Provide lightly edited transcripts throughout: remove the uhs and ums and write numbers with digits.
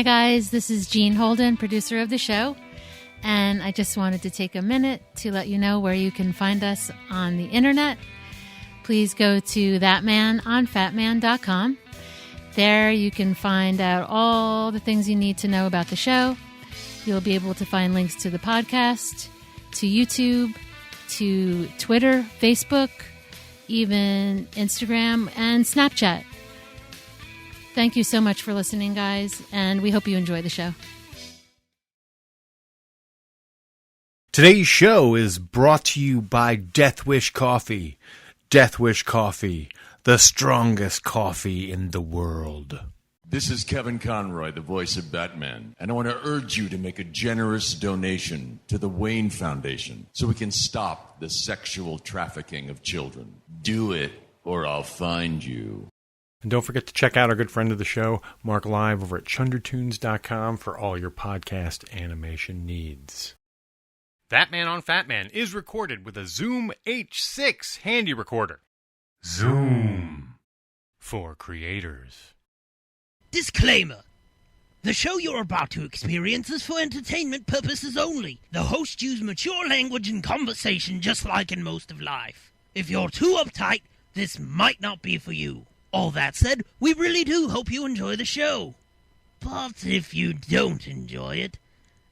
Hi guys, this is Jean Holden, producer of the show, and I just wanted to take a minute to let you know where you can find us on the internet. Please go to ThatMan on Fatman.com. There you can find out all the things you need to know about the show. You'll be able to find links to the podcast, to YouTube, to Twitter, Facebook, even Instagram and Snapchat. Thank you so much for listening, guys, and we hope you enjoy the show. Today's show is brought to you by Death Wish Coffee. Death Wish Coffee, the strongest coffee in the world. This is Kevin Conroy, the voice of Batman, and I want to urge you to make a generous donation to the Wayne Foundation so we can stop the sexual trafficking of children. Do it, or I'll find you. And don't forget to check out our good friend of the show, Mark Live, over at chundertunes.com for all your podcast animation needs. ThatMan on Fatman is recorded with a Zoom H6 handy recorder. Zoom for creators. Disclaimer. The show you're about to experience is for entertainment purposes only. The hosts use mature language and conversation just like in most of life. If you're too uptight, this might not be for you. All that said, we really do hope you enjoy the show. But if you don't enjoy it,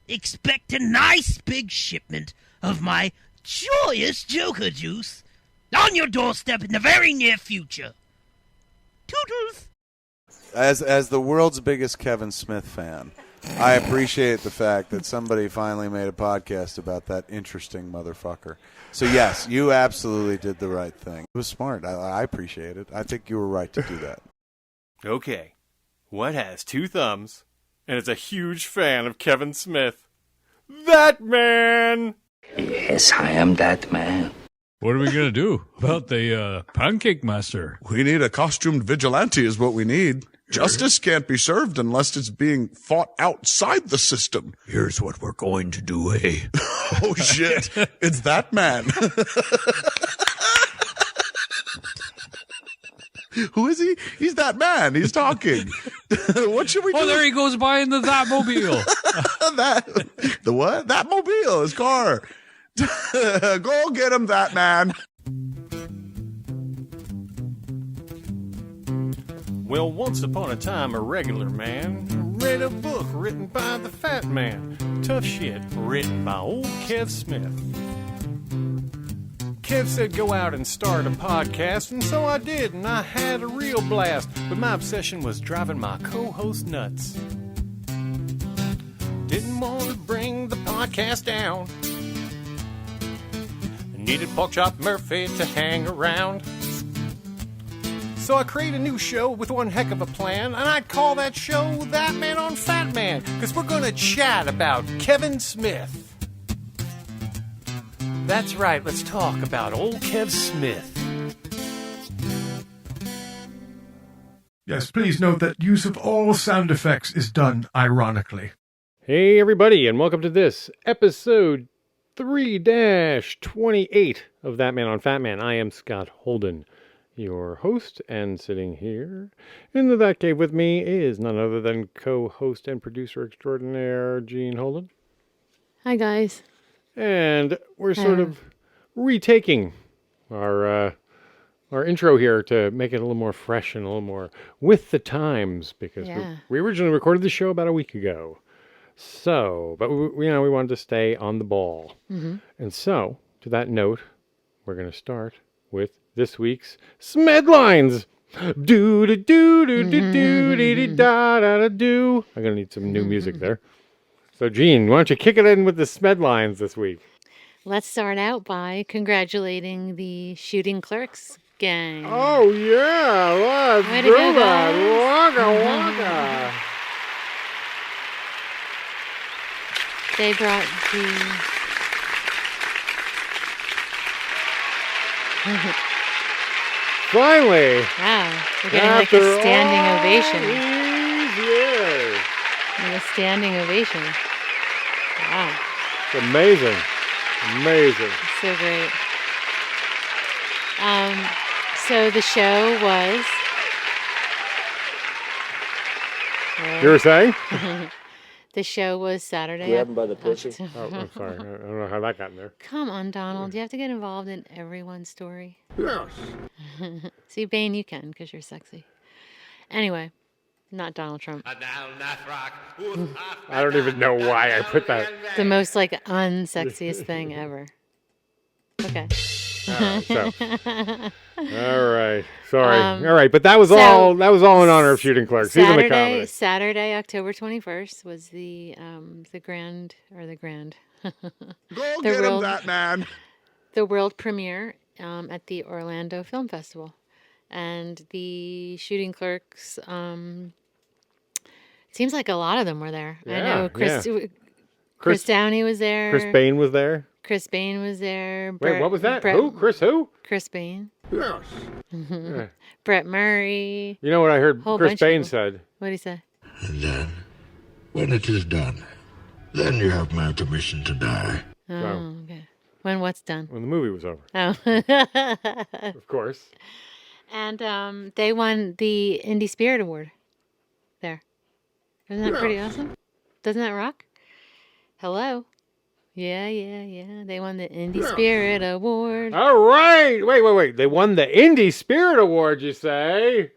expect a nice big shipment of my joyous Joker juice on your doorstep in the very near future. Toodles! As the world's biggest Kevin Smith fan, I appreciate the fact that somebody finally made a podcast about that interesting motherfucker. So, yes, you absolutely did the right thing. It was smart. I appreciate it. I think you were right to do that. Okay, what has two thumbs and is a huge fan of Kevin Smith? ThatMan! Yes, I am that man. What are we going to do about the pancake master? We need a costumed vigilante is what we need. Justice can't be served unless it's being fought outside the system. Here's what we're going to do, eh? Oh, shit. It's that man. Who is he? He's that man. He's talking. What should we do? Oh, there he goes by in the Thatmobile. The what? Thatmobile, his car. Go get him, that man. Well, once upon a time, a regular man read a book written by the Fat Man. Tough shit, written by old Kev Smith. Kev said go out and start a podcast, and so I did, and I had a real blast. But my obsession was driving my co-host nuts. Didn't want to bring the podcast down. Needed Porkchop Murphy to hang around. So I created a new show with one heck of a plan, and I'd call that show ThatMan on Fatman, because we're going to chat about Kevin Smith. That's right, let's talk about old Kev Smith. Yes, please note that use of all sound effects is done ironically. Hey everybody, and welcome to this episode 3-28 of ThatMan on Fatman. I am Scott Holden, your host, and sitting here in the That Cave with me is none other than co-host and producer extraordinaire Jean Holden. Hi, guys. And we're sort of retaking our intro here to make it a little more fresh and a little more with the times, because we originally recorded the show about a week ago. So, but we wanted to stay on the ball. Mm-hmm. And so, to that note, we're going to start with this week's Smedlines. Do do do do do do do da da da do. I'm going to need some new music there. So, Jean, why don't you kick it in with the Smedlines this week? Let's start out by congratulating the Shooting Clerks gang. Oh, yeah, let's do that. Waka waka. They brought the... Finally! Wow, we're getting like a standing ovation. Years. And a standing ovation. Wow. It's amazing. Amazing. It's so great. So the show was... You were saying? The show was Saturday. Grab him by the pussy. Oh, I'm sorry. I don't know how that got in there. Come on, Donald. You have to get involved in everyone's story. Yes. See, Bane, you can because you're sexy. Anyway, not Donald Trump. I don't even know why I put that. The most unsexiest thing ever. Okay. All right. Sorry. All right, but that was all in honor of Shooting Clerks. Even the comedy. Saturday, October 21st was the grand. Go get him, that man. The world premiere at the Orlando Film Festival, and the Shooting Clerks. Seems like a lot of them were there. Yeah, I know Chris Downey was there. Chris Bain was there. Chris Bain was there. Wait, what was that? Who? Chris who? Chris Bain. Yes. Yeah. Brett Murray. You know what I heard Chris Bain said? What did he say? And then, when it is done, then you have my permission to die. Oh, okay. When what's done? When the movie was over. Oh. Of course. And they won the Indie Spirit Award there. Isn't that pretty awesome? Doesn't that rock? Hello? Yeah. They won the Indie Spirit Award. All right. Wait. They won the Indie Spirit Award, you say?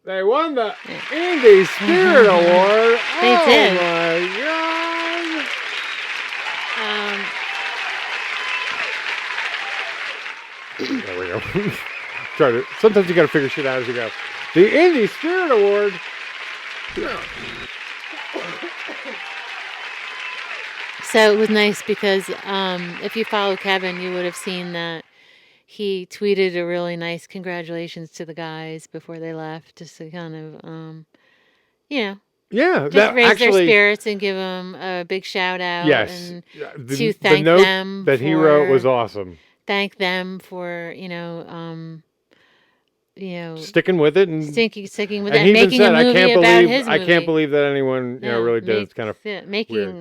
They won the Indie Spirit Award. They did. Oh, my God. There we go. Sometimes you got to figure shit out as you go. The Indie Spirit Award. So it was nice because if you follow Kevin, you would have seen that he tweeted a really nice congratulations to the guys before they left, just to kind of, yeah, just raise their spirits and give them a big shout out. Yes, and to thank the note them that he wrote was awesome. Thank them for sticking with it and sticking with and it, he making said, a movie about his movie. I can't believe that anyone really did. It's kind of weird.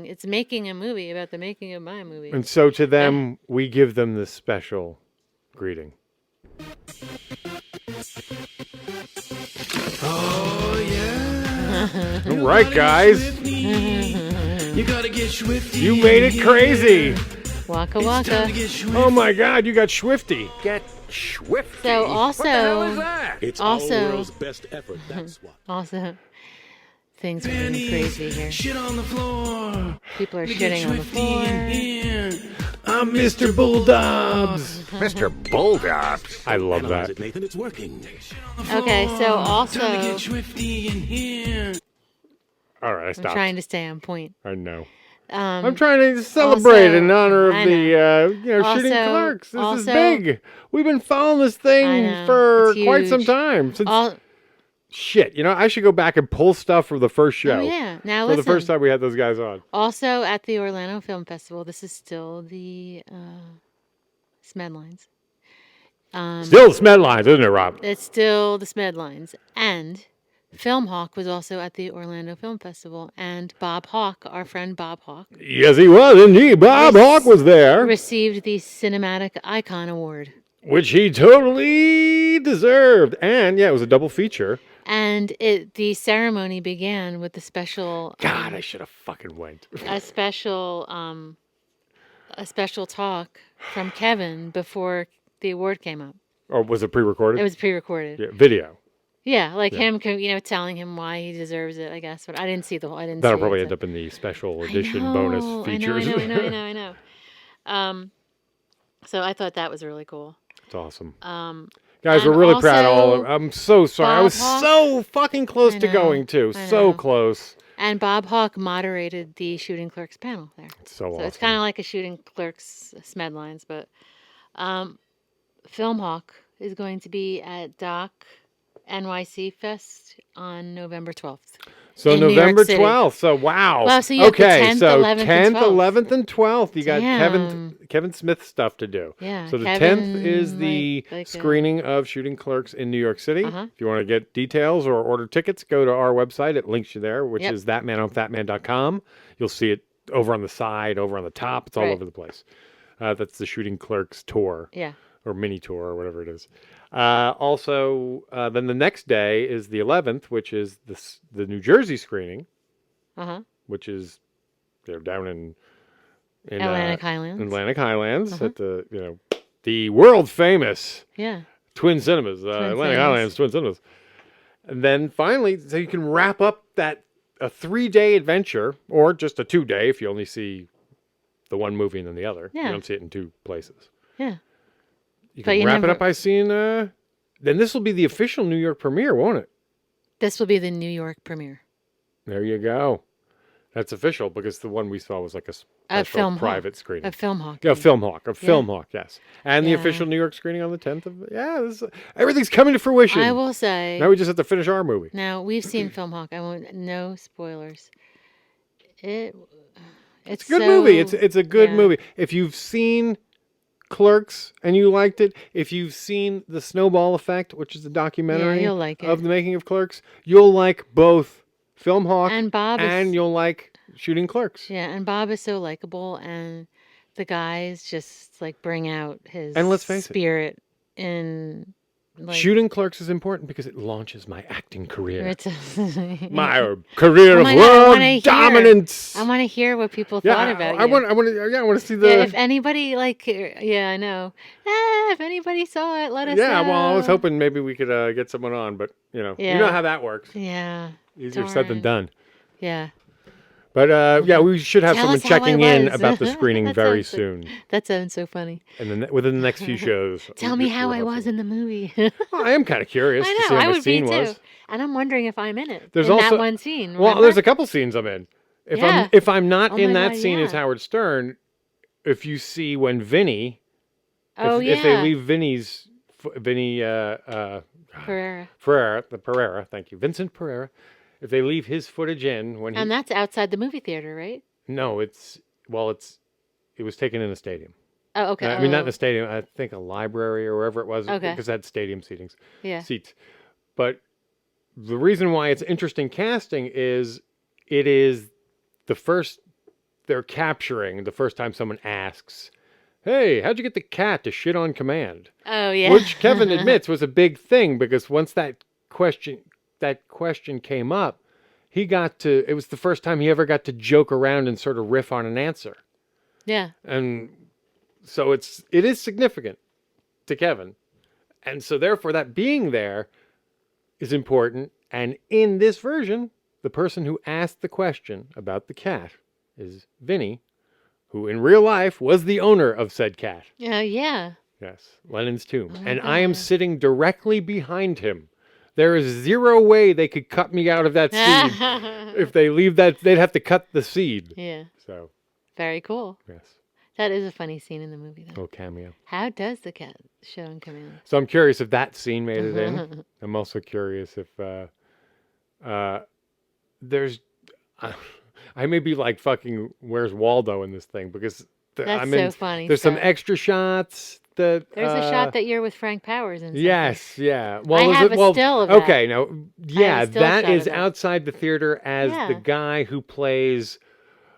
It's making a movie about the making of my movie. And so to them, we give them this special greeting. Oh yeah! All right, guys. You gotta get swifty. You made it crazy. Waka waka. Oh my God, you got swifty. Get swifty. So also, what the hell is that? It's also, our world's best effort. That's what. Also, things are getting crazy here. Shit on the floor. People are shitting on the floor. I'm Mr. Bulldogs. Mr. Bulldogs. I love that. Nathan, it's working. Okay, so also, Get swifty in here. All right, I I'm stopped. trying to stay on point. I know. I'm trying to celebrate in honor of the Shooting Clerks. This is big. We've been following this thing for quite some time. Since shit, I should go back and pull stuff from the first show. Oh, yeah. Now for listen. the first time we had those guys on. Also at the Orlando Film Festival, this is still the Smedlines. Still the Smedlines, isn't it, Rob? It's still the Smedlines. And Film Hawk was also at the Orlando Film Festival, and Bob Hawk, our friend Bob Hawk. Yes, he was indeed. Bob Hawk was there. Received the Cinematic Icon Award, which he totally deserved. And it was a double feature. And the ceremony began with the special. God, I should have fucking went. A special talk from Kevin before the award came up. Or was it pre-recorded? It was pre-recorded. Yeah, video. Yeah, him, telling him why he deserves it, I guess. But I didn't see the whole. That'll probably end up in the special edition bonus features. I know. So I thought that was really cool. It's awesome. Guys, we're really proud of all of them. I'm so sorry. Bob I was Hawk, so fucking close to going, too. So close. And Bob Hawk moderated the Shooting Clerks panel there. So awesome. It's kind of like a Shooting Clerks Smedlines, but Film Hawk is going to be at Doc NYC Fest on November 12th. So November 12th. So wow. Well, so you have the 10th, 11th, and 12th. You got Kevin Smith stuff to do. Yeah. So the 10th is the screening of Shooting Clerks in New York City. If you want to get details or order tickets, go to our website. It links you there, which is ThatMan on ThatMan.com. You'll see it over on the side, over on the top. It's all over the place. That's the Shooting Clerks tour. Yeah. Or mini tour or whatever it is. Also, then the next day is the 11th, which is the New Jersey screening, which is they're down in Atlantic Highlands. Atlantic Highlands at the world famous Twin Cinemas, Atlantic Highlands Twin Cinemas. And then finally, so you can wrap up a 3-day adventure, or just a 2-day if you only see the one movie and then the other. Yeah. You don't see it in 2 places. Yeah. You can wrap it up by seeing, then this will be the official New York premiere, won't it? This will be the New York premiere. There you go. That's official because the one we saw was like a special private screening. A Film Hawk. Yeah, Film Hawk, yes. And the official New York screening on the 10th of, everything's coming to fruition. I will say. Now we just have to finish our movie. Now, we've seen Film Hawk. No spoilers. It's a good movie. It's a good movie. If you've seen Clerks and you liked it, if you've seen The Snowball Effect, which is a documentary you'll like it. of the making of Clerks, you'll like both Film Hawk and Bob you'll like shooting Clerks. Yeah, and Bob is so likable, and the guys just like bring out his spirit in. Like, shooting Clerks is important because it launches my acting career. My career of world dominance. I want to hear what people thought about you. I want to see the. Yeah, if anybody I know. If anybody saw it, let us know. Yeah, well, I was hoping maybe we could get someone on, but you know how that works. Yeah. Easier said than done. Yeah. But we should have someone checking in about the screening very soon. That sounds so funny. And within the next few shows. Tell me how I was in the movie. Well, I am kind of curious to see how my scene was. And I'm wondering if I'm in it. There's in also that one scene. Remember? Well, there's a couple scenes I'm in. If I'm not in that scene as Howard Stern, if you see when Vinny, if they leave Vinny Pereira, thank you, Vincent Pereira. If they leave his footage in when and that's outside the movie theater, right? No, it was taken in a stadium. Oh, okay. I mean, not in a stadium. I think a library or wherever it was, because it had stadium seats. But the reason why it's interesting casting is it is the first they're capturing the first time someone asks, "Hey, how'd you get the cat to shit on command?" Oh yeah, which Kevin admits was a big thing because once that question came up, it was the first time he ever got to joke around and sort of riff on an answer. Yeah. And so it is significant to Kevin. And so therefore that being there is important. And in this version, the person who asked the question about the cat is Vinny, who in real life was the owner of said cat. Yeah. Yes, Lenin's tomb. And I am sitting directly behind him. There is zero way they could cut me out of that seed. If they leave that, they'd have to cut the seed. Yeah. So. Very cool. Yes. That is a funny scene in the movie, though. Oh, cameo. How does the cat show and come in? So I'm curious if that scene made it in. I'm also curious if there's... I may be like fucking Where's Waldo in this thing because... That's so funny. There's some extra shots. There's a shot that you're with Frank Powers in. Yes, yeah. Well, I have a still of that. Okay, that is outside the theater as the guy who plays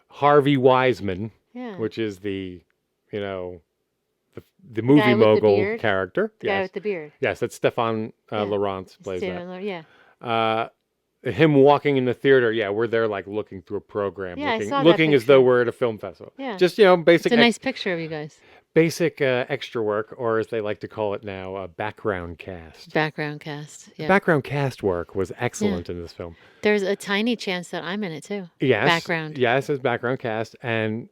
Harvey Wiseman, which is the movie mogul character. The guy with the beard. Yes, that's Stefan Laurent plays that. Yeah. Him walking in the theater, we're there like looking through a program, looking as though we're at a film festival. Yeah. Just, basic. It's a nice picture of you guys. Basic extra work, or as they like to call it now, background cast. Background cast, yeah. Background cast work was excellent in this film. There's a tiny chance that I'm in it, too. Yes. Background. Yes, as background cast. And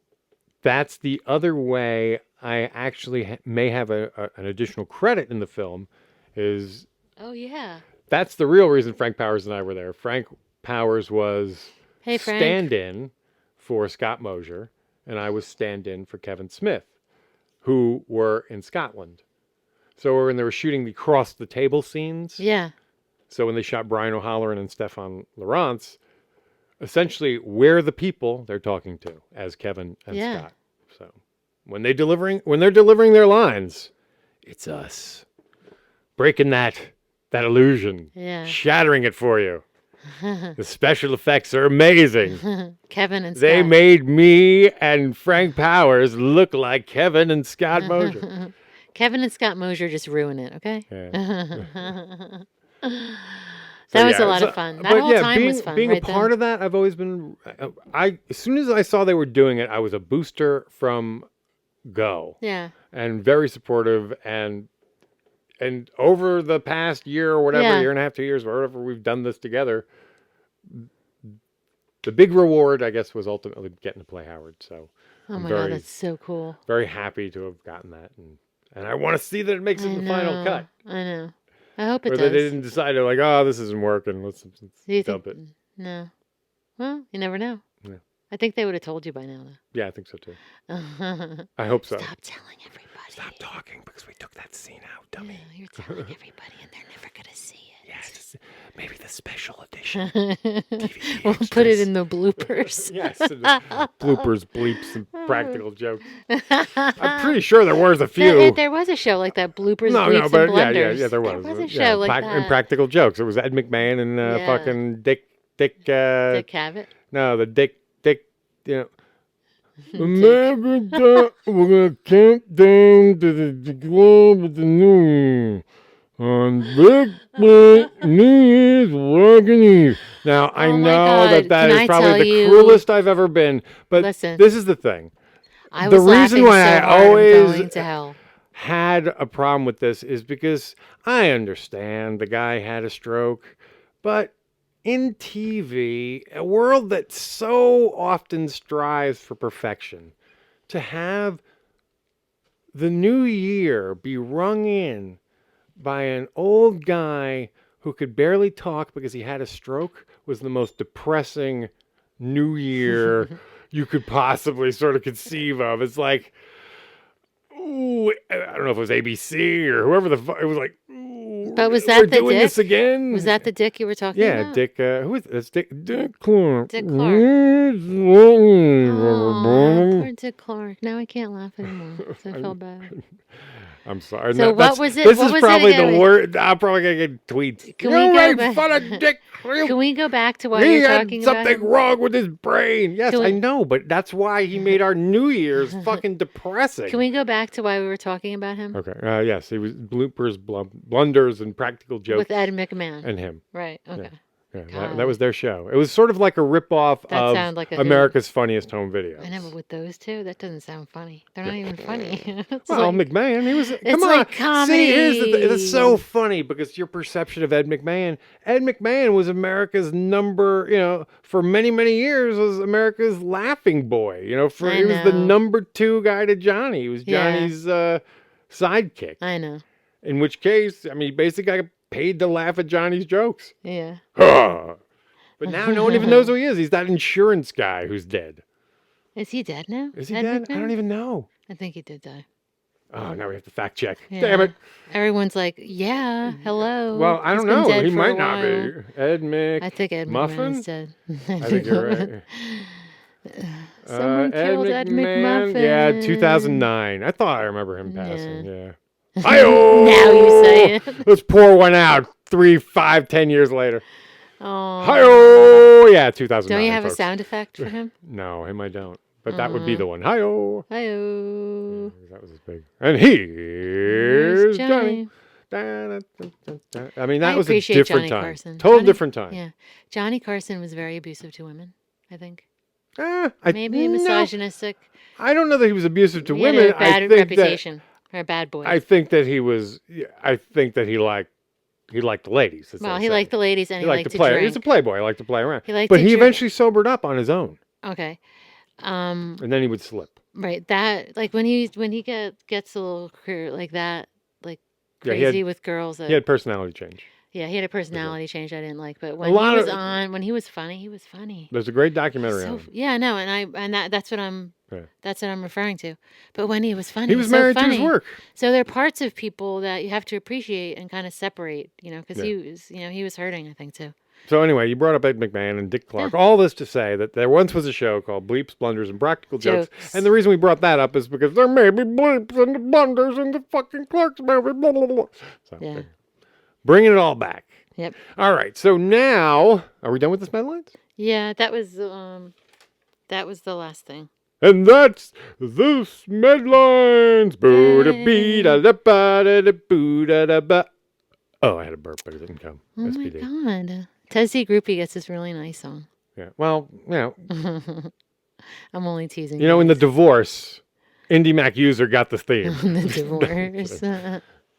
that's the other way I actually may have an additional credit in the film is... Oh, yeah. That's the real reason Frank Powers and I were there. Frank Powers was stand-in for Scott Mosier, and I was stand-in for Kevin Smith, who were in Scotland. So when they were shooting the cross-the-table scenes... Yeah. So when they shot Brian O'Halloran and Stefan Laurent, essentially we're the people they're talking to as Kevin and Scott. So when they're delivering their lines, it's us. Breaking that illusion. Yeah. Shattering it for you. The special effects are amazing. Kevin and Scott. They made me and Frank Powers look like Kevin and Scott Mosier. Kevin and Scott Mosier just ruin it, okay? Yeah. That was a lot of fun. That whole time was fun. Being right a part then. of that, I've always been. As soon as I saw they were doing it, I was a booster from go. Yeah. And very supportive, and over the past year or whatever, year and a half, 2 years, whatever we've done this together, the big reward, I guess, was ultimately getting to play Howard. So, oh my God, that's so cool. Very happy to have gotten that, and I want to see that it makes it in the final cut. I know. I hope it does. Or that they didn't decide, they're like, oh, this isn't working. Let's dump it. No. Well, you never know. Yeah. I think they would have told you by now, though. Yeah, I think so, too. I hope so. Stop telling everybody. Stop talking, because we took that scene out, dummy. Yeah, you're telling everybody, and they're never going to see it. Yes, maybe the special edition. We'll put it in the bloopers. Yes, bloopers, bleeps, and practical jokes. I'm pretty sure there was a few. There was a show like that, bloopers, bleeps, and blunders. Yeah, there was. There was a show like that. And practical jokes. It was Ed McMahon and fucking Dick Cavett? No, the Dick, you know. America, we're going to count down to the globe of the new year. On Big New Year's Walking Eve. Now, I know that is probably the cruelest I've ever been, but listen, this is the thing. The reason why I always had a problem with this is because I understand the guy had a stroke, but in TV, a world that so often strives for perfection, to have the new year be rung in by an old guy who could barely talk because he had a stroke was the most depressing new year you could possibly sort of conceive of. It's like, ooh, I don't know if it was ABC or whoever the fuck. It was like, ooh, but was that the doing Dick? this again? Was that the Dick you were talking about? Yeah, Dick. Who is that's Dick? Dick Clark. Dick Clark. Oh, poor Dick Clark. Now I can't laugh anymore. So I feel bad. I'm sorry. So what was it? This is probably the worst. I'm probably gonna get tweets. Fun of Dick. Can we go back to what you're talking about? He had something wrong with his brain. Yes, I know, but that's why he made our New Year's fucking depressing. Can we go back to why we were talking about him? Okay. Yes, he was bloopers, blunders, and practical jokes with Ed McMahon and him. Right. Okay. Yeah, that was their show. It was sort of like a ripoff of like America's Funniest Home Videos. I know, but with those two, that doesn't sound funny. They're not even funny. Well, like, McMahon, he was. Come on, like comedy. See, here's the thing. It's so funny because your perception of Ed McMahon. Ed McMahon was America's number. You know, for many years was America's laughing boy. You know, he was the number 2 guy to Johnny. He was Johnny's sidekick. I know. In which case, I mean, he basically got paid to laugh at Johnny's jokes. Yeah. But now no one even knows who he is. He's that insurance guy who's dead. Is he dead now? Is he dead? I don't even know. I think he did die. Oh, now we have to fact check. Yeah. Damn it. Everyone's like, yeah, hello. Well, I don't know. He might not be. Ed Mc. I think Ed Muffin? McMahon's dead. I think you're right. Someone killed Ed McMuffin. Yeah, 2009. I thought I remember him passing. Yeah. Hi-oh! Now you say it. Let's pour one out 3, 5, 10 years later. Oh. Hi-oh! Yeah, 2009. Don't you have folks. a sound effect for him? No, him I don't. But that would be the one. Hi-oh! Hi-oh! Yeah, that was his big. And here's Johnny. I mean, that was a different Johnny time. Carson. Total different time. Yeah. Johnny Carson was very abusive to women, I think. Maybe misogynistic. I don't know that he was abusive to He women. had a bad reputation. Or a bad boy. I think that he was. I think that he liked the ladies. Well, he liked the ladies and he liked to play. drink. He was a playboy. He liked to play around. But he eventually sobered up on his own. Okay. And then he would slip. Right. That when he gets a little like that, like crazy with girls. He had personality change. Yeah, he had a personality change I didn't like, but when he was funny, he was funny. There's a great documentary on him. Yeah, no, that's what I'm referring to. But when he was funny, he was married to his work. So there are parts of people that you have to appreciate and kind of separate, because he was hurting, I think too. So anyway, you brought up Ed McMahon and Dick Clark. All this to say that there once was a show called Bleeps, Blunders, and Practical Jokes. And the reason we brought that up is because there may be bleeps and the blunders in the fucking Clark's movie. Blah, blah, blah. So, bringing it all back. Yep. All right. So now, are we done with the Smedlines? Yeah, that was the last thing. And that's the Smedlines. Boo-da-bee-da-da-ba-da-da-boo-da-da-ba. Oh, I had a burp, but it didn't come. Oh SPD. my God. Tessie Groupie gets this really nice song. Yeah. Well, I'm only teasing. You know, in the divorce, Indie Mac User got the theme. The divorce.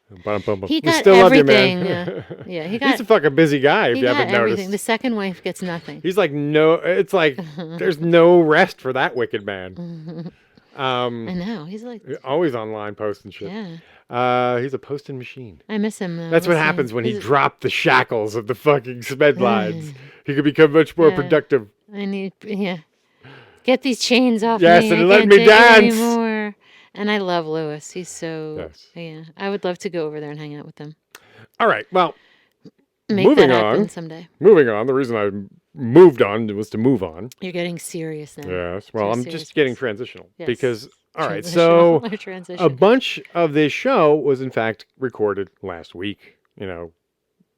He We got still everything. love you, man. Yeah, He's a fucking busy guy, if you haven't everything. noticed. The second wife gets nothing. He's like, it's like, there's no rest for that wicked man. I know. He's like always online posting shit. Yeah. He's a posting machine. I miss him, though. That's what happens when he dropped the shackles of the fucking Smedlines. He could become much more productive. Get these chains off me. Yes, and I let can't me take it dance. anymore. And I love Lewis. He's so, I would love to go over there and hang out with him. All right, well, moving on someday. Moving on. The reason I moved on was to move on. You're getting serious now. Yes, well, I'm just getting transitional. Yes. Because, all right, so transition. a bunch of this show was, in fact, recorded last week,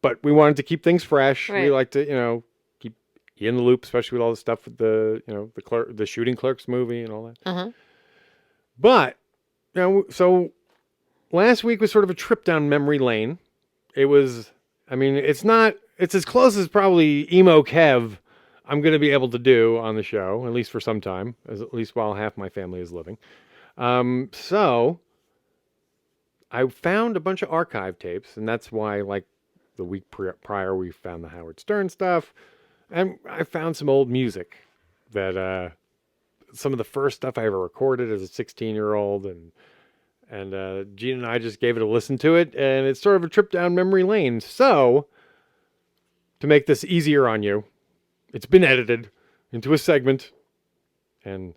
but we wanted to keep things fresh. Right. We like to, keep you in the loop, especially with all the stuff with the, the Shooting Clerks movie and all that. Uh-huh. But, so last week was sort of a trip down memory lane. It was, it's as close as probably EmoKev I'm going to be able to do on the show, at least for some time, at least while half my family is living. So I found a bunch of archive tapes, and that's why, like, the week prior, we found the Howard Stern stuff, and I found some old music that, some of the first stuff I ever recorded as a 16-year-old, and Gene and I just gave it a listen to it, and it's sort of a trip down memory lane. So, to make this easier on you, it's been edited into a segment, and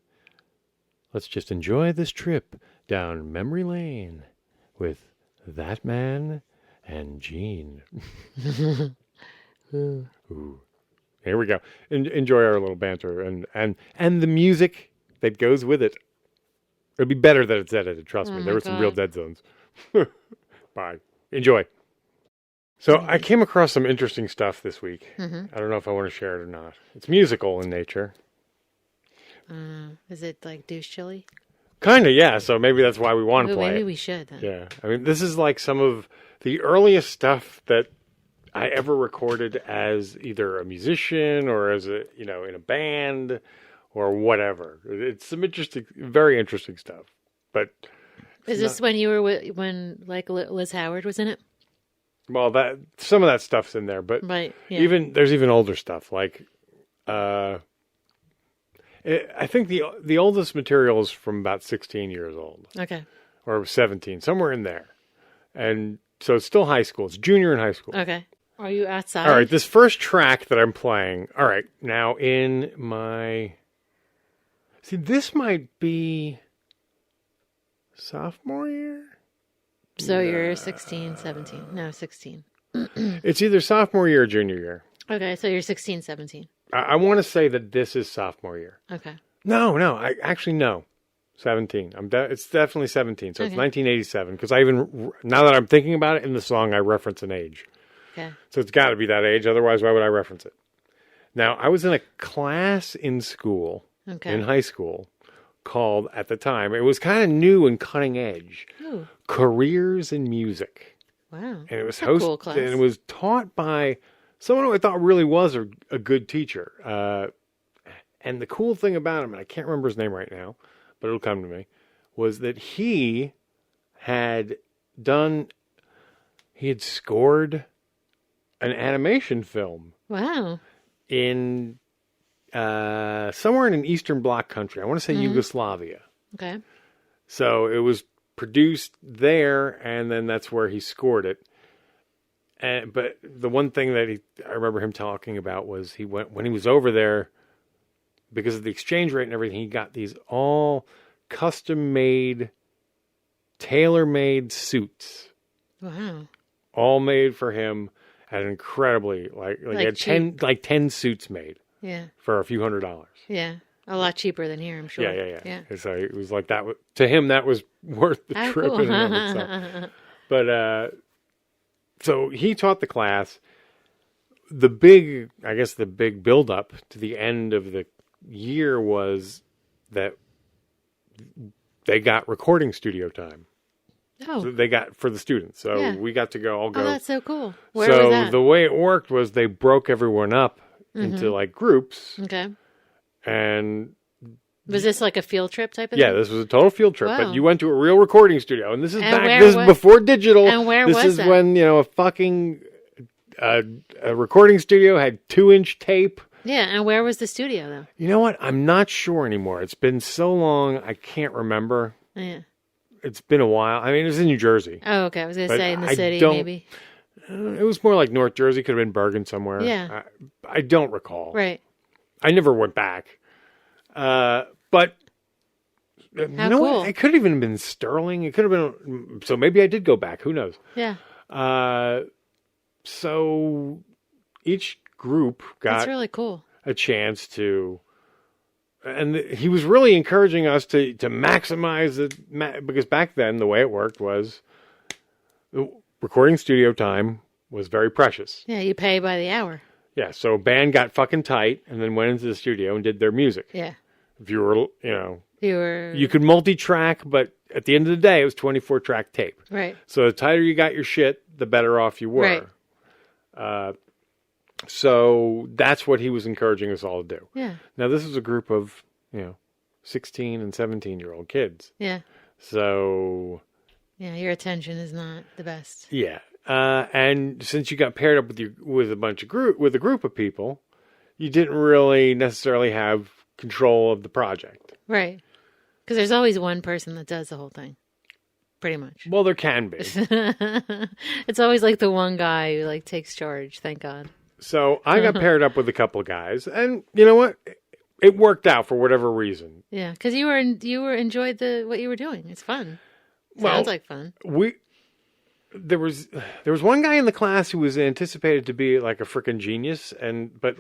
let's just enjoy this trip down memory lane with ThatMan and Gene. Ooh. Here we go. Enjoy our little banter and the music that goes with it. It'll be better that it's edited. Trust me. There were some real dead zones. Bye. Enjoy. So I came across some interesting stuff this week. Mm-hmm. I don't know if I want to share it or not. It's musical in nature. Is it like Douche Chili? Kind of, yeah. So maybe that's why we want to play it. Maybe we should then. Yeah. This is like some of the earliest stuff that I ever recorded as either a musician or as a, in a band or whatever. It's some very interesting stuff. But is this when you were when like Liz Howard was in it? Well, some of that stuff's in there, but right, yeah. There's even older stuff. Like, I think the oldest material is from about 16 years old. Okay. Or 17, somewhere in there. And so it's still high school. It's junior in high school. Okay. Are you outside? All right, this first track that I'm playing. All right, now in my... See, this might be sophomore year? So you're 16, 17. No, 16. It's either sophomore year or junior year. Okay, so you're 16, 17. I want to say that this is sophomore year. Okay. No. I actually no. 17. It's definitely 17. So okay. It's 1987 because now that I'm thinking about it in the song, I reference an age. Okay. So it's got to be that age. Otherwise, why would I reference it? Now, I was in a class in school, in high school, called, at the time, it was kind of new and cutting edge, Careers in Music. Wow. And it was cool class. And it was taught by someone who I thought really was a good teacher. And the cool thing about him, and I can't remember his name right now, but it'll come to me, was that he had scored an animation film. Wow. In somewhere in an Eastern Bloc country. I want to say Yugoslavia. Okay. So it was produced there, and then that's where he scored it. But the one thing that I remember him talking about was when he was over there, because of the exchange rate and everything, he got these all custom-made, tailor-made suits. Wow. All made for him at an incredibly, he had 10 suits made. Yeah. For a few $100s. Yeah. A lot cheaper than here, I'm sure. Yeah. So it was like that. To him, that was worth the trip cool. in and of itself. But, so he taught the class. The big build-up to the end of the year was that they got recording studio time. Oh. So they got for the students. So we got to go. Oh, that's so cool. Where so was that? The way it worked was they broke everyone up into like groups. Okay. And was this like a field trip type of thing? Yeah, this was a total field trip. But you went to a real recording studio, and this is This is before digital. And where was that? This is when a fucking a recording studio had 2-inch tape. Yeah, and where was the studio though? You know what? I'm not sure anymore. It's been so long, I can't remember. Yeah. It's been a while. I mean, it was in New Jersey. Oh, okay. I was going to say in the city, maybe. It was more like North Jersey. Could have been Bergen somewhere. Yeah. I don't recall. Right. I never went back. But how cool. What? It could have even been Sterling. It could have been. So maybe I did go back. Who knows? Yeah. So each group got That's really cool. a chance to. And he was really encouraging us to maximize it, because back then the way it worked was the recording studio time was very precious. Yeah, you pay by the hour. Yeah, so a band got fucking tight and then went into the studio and did their music. Yeah. If you were, you could multi-track, but at the end of the day, it was 24-track tape. Right. So the tighter you got your shit, the better off you were. Right. So that's what he was encouraging us all to do. Yeah. Now, this is a group of, 16 and 17-year-old kids. Yeah. So. Yeah, your attention is not the best. Yeah. And since you got paired up with a group of people, you didn't really necessarily have control of the project. Right. Because there's always one person that does the whole thing. Pretty much. Well, there can be. It's always like the one guy who takes charge. Thank God. So I got paired up with a couple of guys, and you know what? It worked out for whatever reason. Yeah, because you enjoyed what you were doing. It's fun. Sounds like fun. There was one guy in the class who was anticipated to be like a freaking genius, but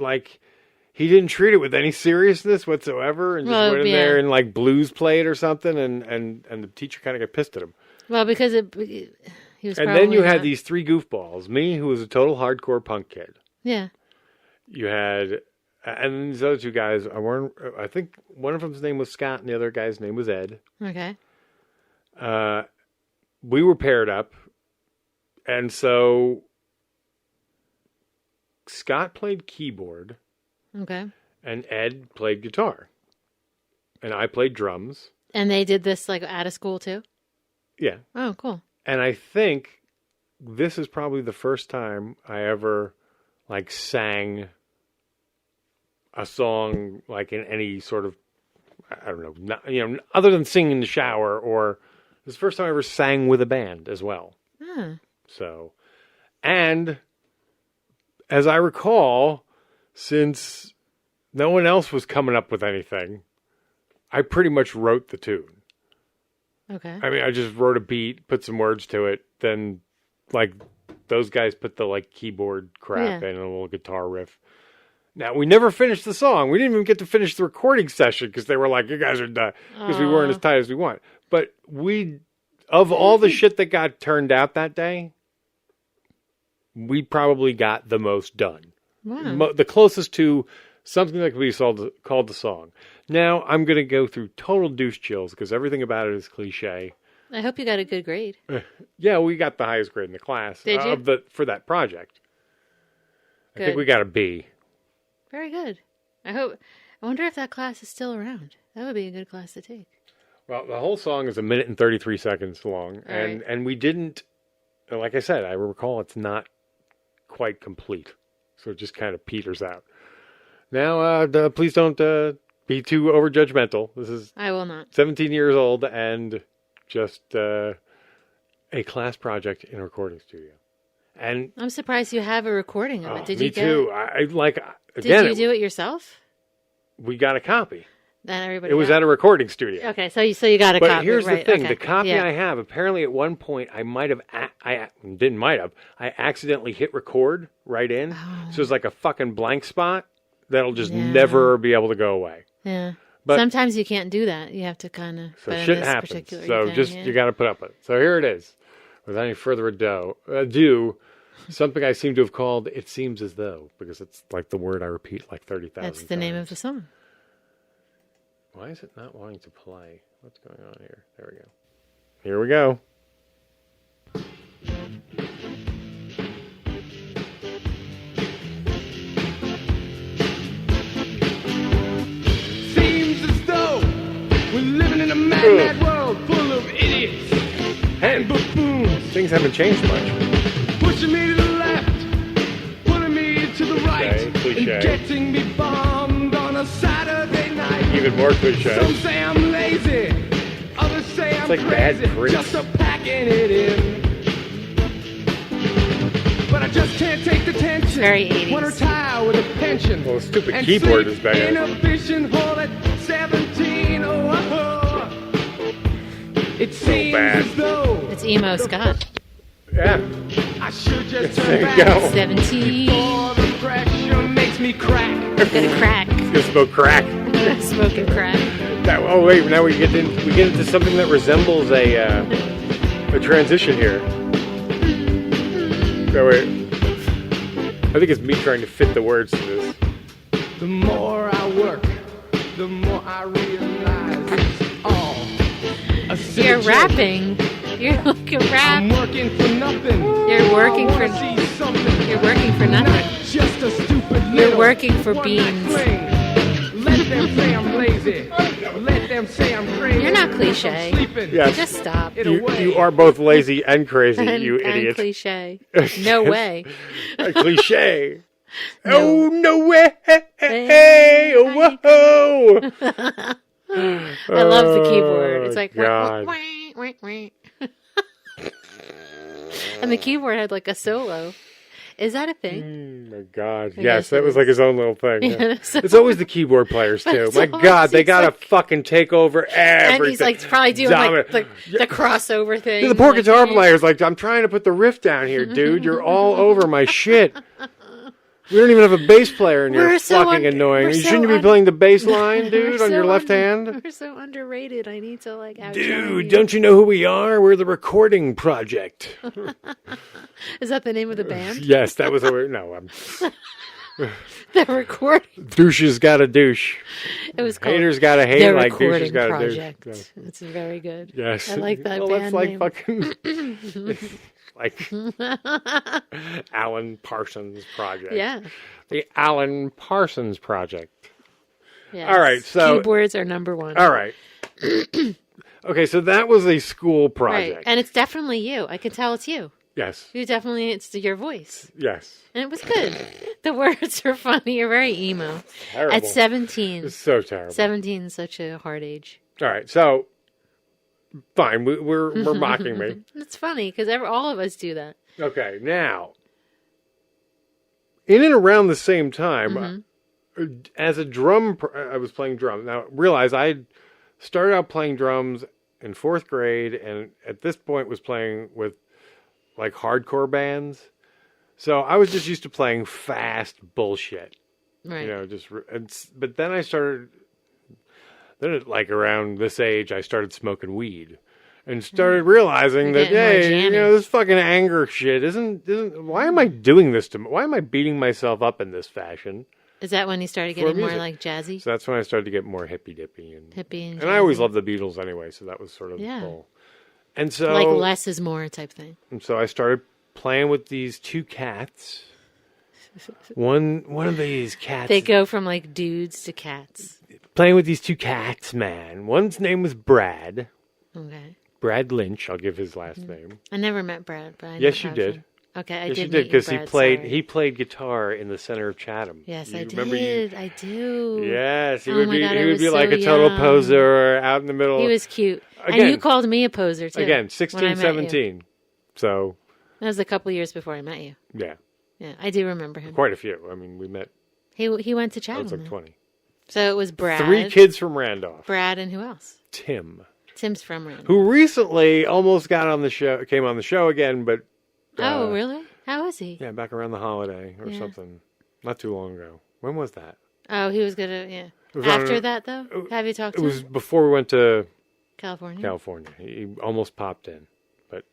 he didn't treat it with any seriousness whatsoever, and just went in there and blues played or something, and the teacher kind of got pissed at him. Well, because he was. And then you had these three goofballs. Me, who was a total hardcore punk kid. Yeah. You had, and these other two guys, I think one of them's name was Scott and the other guy's name was Ed. Okay. We were paired up, and so Scott played keyboard. Okay. And Ed played guitar. And I played drums. And they did this out of school too? Yeah. Oh, cool. And I think this is probably the first time I ever sang a song in any sort of, I don't know, other than singing in the shower, or this is the first time I ever sang with a band as well. So, and as I recall, since no one else was coming up with anything, I pretty much wrote the tune. Okay. I mean, I just wrote a beat, put some words to it, then those guys put the keyboard crap in and a little guitar riff. Now, we never finished the song. We didn't even get to finish the recording session because they were like, you guys are done, because we weren't as tight as we want. But of all the shit that got turned out that day, we probably got the most done. Wow. The closest to something that could be called the song. Now, I'm going to go through total douche chills because everything about it is cliche. I hope you got a good grade. Yeah, we got the highest grade in the class. Did you? For that project. Good. I think we got a B. Very good. I wonder if that class is still around. That would be a good class to take. Well, the whole song is 1 minute and 33 seconds long. And we didn't, like I said, I recall it's not quite complete. So it just kind of peters out. Now, please don't be too over-judgmental. This is I will not. 17 years old and just a class project in a recording studio. And I'm surprised you have a recording of it. Did me you too. Did you do it yourself? We got a copy. Then everybody. It was at a recording studio. Okay, so you got a copy. But here's the thing: okay. the copy I have, apparently at one point I accidentally hit record right in, so it's like a fucking blank spot that'll just never be able to go away. Yeah. But sometimes you can't do that. You have to kind of. So shit happens. So you got to put up with it. So here it is. Without any further ado, something I seem to have called "It Seems As Though," because it's the word I repeat 30,000 times. That's the name of the song. Why is it not wanting to play? What's going on here? There we go. Here we go. Seems as though we're living in a mad world full of idiots and buffoons. Things haven't changed much. Pushing me to the left, pulling me to the right, Cliche. and getting me bombed on a Saturday night. Even more cliche. Some say I'm lazy, others say I'm like Bad crazy, Prince. just a packing it in. But I just can't take the tension. Very 80s. Want to retire with a pension. Well, the stupid and keyboard sleep is bad. in a fishing hole at 17. Oh, it seems bad. as though It's emo Scott. Yeah. I should just There turn you back. go. 17. Before the pressure makes me crack. Gonna crack. Gonna smoke crack. Smoking crack. Oh wait, now we get into something that resembles a transition here. No wait, I think it's me trying to fit the words to this. The more I work, the more I realize it's all a silly You're joke. rapping. You're like a rap. I'm working for nothing. You're working I for. wanna see something. You're working for nothing. Not just a stupid You're little working for one-night beans. fling. Let them say I'm lazy. Let them say I'm crazy. You're not cliche. Yes. Just stop. You are both lazy and crazy, you And idiot. cliche. No way. A cliche. Oh no way! Hey, oh, whoa! I love the keyboard. It's like God. and the keyboard had like a solo. Is that a thing? Oh my God! I Yes, guess that it was is. like his own little thing. Yeah, Yeah. so- It's always the keyboard players But too. it's My always- God, they it's gotta like- fucking take over everything. And he's like probably doing like Dominate. the crossover thing. Yeah, the poor like, guitar player's like, I'm trying to put the riff down here, dude. You're all over my shit. We don't even have a bass player, and We're you're so fucking annoying. we're You so shouldn't you be playing the bass line, dude, on your left hand? We're so underrated. I need to like outshine Dude, you. don't you know who we are? We're the Recording Project. Is that the name of the band? Yes, that was a... No, I'm... The Recording. Douche's got a douche. It was called Haters got a hate The like Recording douche's got Project. a douche. It's very good. Yes. I like that well, band that's like name. fucking... like Alan Parsons Project. Yeah. The Alan Parsons Project. Yes. All right, so... Keyboards are number one. All right. Okay, so that was a school Right. project. And it's definitely you. I can tell it's you. Yes. You definitely, it's your voice. Yes. And it was good. The words are funny. You're very emo. Terrible. At 17. It's so terrible. 17 is such a hard age. All right, so fine, we're mocking me. It's funny because all of us do that. Okay, now in and around the same time, as a I was playing drums. Now realize I started out playing drums in 4th grade, and at this point was playing with like hardcore bands. So I was just used to playing fast bullshit. Right. You know, but then I started. Then at like around this age, I started smoking weed, and started realizing You're that, getting more hey, you jammy. know, this fucking anger shit isn't. Why am I doing this to me? Why am I beating myself up in this fashion? Is that when you started For getting more music. like jazzy? So that's when I started to get more hippy dippy and Hippie and I always jazzy. loved the Beatles anyway, so that was sort of Yeah. the goal. And so Like less is more type thing. And so I started playing with these two cats. One of these cats. They go from like dudes to cats. Playing with these two cats, man. One's name was Brad. Okay. Brad Lynch. I'll give his last name. I never met Brad, but I know Yes, you Brad did. from- Okay, I yes, did you meet did because you, Brad, he played guitar in the center of Chatham. Yes, You I remember did. I do. Yes, he Oh would my be. God, he I would was be like so a total young. poser out in the middle. He was cute. Again, And you called me a poser too. Again, when I 16, met you. 17. So That was a couple years before I met you. yeah, Yeah, I do remember him. quite a few. I mean, we met. He went to I Chatham. was like then. 20. So it was Brad. 3 kids from Randolph. Brad and who else? Tim, Tim's from Randolph. who recently almost got on the show, came on the show again, but Oh, really? How was he? yeah, back around the holiday or Yeah. something, not too long ago. When was that? Oh, he was gonna. Yeah. It was After on- that, though, have you talked It to was him? before we went to California. He almost popped in, but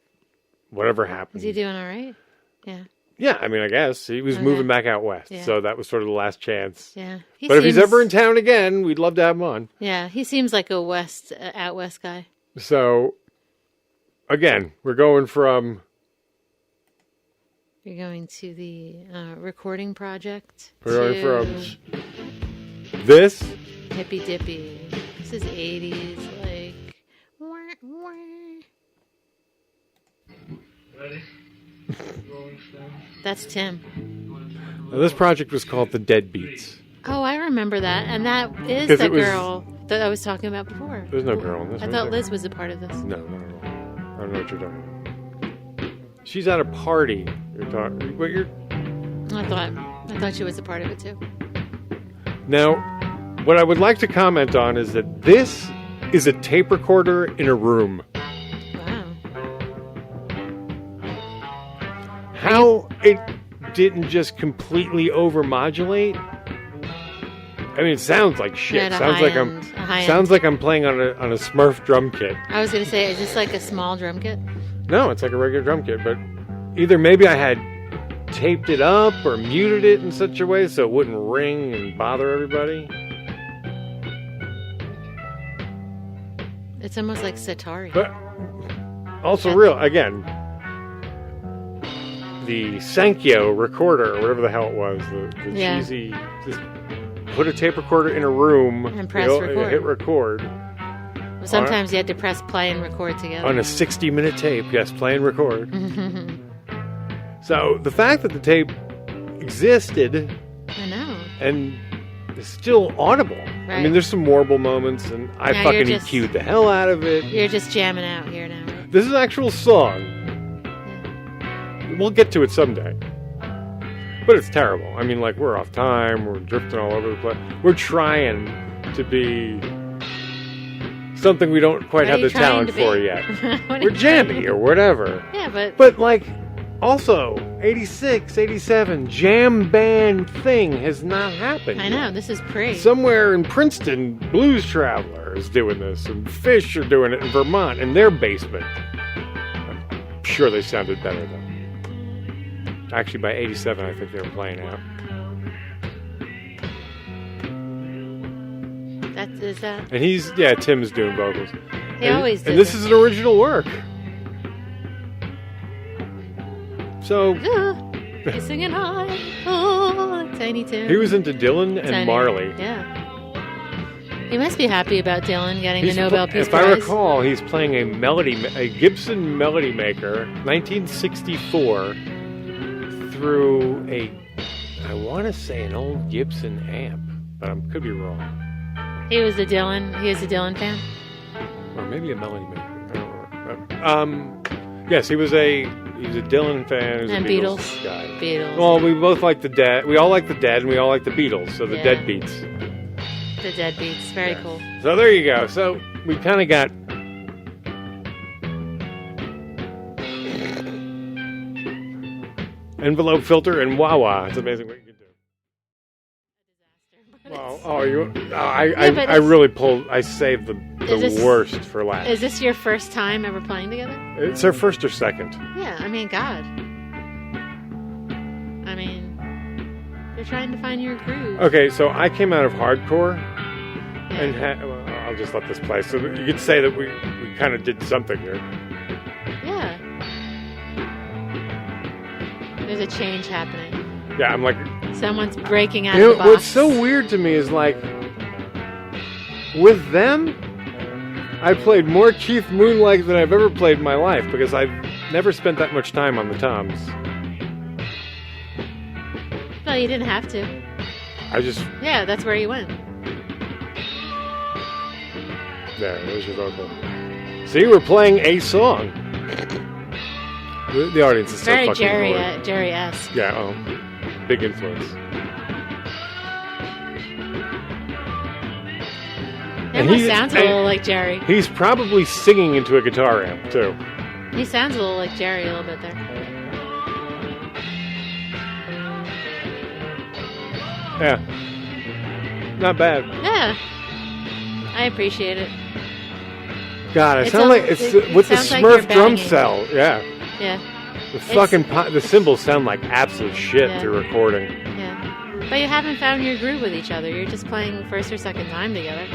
whatever happened. Is he doing all right? Yeah. Yeah, I mean, I guess. He was moving back out west, so that was sort of the last chance. Yeah. But if he's ever in town again, we'd love to have him on. Yeah, he seems like a out west guy. So, again, we're going from... You're going to the recording project. We're going from this... Hippy Dippy. This is 80s, like... Ready? That's Tim. Now, this project was called The Deadbeats. Oh, I remember that. And that is the girl that I was talking about before. There's no girl in this. I thought Liz was a part of this. No, not at all. I don't know what you're talking about. She's at a party. I thought she was a part of it too. Now, what I would like to comment on is that this is a tape recorder in a room. How it didn't just completely overmodulate? I mean, it sounds like shit. Sounds like I'm playing on a Smurf drum kit. I was gonna say, is this like a small drum kit? No, it's like a regular drum kit, but either maybe I had taped it up or muted it in such a way so it wouldn't ring and bother everybody. It's almost like Satari. But also again, the Sankyo recorder, or whatever the hell it was, the cheesy, just put a tape recorder in a room and press record. Hit record. Well, sometimes you had to press play and record together. On a 60-minute tape, yes, play and record. So the fact that the tape existed, I know, and is still audible. Right. I mean, there's some warble moments, and I fucking EQ'd the hell out of it. You're just jamming out here now. Right? This is an actual song. We'll get to it someday. But it's terrible. I mean, like, we're off time. We're drifting all over the place. We're trying to be something we don't quite have the talent for yet. We're jammy or whatever. Yeah, But, like, also, 86, 87, jam band thing has not happened I know, this is pre. Somewhere in Princeton, Blues Traveler is doing this, and Fish are doing it in Vermont in their basement. I'm sure they sounded better, though. Actually, by 87, I think they were playing out. Is that? And Tim's doing vocals. He always did. And this is an original work. So. He's singing high. Oh, Tiny Tim. He was into Dylan and Marley. Yeah. He must be happy about Dylan getting the Nobel Peace Prize. If I recall, he's playing a Gibson Melody Maker, 1964. Through I want to say an old Gibson amp, but I could be wrong. He was a Dylan fan? Or maybe a Melody Maker. I don't remember. Yes, he was a Dylan fan. He was and a Beatles guy. Beatles. Well, we both like the Dead. We all like the Dead, and we all like the Beatles, so the Deadbeats. The Deadbeats, very cool. So there you go. So we kind of got... envelope filter and wah-wah. It's amazing what you can do. Well, I really I saved the worst for last. Is this your first time ever playing together? It's our first or second. Yeah, I mean, God. I mean, you're trying to find your groove. Okay, so I came out of hardcore, and I'll just let this play. So you could say that we kind of did something here. Yeah. There's a change happening. Yeah, I'm like... Someone's breaking out of the box. What's so weird to me is, like, with them, I played more Keith Moonlight than I've ever played in my life, because I've never spent that much time on the toms. Well, you didn't have to. Yeah, that's where you went. There's your vocal. See, we're playing a song. The audience is so very fucking Jerry-esque. Yeah, big influence. It almost sounds a little like Jerry. He's probably singing into a guitar amp, too. He sounds a little like Jerry a little bit there. Yeah. Not bad. Yeah. I appreciate it. God, I sound like it's with the Smurf drum cell. Yeah. Yeah. The cymbals sound like absolute shit through recording. Yeah. But you haven't found your groove with each other. You're just playing first or second time together.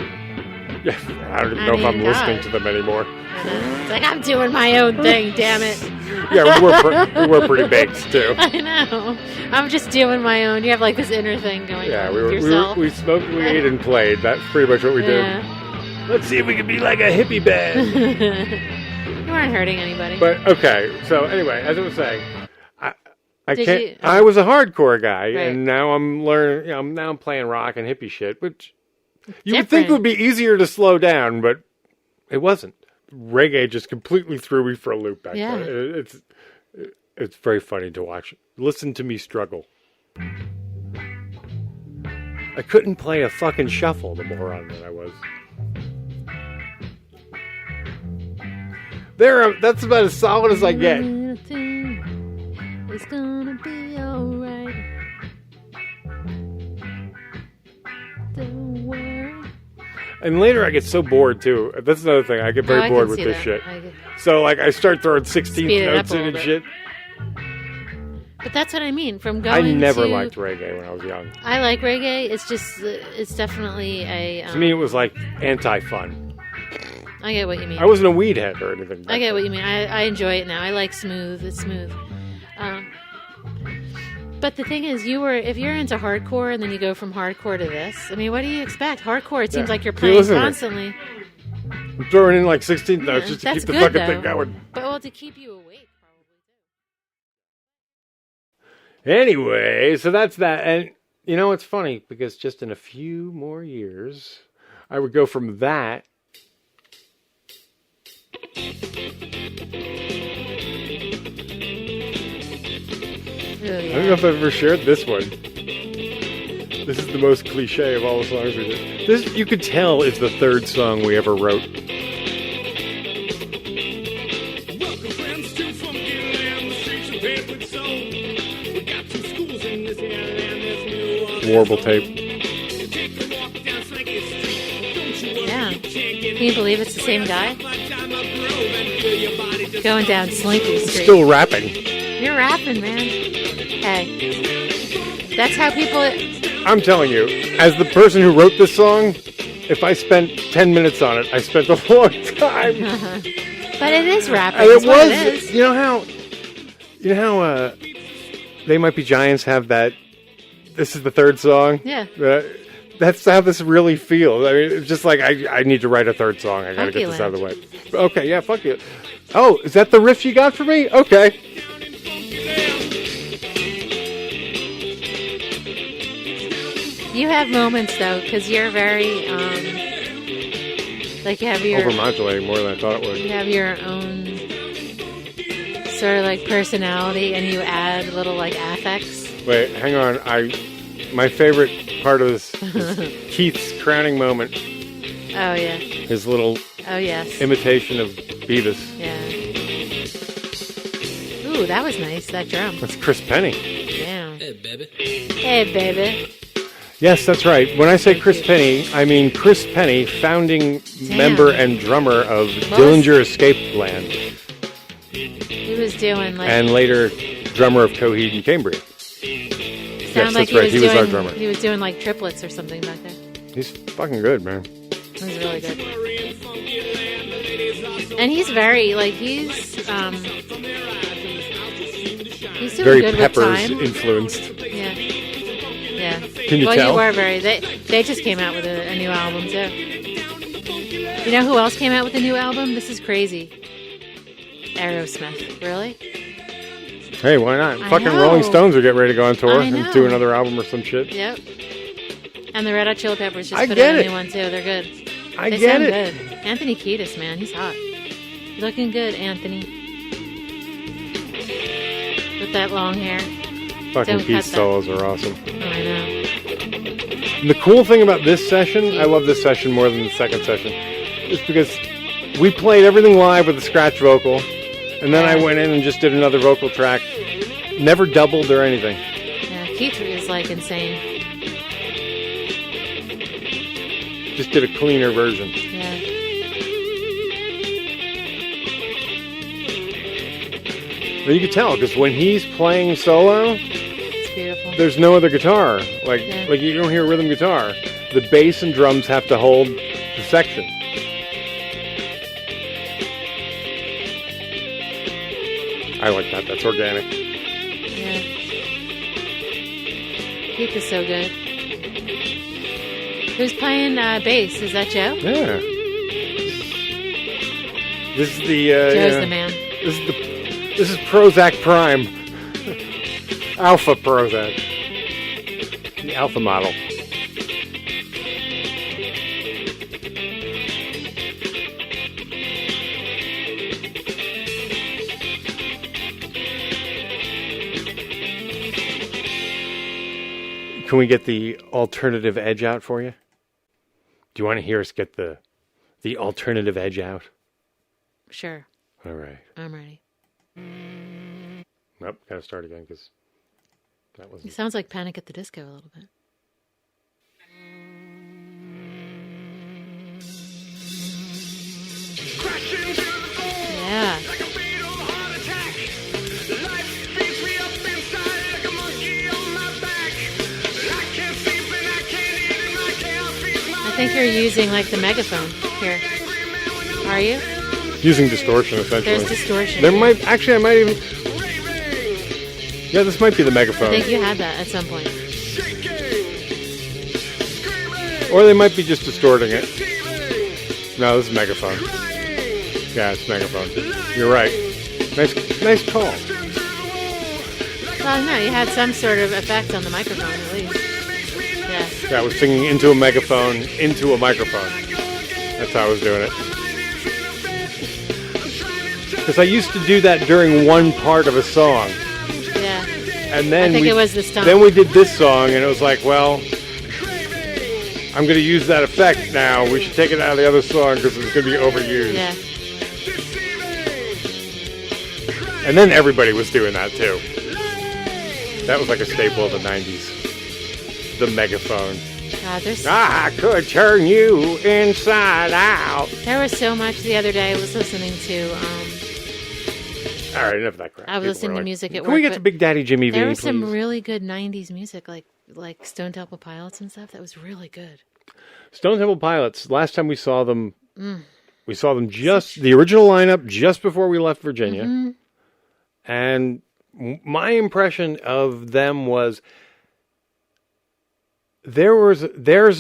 Yeah, I don't even know if I'm listening to them anymore. It's like, I'm doing my own thing, damn it. Yeah, we were pretty baked, too. I know. I'm just doing my own. You have like this inner thing going on with yourself. We smoked, we ate, and played. That's pretty much what we did. Let's see if we can be like a hippie band. You weren't hurting anybody. But, okay, so anyway, as I was saying, I was a hardcore guy, and now I'm learning, now I'm playing rock and hippie shit, which you would think would be easier to slow down, but it wasn't. Reggae just completely threw me for a loop back then. It's very funny to watch. Listen to me struggle. I couldn't play a fucking shuffle, the moron that I was. That's about as solid as I get. It's gonna be alright. Don't worry. And later I get so bored too. That's another thing. I get very bored with this shit. So like I start throwing 16th notes in and shit. But that's what I mean. From going I never liked reggae when I was young. I like reggae. It's just, it's definitely a... to me it was like anti-fun. I get what you mean. I wasn't a weed head or anything. I get what you mean. I enjoy it now. I like smooth. It's smooth. But the thing is, if you're into hardcore and then you go from hardcore to this, I mean, what do you expect? Hardcore, it seems like you're playing constantly. I'm throwing in like 16 notes just to keep the fucking thing going. But to keep you awake, probably. Anyway, so that's that. And you know, it's funny because just in a few more years, I would go from that. I don't know if I've ever shared this one. This is the most cliche of all the songs we did. This, you could tell, is the third song we ever wrote. Warble tape. Yeah. Can you believe it's the same guy? Going down Slinky Street. Still rapping. You're rapping, man. Hey. That's how people... I'm telling you, as the person who wrote this song, if I spent 10 minutes on it, I spent a long time. But it is rapping. And it was. It is. You know how They Might Be Giants have that, this is the third song? Yeah. That's how this really feels. I mean, it's just like, I need to write a third song. I gotta get this out of the way. Okay, yeah, fuck you. Oh, is that the riff you got for me? Okay. You have moments, though, because you're very, like you have your... Overmodulating more than I thought it would. You have your own sort of like personality, and you add little like affects. Wait, hang on. My favorite part of this is Keith's crowning moment. Oh, yeah. His little imitation of Beavis. Yeah. Ooh, that was nice, that drum. That's Chris Penny. Yeah. Hey, baby. Hey, baby. Yes, that's right. When I say Chris Penny, I mean Chris Penny, founding member and drummer of Dillinger Escape Plan. He was doing like... And later, drummer of Coheed and Cambria. Sound like he was our drummer. He was doing like triplets or something back there. He's fucking good, man. He's really good. And he's very, like, he's doing very good Peppers with time. Influenced. Yeah. Yeah. Can you tell? You were very, they just came out with a new album, too. You know who else came out with a new album? This is crazy. Aerosmith. Really? Hey, why not? Fucking Rolling Stones are getting ready to go on tour and do another album or some shit. Yep. And the Red Hot Chili Peppers just put out a new one, too. They're good. They sound good. Anthony Kiedis, man. He's hot. Looking good, Anthony. With that long hair. Fucking Keith solos are awesome. Oh, I know. And the cool thing about this session, I love this session more than the second session, is because we played everything live with a scratch vocal, and then I went in and just did another vocal track. Never doubled or anything. Yeah, Keith is like insane. Just did a cleaner version. Yeah. Well, you can tell because when he's playing solo, It's beautiful. there's no other guitar. Like you don't hear rhythm guitar. The bass and drums have to hold the section. I like that. That's organic. Yeah. Keith is so good. Who's playing bass? Is that Joe? Yeah. This is the Joe's the man. This is Prozac Prime. Alpha Prozac. The Alpha model. Can we get the alternative edge out for you? Do you want to hear us get the alternative edge out? Sure. All right. I'm ready. Nope, gotta start again because that was. It sounds like Panic at the Disco a little bit. Yeah. I think you're using like the megaphone here. Are you? Using distortion, essentially. There's distortion. There might actually, I might even. Yeah, this might be the megaphone. I think you had that at some point. Or they might be just distorting it. No, this is megaphone. Yeah, it's megaphone. You're right. Nice call. Well, no, you had some sort of effect on the microphone at least. Yeah. Yeah, I was singing into a megaphone, into a microphone. That's how I was doing it. Because I used to do that during one part of a song. Yeah. And then I think it was this song. Then we did this song, and it was like, well, I'm going to use that effect now. We should take it out of the other song because it's going to be overused. Yeah. And then everybody was doing that too. That was like a staple of the 90s. The megaphone. God, I could turn you inside out. There was so much the other day. I was listening to. All right, enough of that crap. I was listening to music at work. Can we get to Big Daddy Jimmy V, There was please? some really good 90s music, like Stone Temple Pilots and stuff. That was really good. Stone Temple Pilots, last time we saw them, we saw them the original lineup just before we left Virginia. Mm-hmm. And my impression of them was there's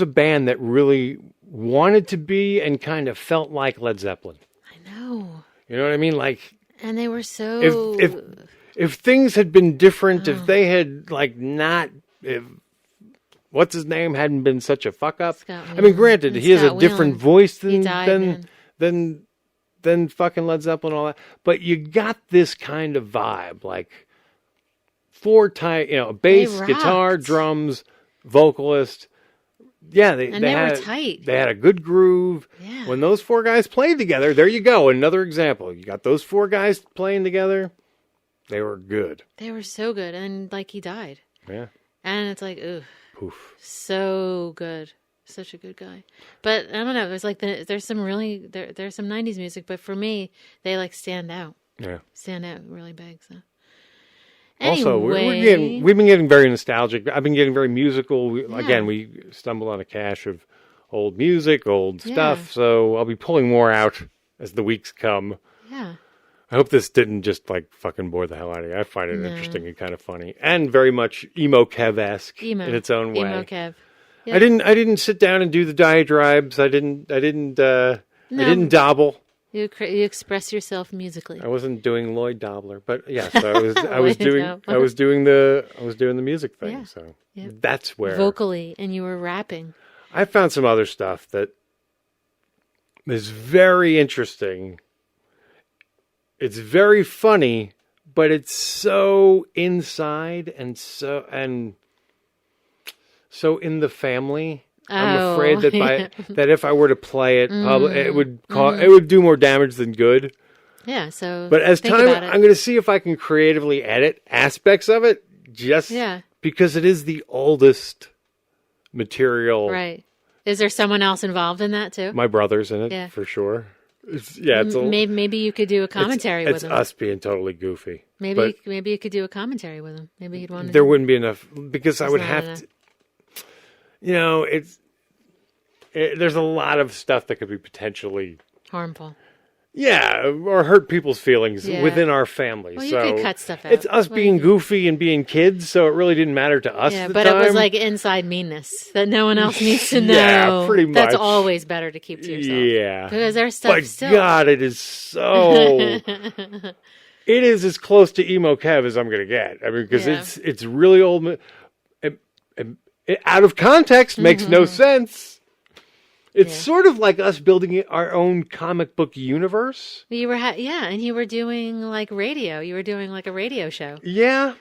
a band that really wanted to be and kind of felt like Led Zeppelin. I know. You know what I mean? Like, and they were so. If things had been different, if they had if what's his name hadn't been such a fuck up. I mean, granted, he has a different voice than fucking Led Zeppelin and all that, but you got this kind of vibe, like bass, guitar, drums, vocalist. Yeah, they were tight. They had a good groove. Yeah. When those four guys played together, there you go. Another example. You got those four guys playing together. They were good. They were so good, and like he died. Yeah. And it's like, ooh, poof, so good, such a good guy. But I don't know. There's like there's some really there's some 90s music, but for me, they like stand out. Yeah. Stand out really big. So. Also, Anyway. we've been getting very nostalgic. I've been getting very musical. Again, we stumbled on a cache of old music, old stuff. So I'll be pulling more out as the weeks come. Yeah. I hope this didn't just like fucking bore the hell out of you. I find it interesting and kind of funny, and very much EmoKev-esque in its own way. EmoKev. Yeah. I didn't sit down and do the diatribes. I didn't dobble. You express yourself musically. I wasn't doing Lloyd Dobler, but yes, I was doing the music thing. Yeah. So that's where vocally, and you were rapping. I found some other stuff that is very interesting. It's very funny, but it's so inside and so in the family. I'm afraid that if I were to play it, it would do more damage than good. Yeah. So, but as time, I'm going to see if I can creatively edit aspects of it, because it is the oldest material. Right. Is there someone else involved in that too? My brother's in it for sure. Maybe you could do a commentary with him. It's us being totally goofy. Maybe you could do a commentary with him. Maybe he'd want to. There wouldn't be enough because I would have to. You know, there's a lot of stuff that could be potentially harmful. Yeah, or hurt people's feelings within our family. Well, you so could cut stuff out. It's us being goofy and being kids, so it really didn't matter to us. Yeah, at the but time. It was like inside meanness that no one else needs to know. Yeah, pretty much. That's always better to keep to yourself. Yeah, because there's stuff. But still. God, it is so. It is as close to EmoKev as I'm going to get. I mean, because it's really old. Out of context, makes no sense. It's sort of like us building our own comic book universe. You were, and you were doing like radio. You were doing like a radio show. Yeah,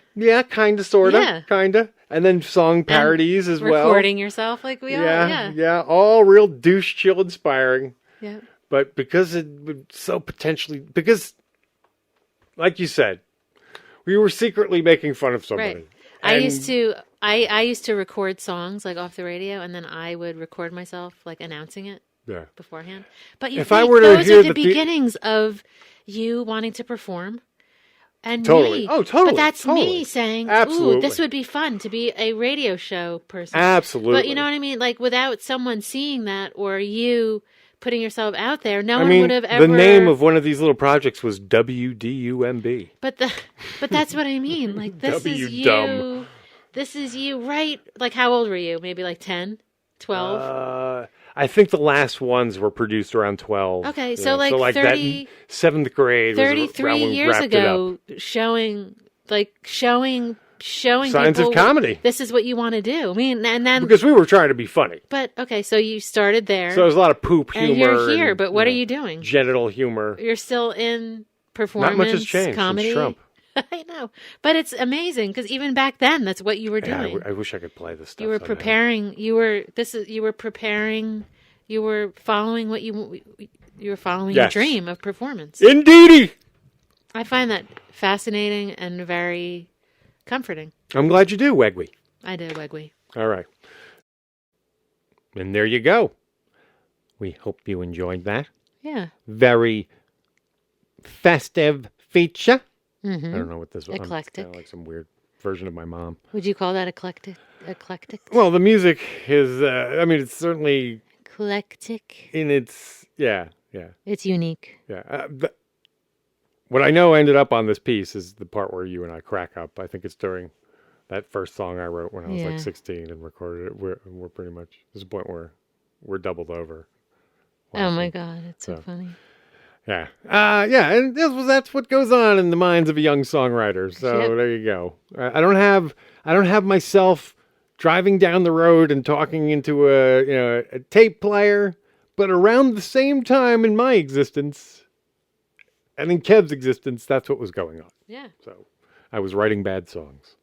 kind of, sort of, kind of. And then song parodies as well. Recording yourself like we are, Yeah, all real douche chill inspiring. Yeah. But because it would so potentially, because, like you said, we were secretly making fun of somebody. Right. I used to record songs like off the radio, and then I would record myself like announcing it beforehand. But you think those are the beginnings of you wanting to perform, and me. Oh, totally. But that's me saying, "Ooh, this would be fun to be a radio show person." Absolutely. But you know what I mean? Like without someone seeing that or you putting yourself out there, no one would have ever. The name of one of these little projects was WDUMB. But that's what I mean. Like this is you. Dumb. This is you, right? Like, how old were you? Maybe like 10, 12? I think the last ones were produced around 12. Okay, so like 30... that 7th grade 33 years ago, showing signs people, of comedy. This is what you want to do. I mean, and then... Because we were trying to be funny. But, okay, so you started there. So there's a lot of poop humor. And you're here, but what are you doing? Genital humor. You're still in performance, not much has changed comedy. Since Trump. I know, but it's amazing because even back then, that's what you were doing. Yeah, I wish I could play this stuff. You were preparing. You were preparing. You were following what you were following your dream of performance. Indeedy. I find that fascinating and very comforting. I'm glad you do, Wegwee. I do, Wegwee. All right, and there you go. We hope you enjoyed that. Yeah. Very festive feature. Mm-hmm. I don't know what this was. Eclectic. Kind of like some weird version of my mom. Would you call that eclectic? Well, the music is, it's certainly... Eclectic. In its, yeah. It's unique. Yeah. What I know ended up on this piece is the part where you and I crack up. I think it's during that first song I wrote when I was like 16 and recorded it. We're pretty much, there's a point where we're doubled over. Oh my God, it's so funny. Yeah. And that's what goes on in the minds of a young songwriter. So there you go. I don't have myself driving down the road and talking into a tape player, but around the same time in my existence and in Kev's existence, that's what was going on. Yeah. So I was writing bad songs.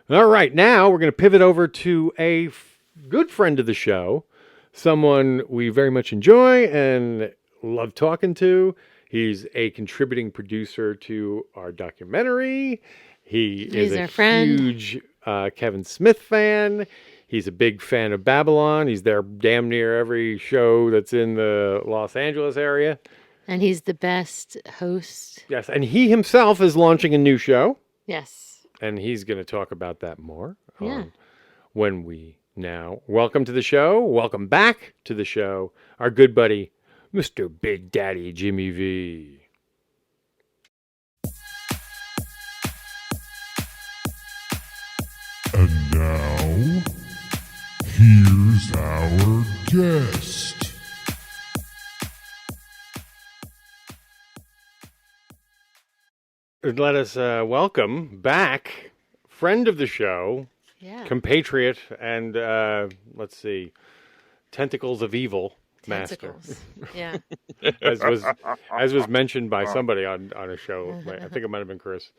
All right, now we're going to pivot over to a good friend of the show, someone we very much enjoy and love talking to. He's a contributing producer to our documentary. He's a huge Kevin Smith fan. He's a big fan of Babylon. He's there damn near every show that's in the Los Angeles area. And he's the best host. Yes, and he himself is launching a new show. Yes. And he's going to talk about that more when we now welcome to the show. Welcome back to the show, our good buddy, Mr. Big Daddy Jimmy V. And now, here's our guest. Let us welcome back friend of the show, compatriot, and let's see, Tentacles of Evil. Master. Yeah. as was mentioned by somebody on a show. I think it might have been Chris.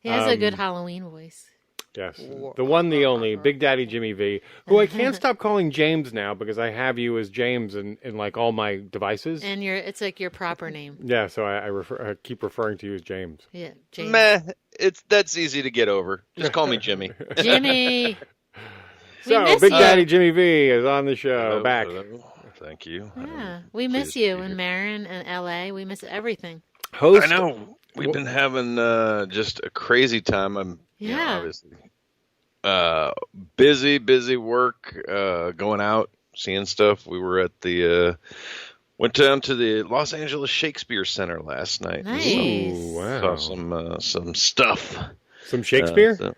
He has a good Halloween voice. Yes. The one, the only, Big Daddy Jimmy V, who I can't stop calling James now because I have you as James in like all my devices. And it's like your proper name. Yeah, so I keep referring to you as James. Yeah, James. Meh, that's easy to get over. Just call me Jimmy. Jimmy. So, Big Daddy Jimmy V is on the show. Back. Thank you. Yeah, we miss you in Marin and L.A. We miss everything. I know. We've been having just a crazy time. I'm obviously busy work, going out, seeing stuff. We were at the went down to the Los Angeles Shakespeare Center last night. Nice. Ooh, wow. Saw some stuff. Some Shakespeare?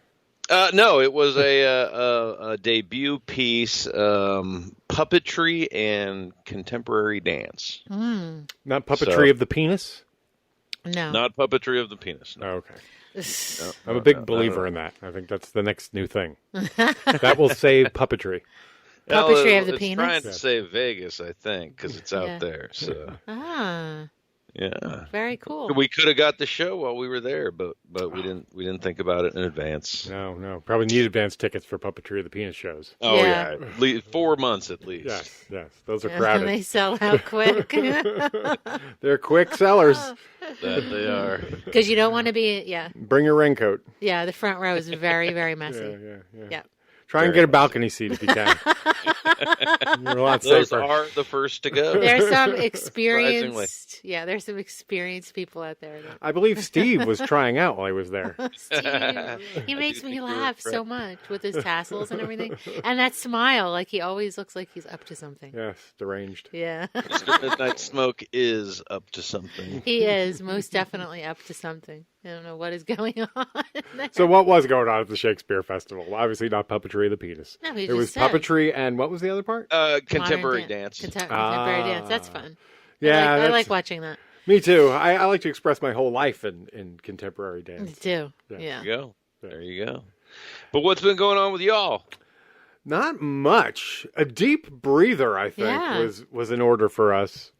No, it was a debut piece, puppetry and contemporary dance. Not puppetry of the penis? No. Not puppetry of the penis. No. Oh, okay. No, I'm a big believer in that. I think that's the next new thing. That will save puppetry. Puppetry of the it's penis? Trying to save Vegas, I think, because it's out there. So. Yeah. Very cool. We could have got the show while we were there, but we didn't think about it in advance. No. Probably need advance tickets for puppetry of the penis shows. Oh yeah. 4 months at least. Yes. Those are crowded. And they sell out quick. They're quick sellers. That they are. Because you don't want to be, Bring your raincoat. Yeah, the front row is very, very messy. Yeah. Try and get a balcony seat if you can. You're a lot safer. Those are the first to go. There's some experienced, there's some experienced people out there. I believe Steve was trying out while he was there. Steve, he makes me laugh so much with his tassels and everything, and that smile. Like he always looks like he's up to something. Yes, deranged. Yeah. Mr. Midnight Smoke is up to something. He is most definitely up to something. I don't know what is going on there. So what was going on at the Shakespeare Festival? Obviously not puppetry of the penis. No, it was puppetry and what was the other part? Contemporary dance. Contemporary dance. That's fun. Yeah, I like watching that. Me too. I like to express my whole life in contemporary dance. Me too. Yeah. There you go. But what's been going on with y'all? Not much. A deep breather, I think, was in order for us.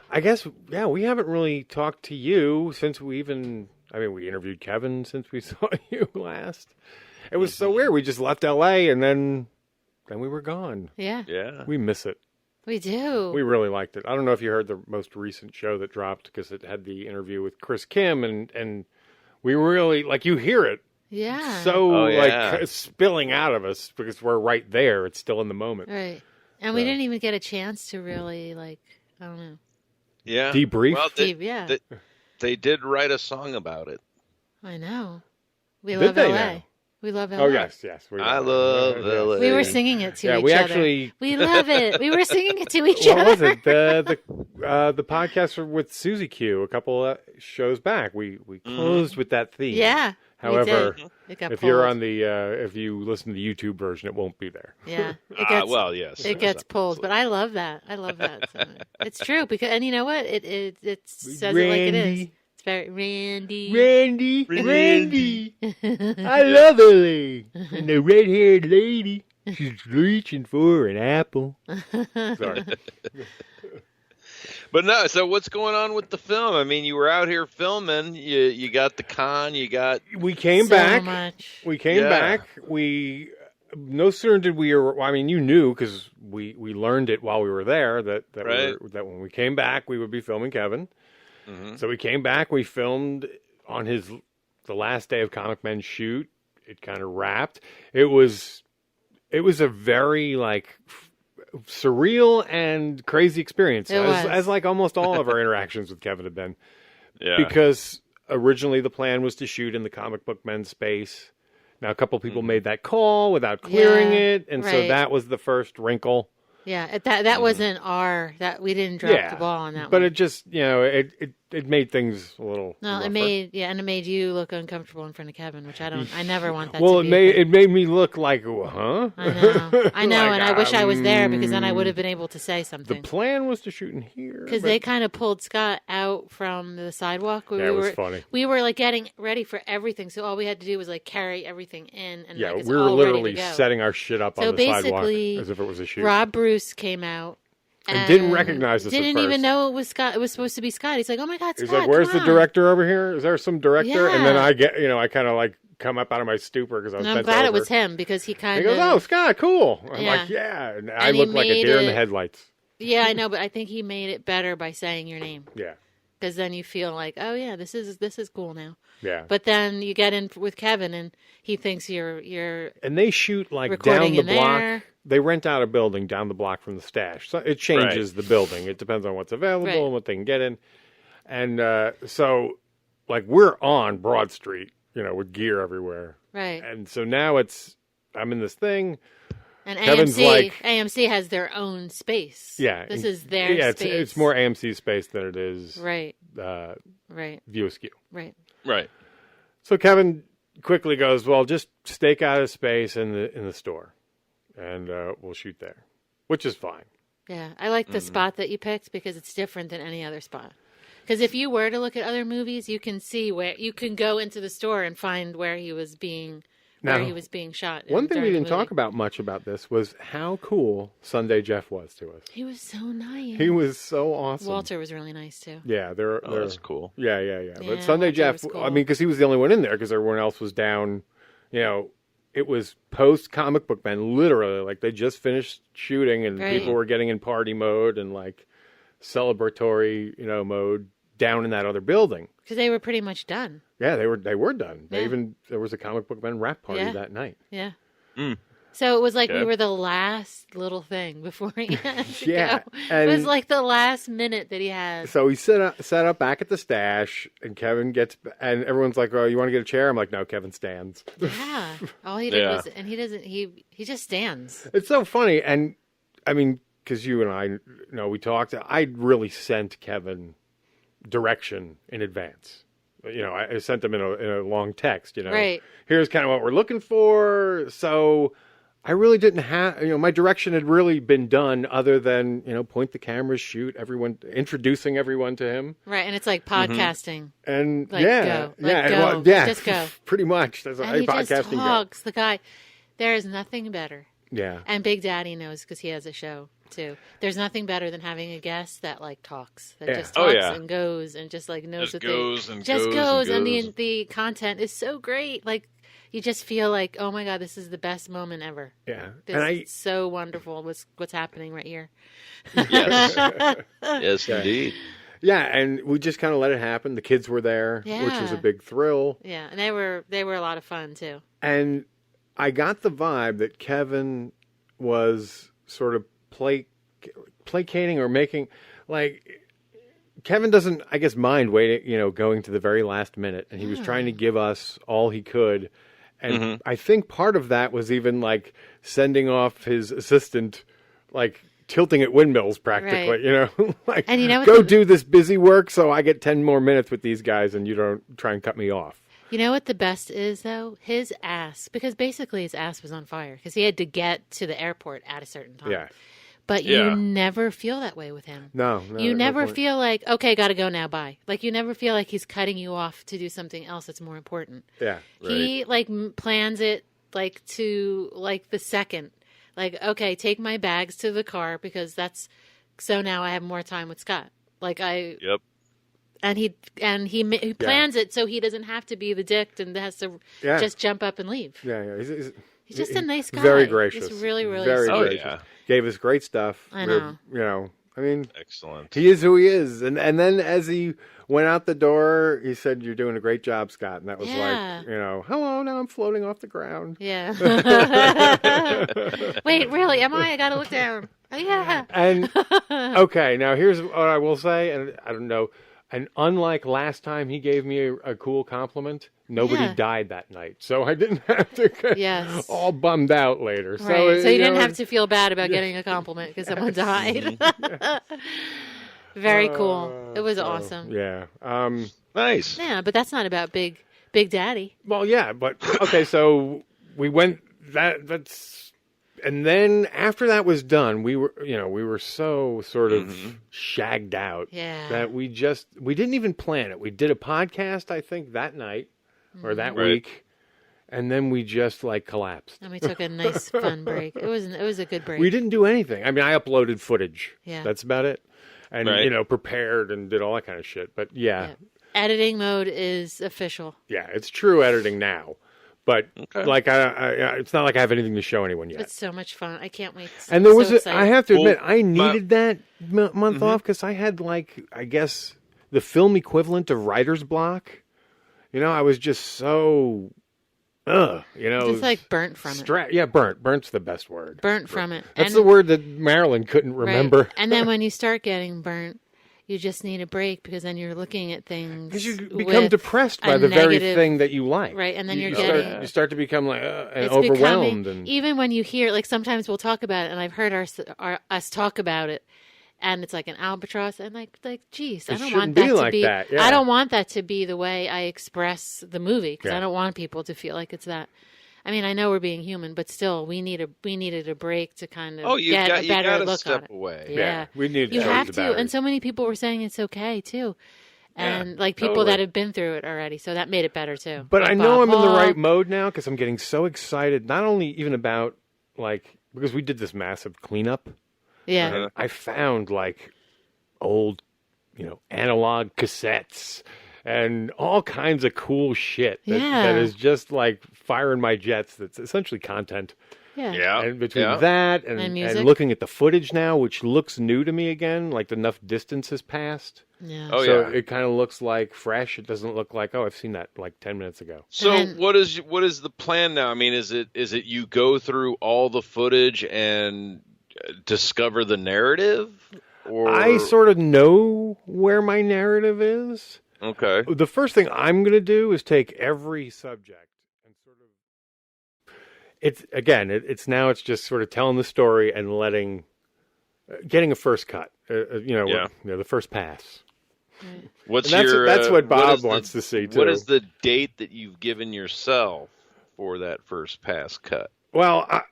I guess, we haven't really talked to you since we interviewed Kevin since we saw you last. It was so weird. We just left LA and then we were gone. Yeah. Yeah. We miss it. We do. We really liked it. I don't know if you heard the most recent show that dropped because it had the interview with Chris Kim and we really, you hear it. Yeah. So, spilling out of us because we're right there. It's still in the moment. Right. And we didn't even get a chance to really, I don't know. Yeah. Debrief? Well, they did write a song about it. I know. We love LA. We love LA. Oh, yes. I love LA. We were singing it to each we other. Actually... We love it. We were singing it to each other. What was it? The podcast with Susie Q a couple shows back. We closed with that theme. Yeah. However, if you're on the if you listen to the YouTube version, it won't be there. Yeah. Yes. It gets pulled, but I love that. So it's true because, and you know what? It says it like it is. It's very Randy. I love LA. And the red-haired lady, she's reaching for an apple. Sorry. But no, so what's going on with the film? I mean, you were out here filming. You got the con. We came back. Much. We came back. No sooner did we. You knew because we learned it while we were there that when we came back we would be filming Kevin. Mm-hmm. So we came back. We filmed on the last day of Comic Men's shoot. It kind of wrapped. It was a very surreal and crazy experience, as almost all of our interactions with Kevin have been. Yeah. Because originally the plan was to shoot in the comic book men's space. Now a couple people made that call without clearing it, and so that was the first wrinkle. Yeah, that wasn't we didn't drop the ball on that. But one. it just it made things a little. No, rougher. it made you look uncomfortable in front of Kevin, which I never want that. Well, to be it made me look like, huh? I know, and I wish I was there because then I would have been able to say something. The plan was to shoot in here because they kind of pulled Scott out from the sidewalk. It was funny. We were getting ready for everything, so all we had to do was carry everything in, and we were literally setting our shit up on the sidewalk as if it was a shoot. Rob Bruce came out. And didn't recognize us. Didn't even know it was Scott. It was supposed to be Scott. He's like, "Oh my God, Scott!" He's like, "Where's the director over here? Is there some director?" Yeah. And then I kind of come up out of my stupor because I was. I'm bent glad over. it was him because he kind of. He goes, "Oh, Scott, cool." I'm Yeah. like, "Yeah," and I looked like a deer in the headlights. Yeah, I know, but I think he made it better by saying your name. Yeah. because then you feel like, oh yeah, this is cool now. Yeah. But then you get in with Kevin, and he thinks you're and they shoot like recording down the in block. there. They rent out a building down the block from the stash. So it changes the building. It depends on what's available and what they can get in. And so, like, we're on Broad Street, with gear everywhere. Right. And so now I'm in this thing. And Kevin's AMC has their own space. Yeah. This is their space. It's more AMC space than it is right. View Askew. Right. Right. So Kevin quickly goes, well, just stake out a space in the store, and we'll shoot there, which is fine. Yeah, I like the spot that you picked because it's different than any other spot. Because if you were to look at other movies, you can see where you can go into the store and find where he was being shot. One thing we didn't talk about much about this was how cool Sunday Jeff was to us. He was so nice. He was so awesome. Walter was really nice too. Yeah, that's cool. Yeah. But Sunday Walter Jeff, was cool. I mean, because he was the only one in there because everyone else was down. It was post Comic Book Man, literally. Like they just finished shooting and people were getting in party mode and like celebratory, mode down in that other building. Because they were pretty much done. Yeah, they were done. Yeah. There was a Comic Book Man rap party that night. Yeah. So it was like we were the last little thing before he had to go. It was like the last minute that he had. So he set up back at the stash, and Kevin and everyone's like, "Oh, you want to get a chair?" I'm like, "No." Kevin stands. Yeah. All he did was, and he doesn't. He just stands. It's so funny, and I mean, because you and I, we talked. I really sent Kevin direction in advance. I sent him in a long text. Right. Here's kind of what we're looking for. So I really didn't have, my direction had really been done other than, point the cameras, shoot everyone, introducing everyone to him. Right. And it's like podcasting. And go. Go. Well, just go. Pretty much. That's and he podcasting just talks. The guy, there is nothing better. Yeah. And Big Daddy knows because he has a show too. There's nothing better than having a guest that like talks, that just talks and goes and just like knows just what goes they and just goes and the content is so great. Like you just feel like, oh my God, this is the best moment ever. Yeah. It's so wonderful what's happening right here. Yes. Yes, indeed. Yeah, and we just kind of let it happen. The kids were there, which was a big thrill. Yeah, and they were a lot of fun too. And I got the vibe that Kevin was sort of placating or making, like, Kevin doesn't, I guess, mind waiting, going to the very last minute. And he was trying to give us all he could. And I think part of that was even, like, sending off his assistant, like, tilting at windmills practically, like, and go do this busy work so I get 10 more minutes with these guys and you don't try and cut me off. You know what the best is, though? His ass, because basically his ass was on fire because he had to get to the airport at a certain time. Yeah. But you never feel that way with him. No. You never feel like, okay, got to go now, bye. Like, you never feel like he's cutting you off to do something else that's more important. Yeah. Right. He, like, plans it, like, to, like, the second. Like, okay, take my bags to the car because so now I have more time with Scott. Like, Yep. And he plans it so he doesn't have to be the dick and has to just jump up and leave. Yeah. He's just a nice guy. Very gracious. He's really, really very sweet. gracious. Yeah. Gave us great stuff. I know. I mean, excellent. He is who he is. And then as he went out the door, he said, "You're doing a great job, Scott." And that was like, hello, now I'm floating off the ground. Yeah. Wait, really? Am I? I got to look down. Oh, yeah. And, okay, now here's what I will say. And I don't know. And unlike last time he gave me a cool compliment, nobody died that night. So I didn't have to get all bummed out later. Right. So you didn't have to feel bad about getting a compliment because someone died. Very cool. It was awesome. Yeah. Nice. Yeah, but that's not about Big Daddy. Well, yeah, but okay, so we went that's and then after that was done, we were so sort of shagged out that we didn't even plan it. We did a podcast, I think, that night or that week, and then we just like collapsed. And we took a nice fun break. It was a good break. We didn't do anything. I mean, I uploaded footage. Yeah. That's about it. And prepared and did all that kind of shit. But editing mode is official. Yeah, it's true editing now. But like, it's not like I have anything to show anyone yet. It's so much fun. I can't wait. And there was, I have to admit, I needed that month off because I had like, I guess the film equivalent of writer's block. You know, I was just so, Just like burnt from it. Yeah, burnt. Burnt's the best word. Burnt from it. That's the word that Marilyn couldn't remember. Right. And then when you start getting burnt, you just need a break because then you're looking at things. Because you become depressed by the very thing that you like. Right, and then you start to become like and overwhelmed. Even when you hear, like sometimes we'll talk about it, and I've heard us talk about it, and it's like an albatross, and like, geez, I don't want that to be. That. Yeah. I don't want that to be the way I express the movie because I don't want people to feel like it's that. I mean, I know we're being human, but still, we needed a break to kind of get a better look on it. Away. Yeah, we need. You have to, and so many people were saying it's okay too, and like people that have been through it already, so that made it better too. But like I know Bob I'm in the Hall. right mode now because I'm getting so excited. Not only even about because we did this massive cleanup. Yeah, and I found like old, analog cassettes. And all kinds of cool shit that is just like firing my jets. That's essentially content. Yeah. And between that and looking at the footage now, which looks new to me again, like enough distance has passed. Yeah. Oh, so it kind of looks like fresh. It doesn't look like, I've seen that like 10 minutes ago. So what is the plan now? I mean, is it you go through all the footage and discover the narrative? Or I sort of know where my narrative is. Okay. The first thing I'm going to do is take every subject and sort of. It's just sort of telling the story and getting a first cut. The first pass. What's that's what Bob wants to see too. What is the date that you've given yourself for that first pass cut? Well,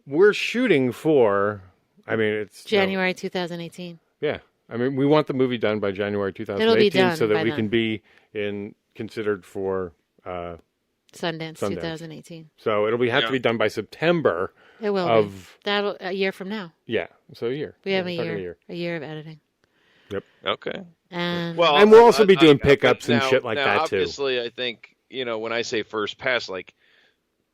we're shooting for. I mean, it's January 2018. Yeah. I mean, we want the movie done by January 2018 It'll be done so that we then. can be considered for Sundance 2018. So it'll have to be done by September. It will be. That'll a year from now. Yeah, so a year. We have a year of editing. Yep. Okay. And we'll also be doing pickups and shit like that too. Obviously, I think when I say first pass, like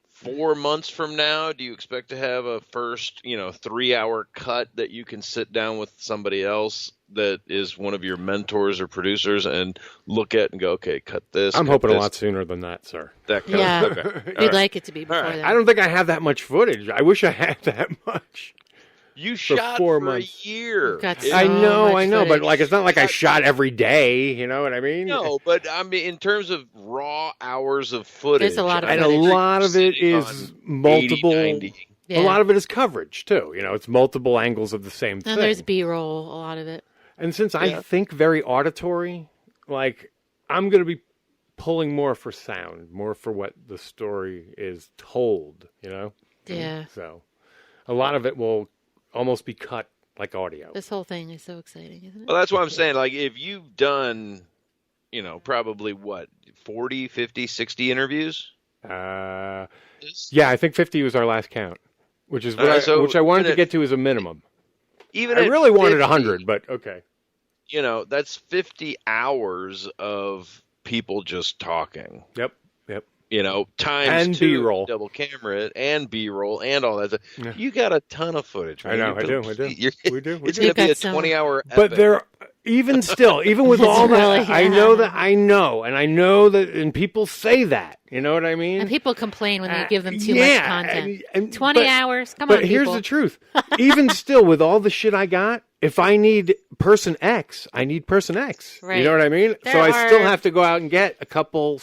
4 months from now, do you expect to have a first 3-hour cut that you can sit down with somebody else that is one of your mentors or producers and look at and go, okay, cut this. I'm hoping a lot sooner than that, sir. That kind of, okay. We'd like it to be before that. I don't think I have that much footage. I wish I had that much. You shot 4 for months. a year. I know, but it's not like I shot every day. You know what I mean? No, but I mean, in terms of raw hours of footage, there's a lot of and footage. a lot of it is multiple. 80, a lot of it is coverage too. It's multiple angles of the same thing. And there's B-roll, a lot of it. And since I think very auditory, I'm going to be pulling more for sound, more for what the story is told. Yeah. So a lot of it will almost be cut like audio. This whole thing is so exciting, isn't it? Well, that's what I'm saying. Like, if you've done, probably 40, 50, 60 interviews? Yeah, I think 50 was our last count, which is which I wanted to get to as a minimum. Even I really wanted 100, but okay. That's 50 hours of people just talking. Yep. Times and 2 B-roll, double camera, and B-roll, and all that. Yeah. You got a ton of footage. Man. I do. We do. It's going to be a 20-hour. But there, even with all that, I know, and people say that. You know what I mean? And people complain when you give them too much content. 20 hours, come on, But here's people. the truth. Even still, with all the shit I got, if I need person X, I need person X. Right. You know what I mean? So I still have to go out and get a couple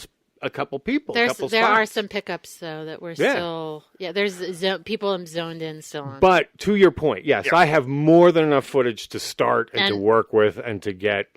people. There are some pickups though that we're still. Yeah, there's people I'm zoned in still on. But to your point, yes, I have more than enough footage to start and to work with and to get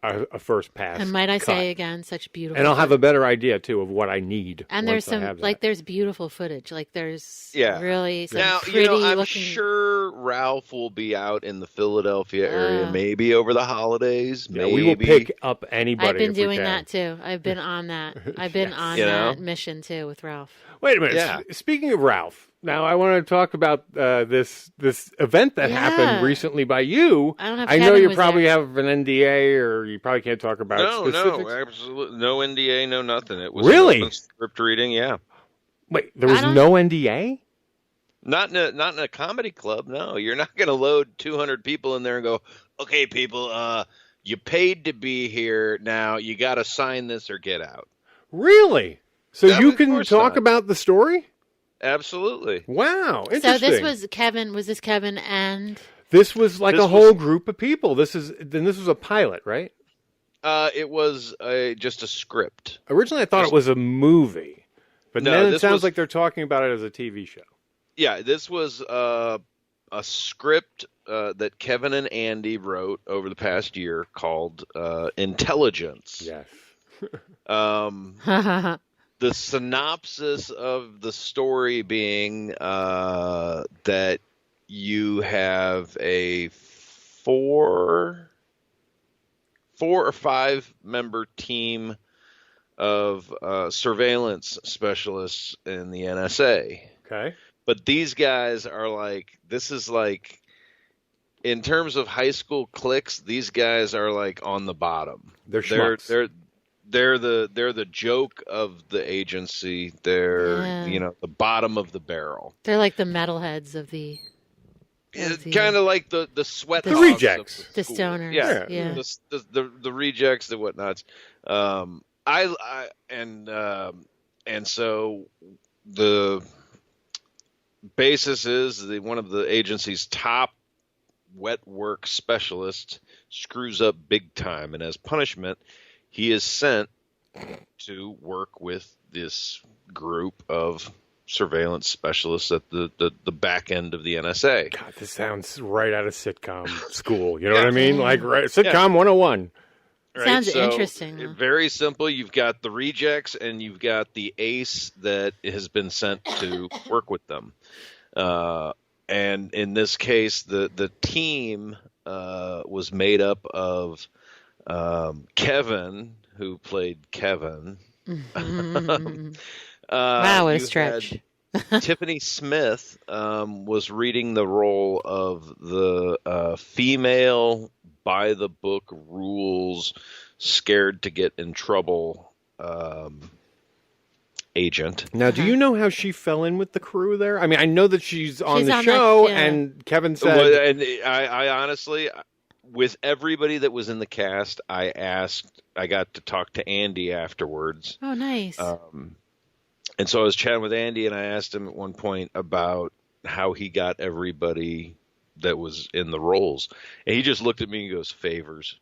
a first pass. And might I cut. say again, such beautiful. And I'll have a better idea too of what I need. And there's some there's beautiful footage. There's really some now, pretty I'm looking. sure Ralph will be out in the Philadelphia area maybe over the holidays. Yeah, we will pick up anybody. I've been doing that too. I've been on that. I've been on that mission too with Ralph. Wait a minute. Yeah. Speaking of Ralph, now I want to talk about this event that happened recently by you. I know you probably have an NDA, or you probably can't talk about specifics. No, absolutely no NDA, no nothing. It was really an open script reading. Yeah. Wait, there was no NDA? Not in a comedy club. No, you're not going to load 200 people in there and go, okay, people, You paid to be here. Now you got to sign this or get out. Really? So you can talk about the story? Absolutely. Wow. Interesting. So this was Kevin. Was this Kevin and? This was like a whole group of people. This was a pilot, right? It was just a script. Originally, I thought it was a movie, but No, then it this sounds was- like they're talking about it as a TV show. Yeah, this was a script that Kevin and Andy wrote over the past year called Intelligence. Yes. The synopsis of the story being that you have a four or five member team of surveillance specialists in the NSA. Okay. But these guys are like, this is like, in terms of high school cliques, these guys are like on the bottom. They're schmucks. They're the joke of the agency. They're the bottom of the barrel. They're like the metalheads of the. Kind of like the sweat. The hogs rejects. of The school. stoners, Yeah. yeah. The rejects, the whatnots. And so the basis is one of the agency's top wet work specialists screws up big time, and as punishment, he is sent to work with this group of surveillance specialists at the back end of the NSA. God, this sounds right out of sitcom school. You know what I mean? Like sitcom 101. Right, Sounds so interesting, though. Very simple. You've got the rejects and you've got the ace that has been sent to work with them. And in this case, the team was made up of Kevin, who played Kevin. Wow, what a you stretch. had Tiffany Smith was reading the role of the female by-the-book rules, scared to get in trouble agent. Now, do you know how she fell in with the crew there? I mean, I know that she's on the on show, that, yeah. and Kevin said... Well, and I honestly, with everybody that was in the cast, I got to talk to Andy afterwards. Oh, nice. And so I was chatting with Andy, and I asked him at one point about how he got everybody that was in the roles. And he just looked at me and goes, favors.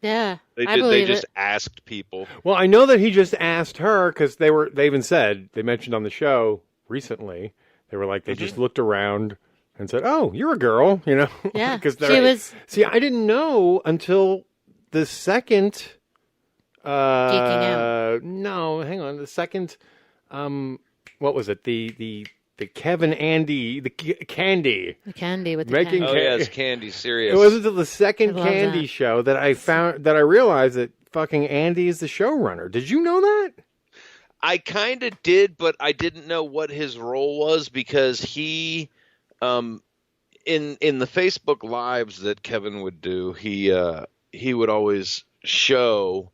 Yeah, They just asked people. Well, I know that he just asked her because they even said, they mentioned on the show recently, they were like, they just looked around and said, oh, you're a girl, you know? Yeah, she was... See, I didn't know until the second... Geeking out. No, hang on. The second... what was it? The Kevin Andy, the Candy. The Candy with the Making candy. Oh, yeah, it's Candy Serious. It wasn't until the second I love Candy that. show that I realized that fucking Andy is the showrunner. Did you know that? I kind of did, but I didn't know what his role was because he, in the Facebook Lives that Kevin would do, he would always show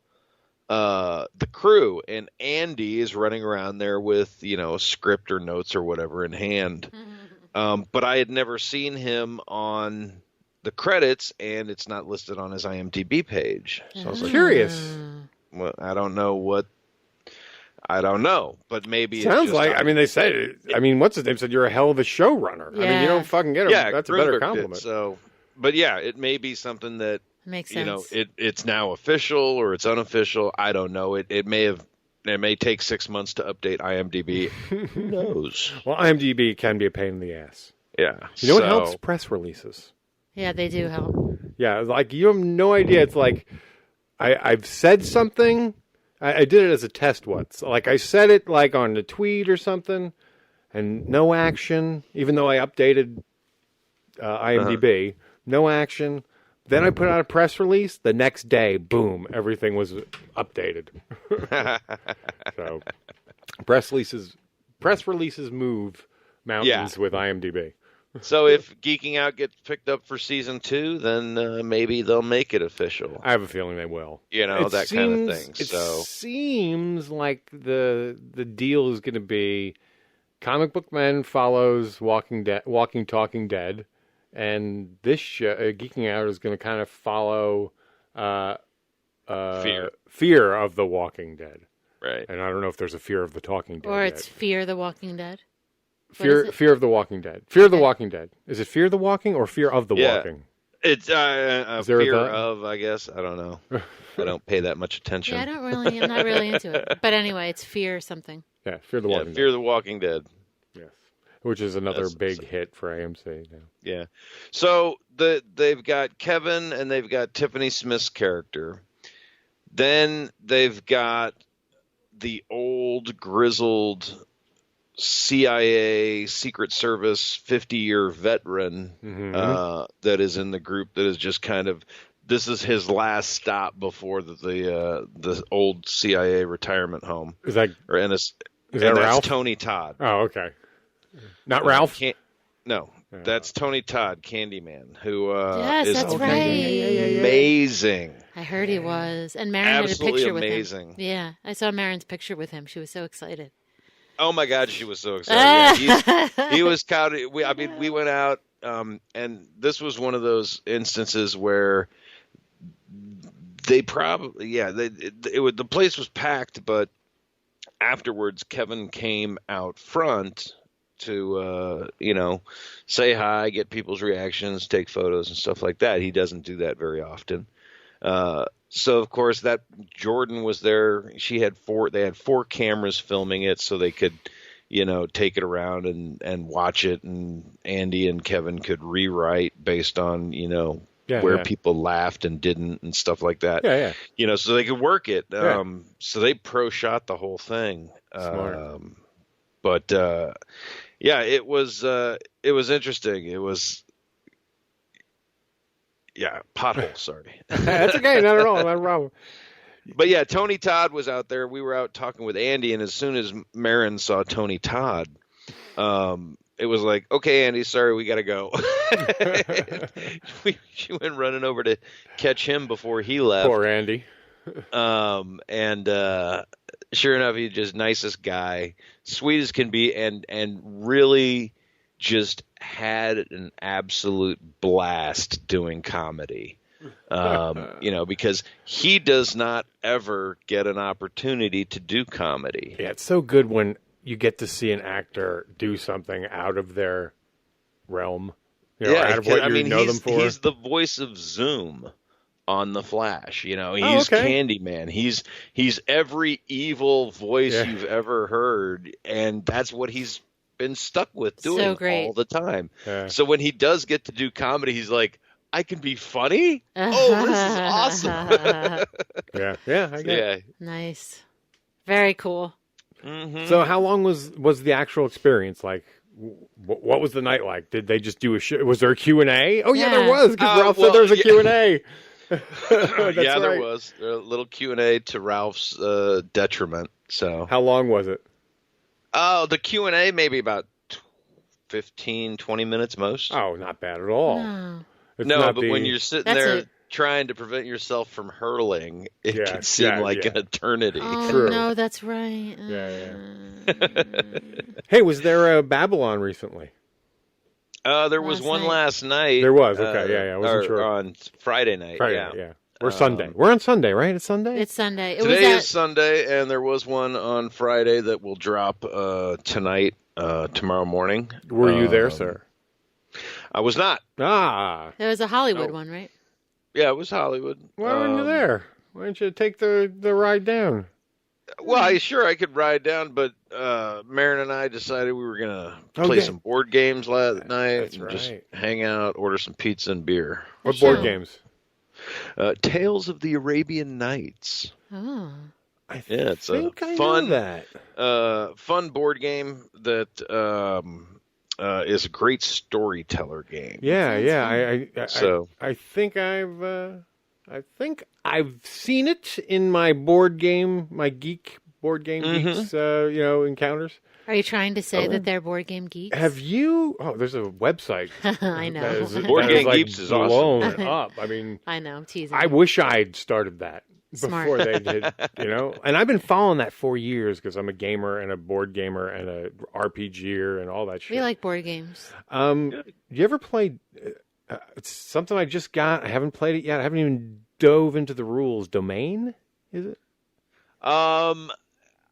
the crew, and Andy is running around there with, a script or notes or whatever in hand. But I had never seen him on the credits, and it's not listed on his IMDb page. So I was like, Curious. Well, I don't know, but maybe Sounds it's just like, I mean, they said, what's his name said you're a hell of a showrunner. I mean, Yeah. you don't fucking get him. Yeah, That's a better Grunberg did, compliment. so, but yeah, it may be something that, Makes sense. it's now official or it's unofficial. I don't know. It may take 6 months to update IMDb. Who knows? Well, IMDb can be a pain in the ass. Yeah. You know what helps? Press releases. Yeah, they do help. Yeah, like you have no idea. It's like I've said something. I did it as a test once. Like I said it like on a tweet or something, and no action. Even though I updated IMDb, no action. Then I put out a press release. The next day, boom, everything was updated. So press releases move mountains with IMDb. So if Geeking Out gets picked up for season 2, then maybe they'll make it official. I have a feeling they will. That kind of thing. It So seems like the deal is going to be Comic Book Men follows Walking Talking Dead, and this show, Geeking Out is going to kind of follow Fear of the Walking Dead. Right. And I don't know if there's a Fear of the Talking Dead. Or it's Fear the Walking Dead. Fear of the Walking Dead. Fear of the Walking Dead. Is it Fear the Walking or Fear of the Walking? It's Fear of, I guess. I don't know. I don't pay that much attention. Yeah, I'm not really into it. But anyway, it's Fear something. Yeah, Fear the Walking Dead. Fear the Walking Dead. Yes. Which is another big hit for AMC. Yeah. So they've got Kevin and they've got Tiffany Smith's character. Then they've got the old grizzled CIA Secret Service 50-year veteran that is in the group that is just kind of, this is his last stop before the old CIA retirement home. Is that Ralph? That's Tony Todd. Oh, okay. Not Ralph? No. That's Tony Todd, Candyman, who yes, is that's right. amazing. I heard he was. And Marin Absolutely had a picture amazing. with him. Yeah, I saw Marin's picture with him. She was so excited. Oh, my God, she was so excited. Yeah, he was counted. We went out, and this was one of those instances where they probably, the place was packed, but afterwards Kevin came out front to say hi, get people's reactions, take photos and stuff like that. He doesn't do that very often. So of course that Jordan was there. They had 4 cameras filming it so they could, take it around and watch it, and Andy and Kevin could rewrite based on, where people laughed and didn't and stuff like that. Yeah. So they could work it. So they pro shot the whole thing. Smart. But it was interesting. It was pothole. Sorry. That's okay. Not at all. Not a problem. But yeah, Tony Todd was out there. We were out talking with Andy, and as soon as Marin saw Tony Todd, it was like, okay, Andy, sorry, we got to go. She went running over to catch him before he left. Poor Andy. And sure enough, he's just nicest guy, sweet as can be, and really just had an absolute blast doing comedy. Because he does not ever get an opportunity to do comedy. Yeah, it's so good when you get to see an actor do something out of their realm. Out of what you know them for. He's the voice of Zoom on The Flash. He's Candyman. He's every evil voice you've ever heard, and that's what he's been stuck with doing all the time. Yeah. So when he does get to do comedy, he's like, I can be funny? Oh, this is awesome. Yeah, I get it. Nice. Very cool. Mm-hmm. So how long was the actual experience like? What was the night like? Did they just do a show? Was there a Q&A? Oh, yeah, there was, because Ralph said there was a Q&A. There was. A little Q&A to Ralph's detriment. So how long was it? Oh, the Q&A maybe about 15, 20 minutes most. Oh, not bad at all. No, but when you're sitting there trying to prevent yourself from hurling, it can seem like an eternity. Oh, True. No, that's right. Hey, was there a Babylon recently? There was one last night. There was, okay, I wasn't sure. On Friday night, Or Sunday. We're on Sunday, right? It's Sunday? It's Sunday. Today is Sunday, and there was one on Friday that will drop tonight, tomorrow morning. Were you there, sir? I was not. There was a Hollywood one, right? Yeah, it was Hollywood. Why weren't you there? Why didn't you take the ride down? Well, I could ride down, but Marin and I decided we were going to play some board games last night. Just hang out, order some pizza and beer. What board games? Tales of the Arabian Nights. Oh. It's a fun board game that is a great storyteller game. I think I've seen it in my board game, my geeks geeks, encounters. Are you trying to say that they're board game geeks? Have you? Oh, there's a website. I know. Board Game Geeks is blown up. I mean, I know. I'm teasing. I wish I'd started that before they did. And I've been following that for years because I'm a gamer and a board gamer and a RPGer and all that shit. We like board games. You ever played? It's something I just got. I haven't played it yet. I haven't even dove into the rules. Domain, is it?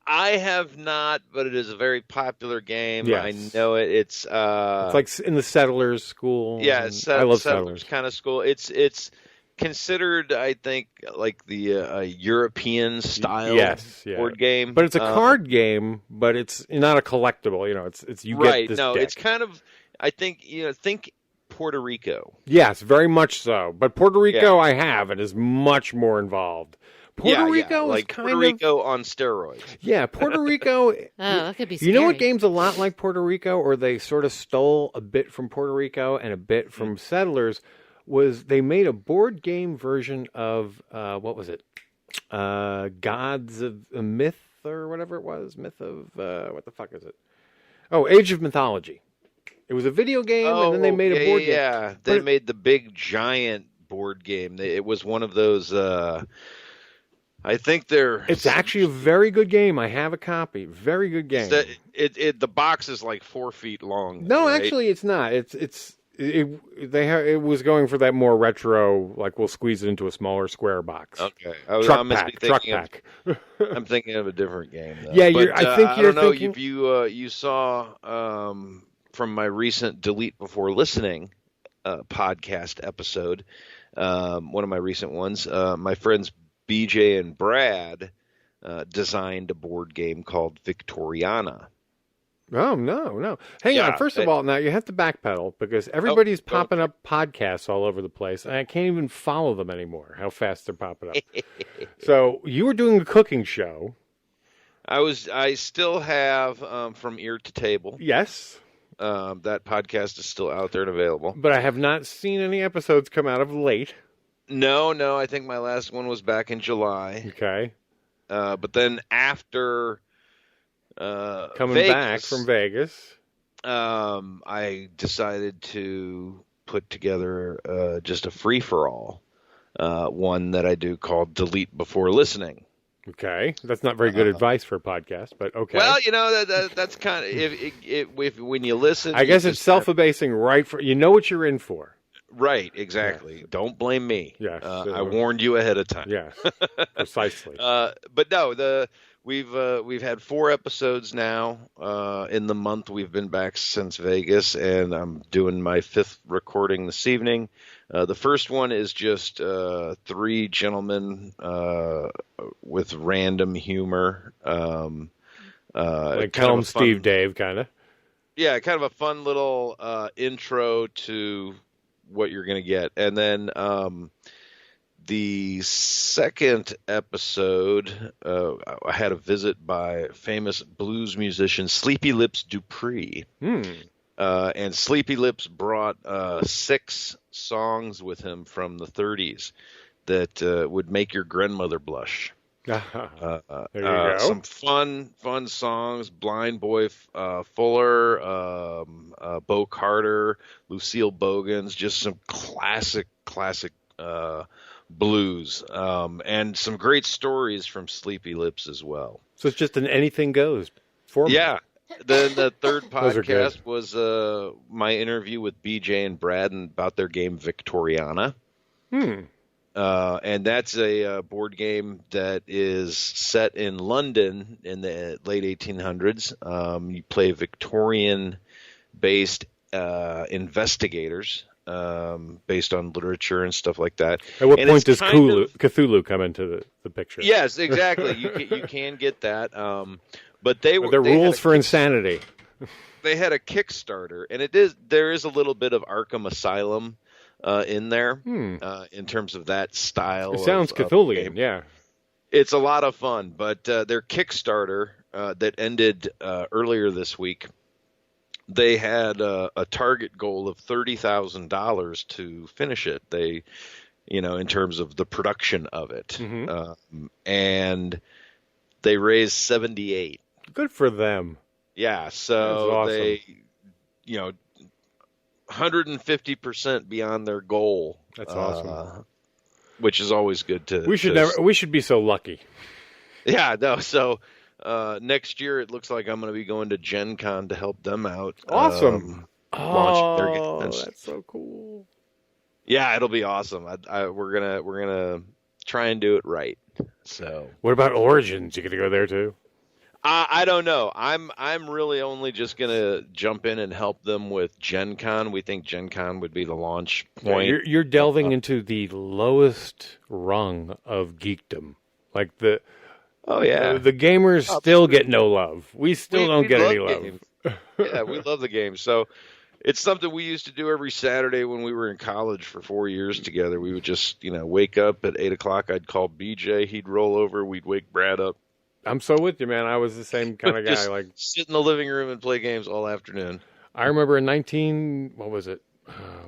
I have not, but it is a very popular game. Yes. I know it. It's like in the Settlers school. Yeah, I love Settlers kind of school. It's considered, I think, like the European style board game. But it's a card game, but it's not a collectible. You know, it's you right. get this No, deck. it's kind of, I think, think Puerto Rico. Yes, very much so. But Puerto Rico, I have, and is much more involved. Puerto Rico is like kind Puerto Rico on steroids. Yeah, Puerto Rico. that could be scary. You know what game's a lot like Puerto Rico, or they sort of stole a bit from Puerto Rico and a bit from Settlers, was they made a board game version of, what was it? Gods of a Myth, or whatever it was. Myth of, what the fuck is it? Oh, Age of Mythology. It was a video game, and then they made a board game. Yeah, they made the big, giant board game. It was one of those... I think It's actually a very good game. I have a copy. Very good game. The box is like 4 feet long. No, right? actually, it's not. It was going for that more retro, like we'll squeeze it into a smaller square box. Okay, Truck pack. I'm thinking of a different game. Though. Yeah, I don't know if you saw from my recent Delete Before Listening podcast episode, one of my recent ones. My friends BJ and Brad designed a board game called Victoriana. Oh, no. Hang on. First of all, now you have to backpedal because everybody's popping up podcasts all over the place. And I can't even follow them anymore, how fast they're popping up. So you were doing a cooking show. I still have From Ear to Table. Yes. That podcast is still out there and available. But I have not seen any episodes come out of late. No. I think my last one was back in July. Okay. But then after coming Vegas, back from Vegas, I decided to put together just a free-for-all, one that I do called Delete Before Listening. Okay, that's not very good advice for a podcast, but okay. Well, that's kind of if when you listen, I guess it's self-abasing, right? You know what you're in for. Right, exactly. Yeah. Don't blame me. Yes, I warned you ahead of time. Yes, precisely. But no, we've had 4 episodes now in the month. We've been back since Vegas, and I'm doing my 5th recording this evening. The first one is just 3 gentlemen with random humor, like Helm, Steve, Dave, kind of. Yeah, kind of a fun little intro to what you're going to get. And then the second episode, I had a visit by famous blues musician Sleepy Lips Dupree. And Sleepy Lips brought 6 songs with him from the 30s that would make your grandmother blush. There you go. Some fun songs. Blind Boy Fuller, Bo Carter, Lucille Bogans, just some classic blues, and some great stories from Sleepy Lips as well. So it's just an anything goes format. Yeah. Then the third podcast was my interview with BJ and Brad about their game Victoriana. And that's a board game that is set in London in the late 1800s. You play Victorian-based investigators based on literature and stuff like that. At what point does Cthulhu come into the picture? Yes, exactly. You can get that. But they rules for insanity. They had a Kickstarter, and there is a little bit of Arkham Asylum in there in terms of that style. It sounds Cthulhian, yeah. It's a lot of fun, but their Kickstarter that ended earlier this week, they had a target goal of $30,000 to finish it. They, in terms of the production of it, and they raised 78. Good for them. Yeah, so awesome. They, 150% beyond their goal. That's awesome. Which is always good to. We should be so lucky. Yeah, no. So next year it looks like I'm going to be going to Gen Con to help them out. Awesome. Launch their games. That's so cool. Yeah, it'll be awesome. We're gonna try and do it right. So what about Origins? You gonna go there too? I don't know. I'm really only just gonna jump in and help them with Gen Con. We think Gen Con would be the launch point. Yeah, you're delving into the lowest rung of geekdom, like the. Oh yeah, the gamers still get no love. We still don't get any love. Yeah, we love the game. So it's something we used to do every Saturday when we were in college for 4 years together. We would just wake up at 8 o'clock. I'd call BJ. He'd roll over. We'd wake Brad up. I'm so with you, man. I was the same kind of guy. Just like sit in the living room and play games all afternoon. I remember in what was it?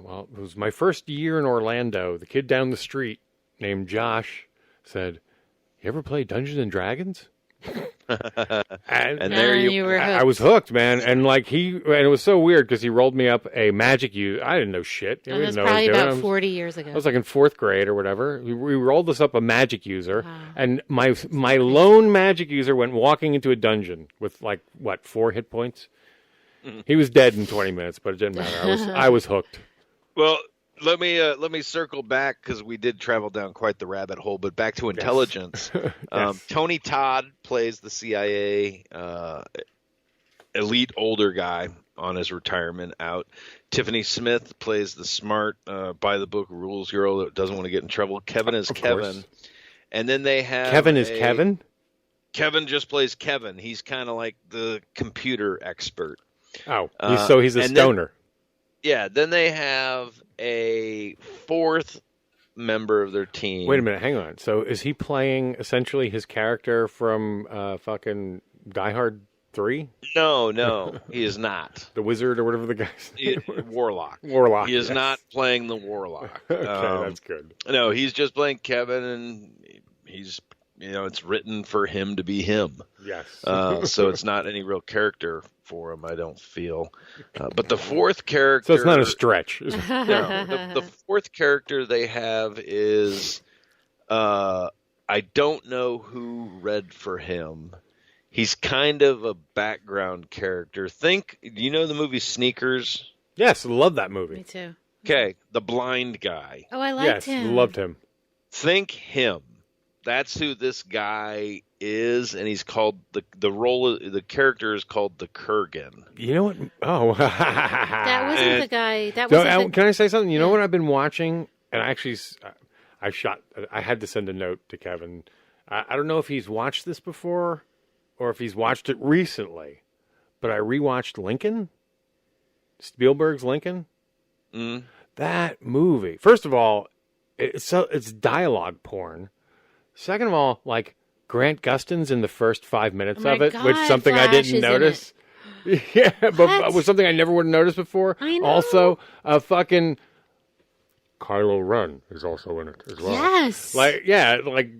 Well, it was my first year in Orlando. The kid down the street named Josh said, "You ever play Dungeons and Dragons?" and there you were hooked. I was hooked, man. And it was so weird because he rolled me up a magic user. I didn't know shit. That was probably about 40 years ago. I was like in 4th grade or whatever. We rolled us up a magic user, and my lone magic user went walking into a dungeon with 4 hit points. Mm-hmm. He was dead in 20 minutes, but it didn't matter. I was hooked. Well, let me circle back because we did travel down quite the rabbit hole. But back to intelligence. Yes. Tony Todd plays the CIA elite older guy on his retirement out. Tiffany Smith plays the smart by the book rules girl that doesn't want to get in trouble. Kevin is Kevin, and then they have Kevin. Kevin just plays Kevin. He's kind of like the computer expert. Oh, he's a stoner. Then they have a 4th member of their team. Wait a minute, hang on. So is he playing essentially his character from fucking Die Hard 3? No, he is not. The wizard or whatever the guy's name was. Warlock. He is not playing the Warlock. Okay, that's good. No, he's just playing Kevin, and he's it's written for him to be him. Yes. So it's not any real character for him, I don't feel. But the 4th character... So it's not a stretch. No, the 4th character they have is... I don't know who read for him. He's kind of a background character. Do you know the movie Sneakers? Yes, love that movie. Me too. Okay, the blind guy. Oh, I liked him. Yes, loved him. Think him. That's who this guy is, and he's called the character is called the Kurgan. You know what? Oh, that wasn't the guy. Can I say something? You know what I've been watching, and I had to send a note to Kevin. I don't know if he's watched this before or if he's watched it recently, but I rewatched Lincoln, Spielberg's Lincoln. Mm. That movie. First of all, it's dialogue porn. Second of all, Grant Gustin's in the first 5 minutes of it, God, which is something I didn't notice. Yeah, but was something I never would have noticed before. I know. Also, fucking Kylo Ren is also in it as well. Yes.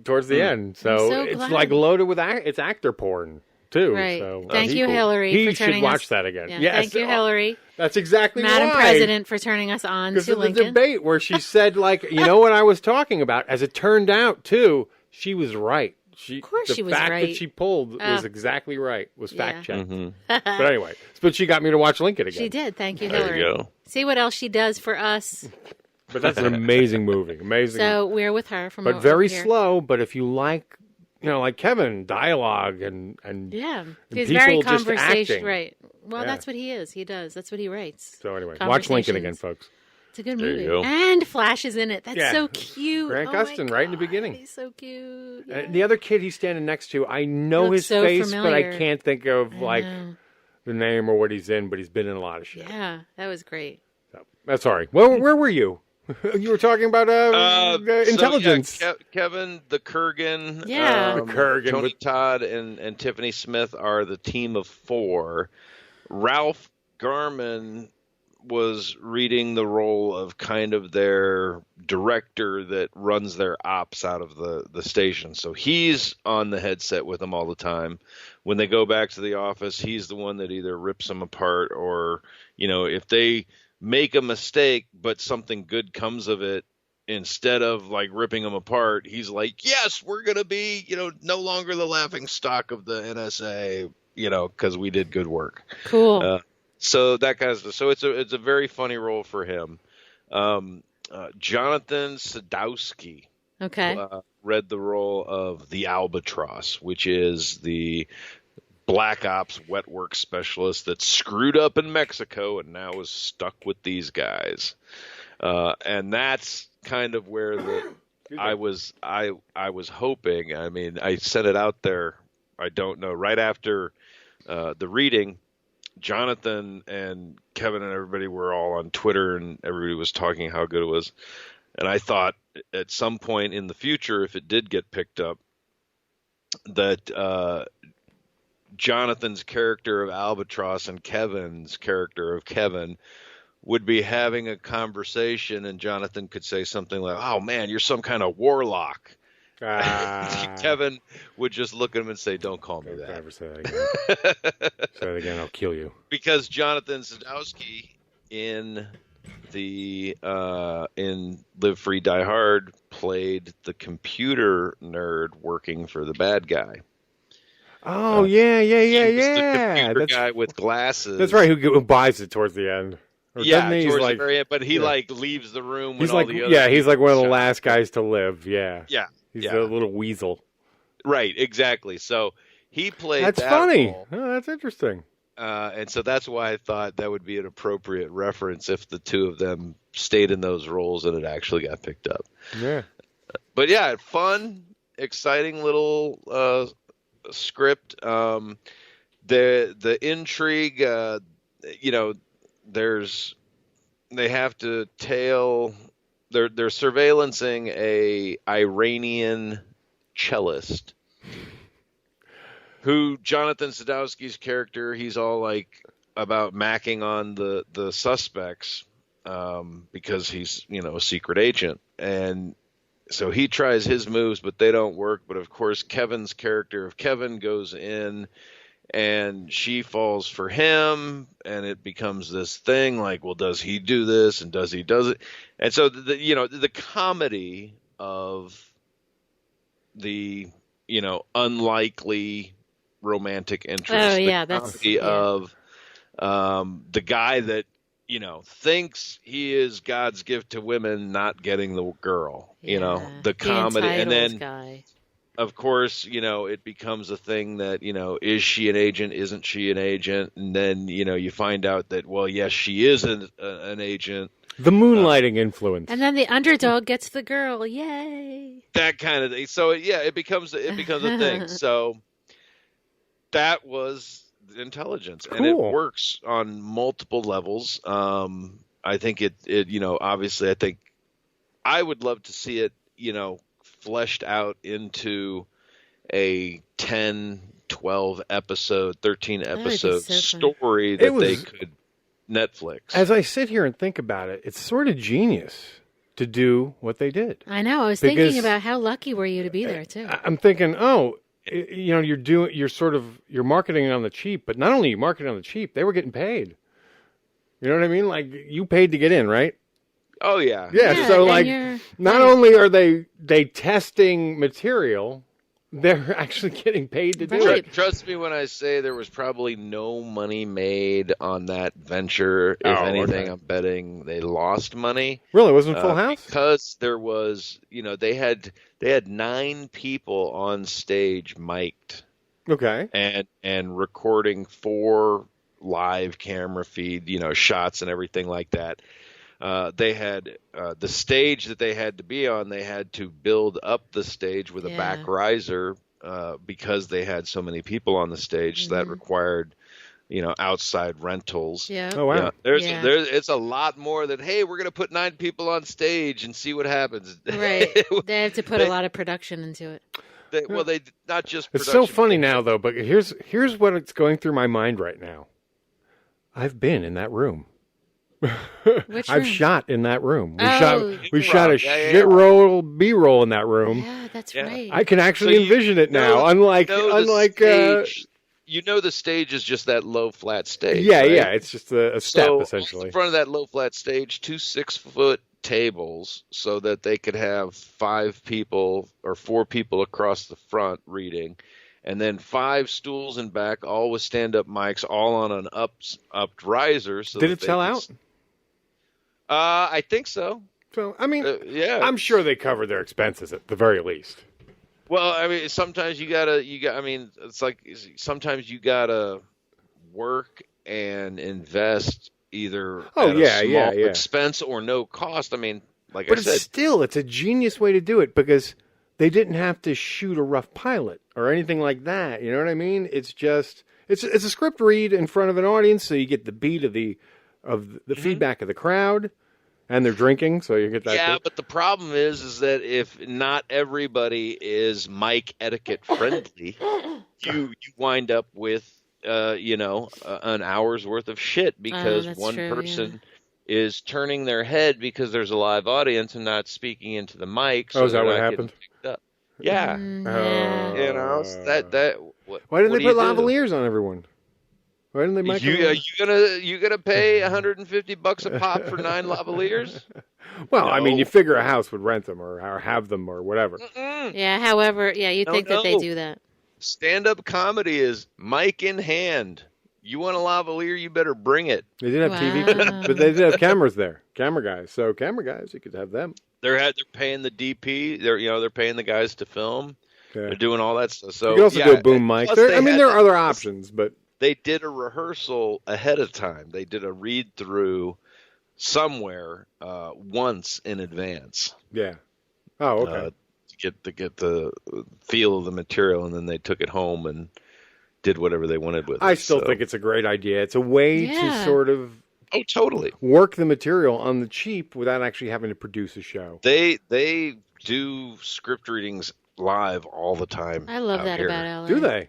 Towards the end. So it's glad. Loaded with it's actor porn too. Right. So, thank you, Hillary, for turning should watch that again. Yeah, Yes. thank you, Hillary. That's exactly Madam why. President, for turning us on to Lincoln. Lincoln. The debate where she said, you know what I was talking about? As it turned out, too, she was right. Of course she was right. The fact that she pulled was exactly right. Was fact-checked. Mm-hmm. But anyway, she got me to watch Lincoln again. She did. Thank you, There Hillary. you go. See what else she does for us. But that's an amazing movie. Amazing. So we're with her from But very slow, but if you like Kevin, dialogue and he's people very just acting. conversation, right? Well, that's what he is. He does. That's what he writes. So anyway, watch Lincoln again, folks. It's a good There movie. you go. And Flash is in it. That's so cute. Grant Gustin, right in the beginning. He's so cute. Yeah. And the other kid he's standing next to, I know his so face, familiar. but I can't think of the name or what he's in, but he's been in a lot of shit. Yeah, that was great. So, sorry. Where were you? You were talking about intelligence. So, Kevin, the Kurgan, the Kurgan, Tony Todd, and Tiffany Smith are the team of 4. Ralph Garman was reading the role of kind of their director that runs their ops out of the station. So he's on the headset with them all the time. When they go back to the office, he's the one that either rips them apart or, if they make a mistake but something good comes of it, instead of ripping them apart, he's like, yes, we're going to be, no longer the laughing stock of the NSA, because we did good work. Cool. So that kind of stuff. So it's a very funny role for him. Jonathan Sadowski Okay. read the role of the Albatross, which is the Black Ops wet work specialist that screwed up in Mexico and now is stuck with these guys. And that's kind of where I was hoping. I mean, I sent it out there. I don't know. Right after the reading, Jonathan and Kevin and everybody were all on Twitter, and everybody was talking how good it was. And I thought at some point in the future, if it did get picked up, that Jonathan's character of Albatross and Kevin's character of Kevin would be having a conversation, and Jonathan could say something like, "Oh man, you're some kind of warlock." Kevin would just look at him and say, "Don't call me that." Never say that again. Say that again, I'll kill you. Because Jonathan Sadowski in Live Free Die Hard played the computer nerd working for the bad guy. Oh, yeah. The computer guy with glasses. That's right, who buys it towards the end. Or yeah, he? towards the very end, but he leaves the room when he's all like, the other yeah, he's like one of the last guys to live. Yeah. Yeah. He's a little weasel. Right, exactly. So he played That's that funny. role. Oh, that's interesting. And so that's why I thought that would be an appropriate reference if the two of them stayed in those roles and it actually got picked up. Yeah. But yeah, fun, exciting little script. The intrigue, they have to they're surveillancing a Iranian cellist who Jonathan Sadowski's character, he's all like about macking on the suspects because he's, a secret agent. And so he tries his moves, but they don't work. But of course, Kevin's character of Kevin goes in and she falls for him, and it becomes this thing like, well, does he do this and does it? And so the comedy of the, unlikely romantic interest. Oh, yeah, of the guy that, thinks he is God's gift to women, not getting the girl, the comedy. And then guy. Of course, it becomes a thing that, is she an agent? Isn't she an agent? And then, you find out that, well, yes, she is an agent. The moonlighting influence. And then the underdog gets the girl. Yay. That kind of thing. So, yeah, it becomes a thing. So that was intelligence. Cool. And it works on multiple levels. I think it obviously, I think I would love to see it, fleshed out into a 10, 12 episode, 13 episode story that they could Netflix. As I sit here and think about it, it's sort of genius to do what they did. I know. I was thinking about how lucky were you to be there too. I'm thinking, you're marketing on the cheap, but not only you marketing on the cheap, they were getting paid. You know what I mean? Like, you paid to get in, right? Oh yeah. Yeah, so like not only are they testing material, they're actually getting paid to do it. Trust me when I say there was probably no money made on that venture. If anything, I'm betting they lost money. Really? It wasn't Full House? Because there was, they had 9 people on stage mic'd. Okay. And recording 4 live camera feed, shots and everything like that. They had the stage that they had to be on. They had to build up the stage with a back riser because they had so many people on the stage. Mm-hmm. So that required, outside rentals. Yeah. Oh wow. It's a lot more than, hey, we're going to put 9 people on stage and see what happens. Right. They have to put a lot of production into it. They not just. It's so funny now though. But here's what's going through my mind right now. I've been in that room. Which I've room? shot in that room. We Improv. shot a shit roll B-roll in that room. Yeah, that's right. I can actually envision it now. Unlike stage, the stage is just that low flat stage. Yeah, right? yeah, it's just a step essentially. In front of that low flat stage, 2 6-foot tables so that they could have 5 people or 4 people across the front reading. And then 5 stools in back, all with stand-up mics, all on an up riser. So did it sell out? I think so. So, I mean, yeah, I'm sure they cover their expenses at the very least. Well, I mean, sometimes I mean, it's like sometimes you gotta work and invest either at a small expense or no cost. I mean, like I said, it's a genius way to do it because they didn't have to shoot a rough pilot or anything like that. You know what I mean? It's just it's a script read in front of an audience, so you get the beat of the feedback of the crowd. And they're drinking, so you get that. Yeah, but the problem is that if not everybody is mic etiquette friendly, you wind up with an hour's worth of shit because one person is turning their head because there's a live audience and not speaking into the mic. So is that what happened? Yeah. Why didn't they put lavaliers on everyone? Why didn't they make you gonna pay $150 a pop for 9 lavaliers? Well, no. I mean, you figure a house would rent them or have them or whatever. Yeah, however, you think that they do that. Stand-up comedy is mic in hand. You want a lavalier, you better bring it. They did have TV, but they did have cameras there, camera guys. So camera guys, you could have them. They're paying the DP. They're paying the guys to film. Okay. They're doing all that stuff. So you can also do a boom mic. There are other options, but. They did a rehearsal ahead of time. They did a read-through somewhere once in advance. Yeah. Oh, okay. To get the feel of the material, and then they took it home and did whatever they wanted with it. I still think it's a great idea. It's a way to sort of totally work the material on the cheap without actually having to produce a show. They do script readings live all the time. I love that about LA. Do they?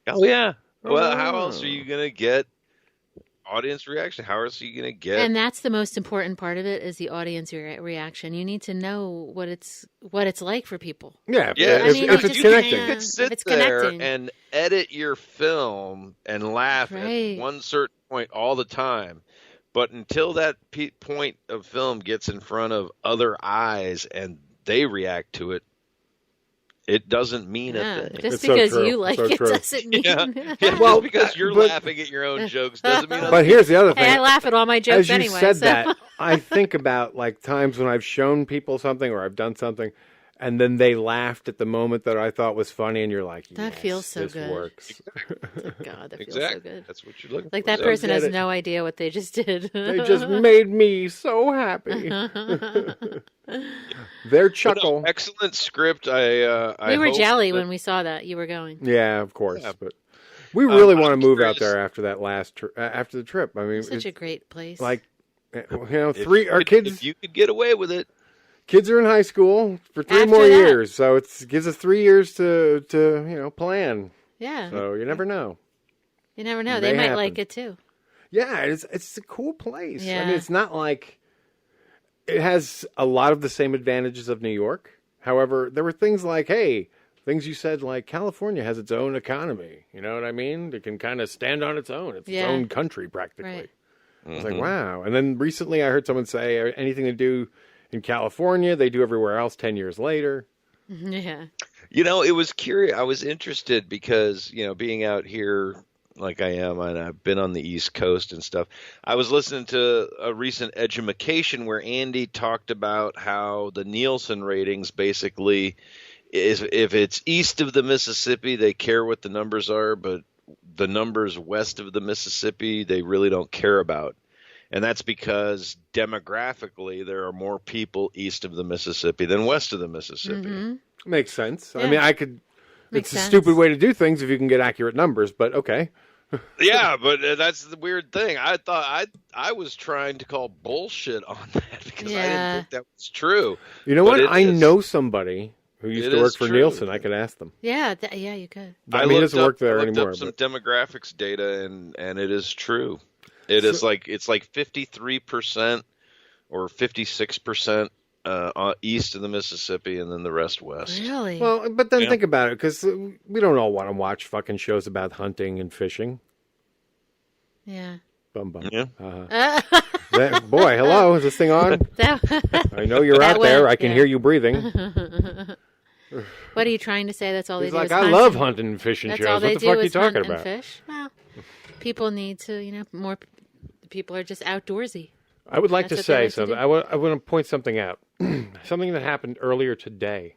Oh yeah. Well, how else are you going to get audience reaction? How else are you going to get? And that's the most important part of it is the audience reaction. You need to know what it's like for people. Yeah. If it's connecting. You could sit there and edit your film and laugh at one certain point all the time. But until that point of film gets in front of other eyes and they react to it, it doesn't mean a thing. Just because you like it doesn't mean. Well, because you're laughing at your own jokes doesn't mean. But here's the other thing. Hey, I laugh at all my jokes anyway. As you said that, I think about like times when I've shown people something or I've done something, and then they laughed at the moment that I thought was funny, and you're like, that feels so this good. Works. God, that feels so good. That's what you're looking like for. that person has no idea what they just did. They just made me so happy. Their chuckle. No, excellent script. We were jelly when we saw that you were going. Yeah, of course. Yeah. But we really want to move out there after that after the trip. I mean, it's such a great place. Like, our kids. If you could get away with it. Kids are in high school for 3 more years, so it gives us 3 years to plan. Yeah. So you never know. You never know. They might like it too. Yeah, it's a cool place. Yeah. I mean, it's not like it has a lot of the same advantages of New York. However, there were things like, things you said like California has its own economy. You know what I mean? It can kind of stand on its own. It's its own country practically. Right. It's like, wow. And then recently I heard someone say anything to do in California, they do everywhere else 10 years later. Yeah. It was curious. I was interested because, being out here like I am, and I've been on the East Coast and stuff. I was listening to a recent Edumacation where Andy talked about how the Nielsen ratings basically is if it's east of the Mississippi, they care what the numbers are, but the numbers west of the Mississippi, they really don't care about. And that's because demographically there are more people east of the Mississippi than west of the Mississippi. Mm-hmm. Makes sense. Yeah. I mean, it's a stupid way to do things if you can get accurate numbers, but okay. Yeah, but that's the weird thing. I thought I was trying to call bullshit on that because I didn't think that was true. You know what? I know somebody who used to work for Nielsen. I could ask them. Yeah, you could. I mean, he doesn't work there anymore. I looked up some demographics data, and it is true. It's like 53% or 56% east of the Mississippi, and then the rest west. Really? Well, but then think about it, because we don't all want to watch fucking shows about hunting and fishing. Yeah. Bum bum. Yeah. Boy, hello, is this thing on? I know you're out there. I can hear you breathing. What are you trying to say? That's all they do. Like, I love hunting and fishing shows. What the fuck are you talking about? Fish? Well, people need to, more people are just outdoorsy. I would like That's to what they say like to something. do. I want to point something out. Something that happened earlier today.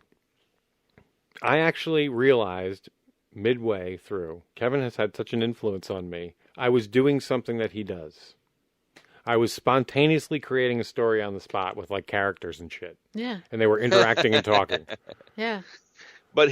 I actually realized midway through, Kevin has had such an influence on me. I was doing something that he does. I was spontaneously creating a story on the spot with like characters and shit. Yeah. And they were interacting and talking. Yeah. But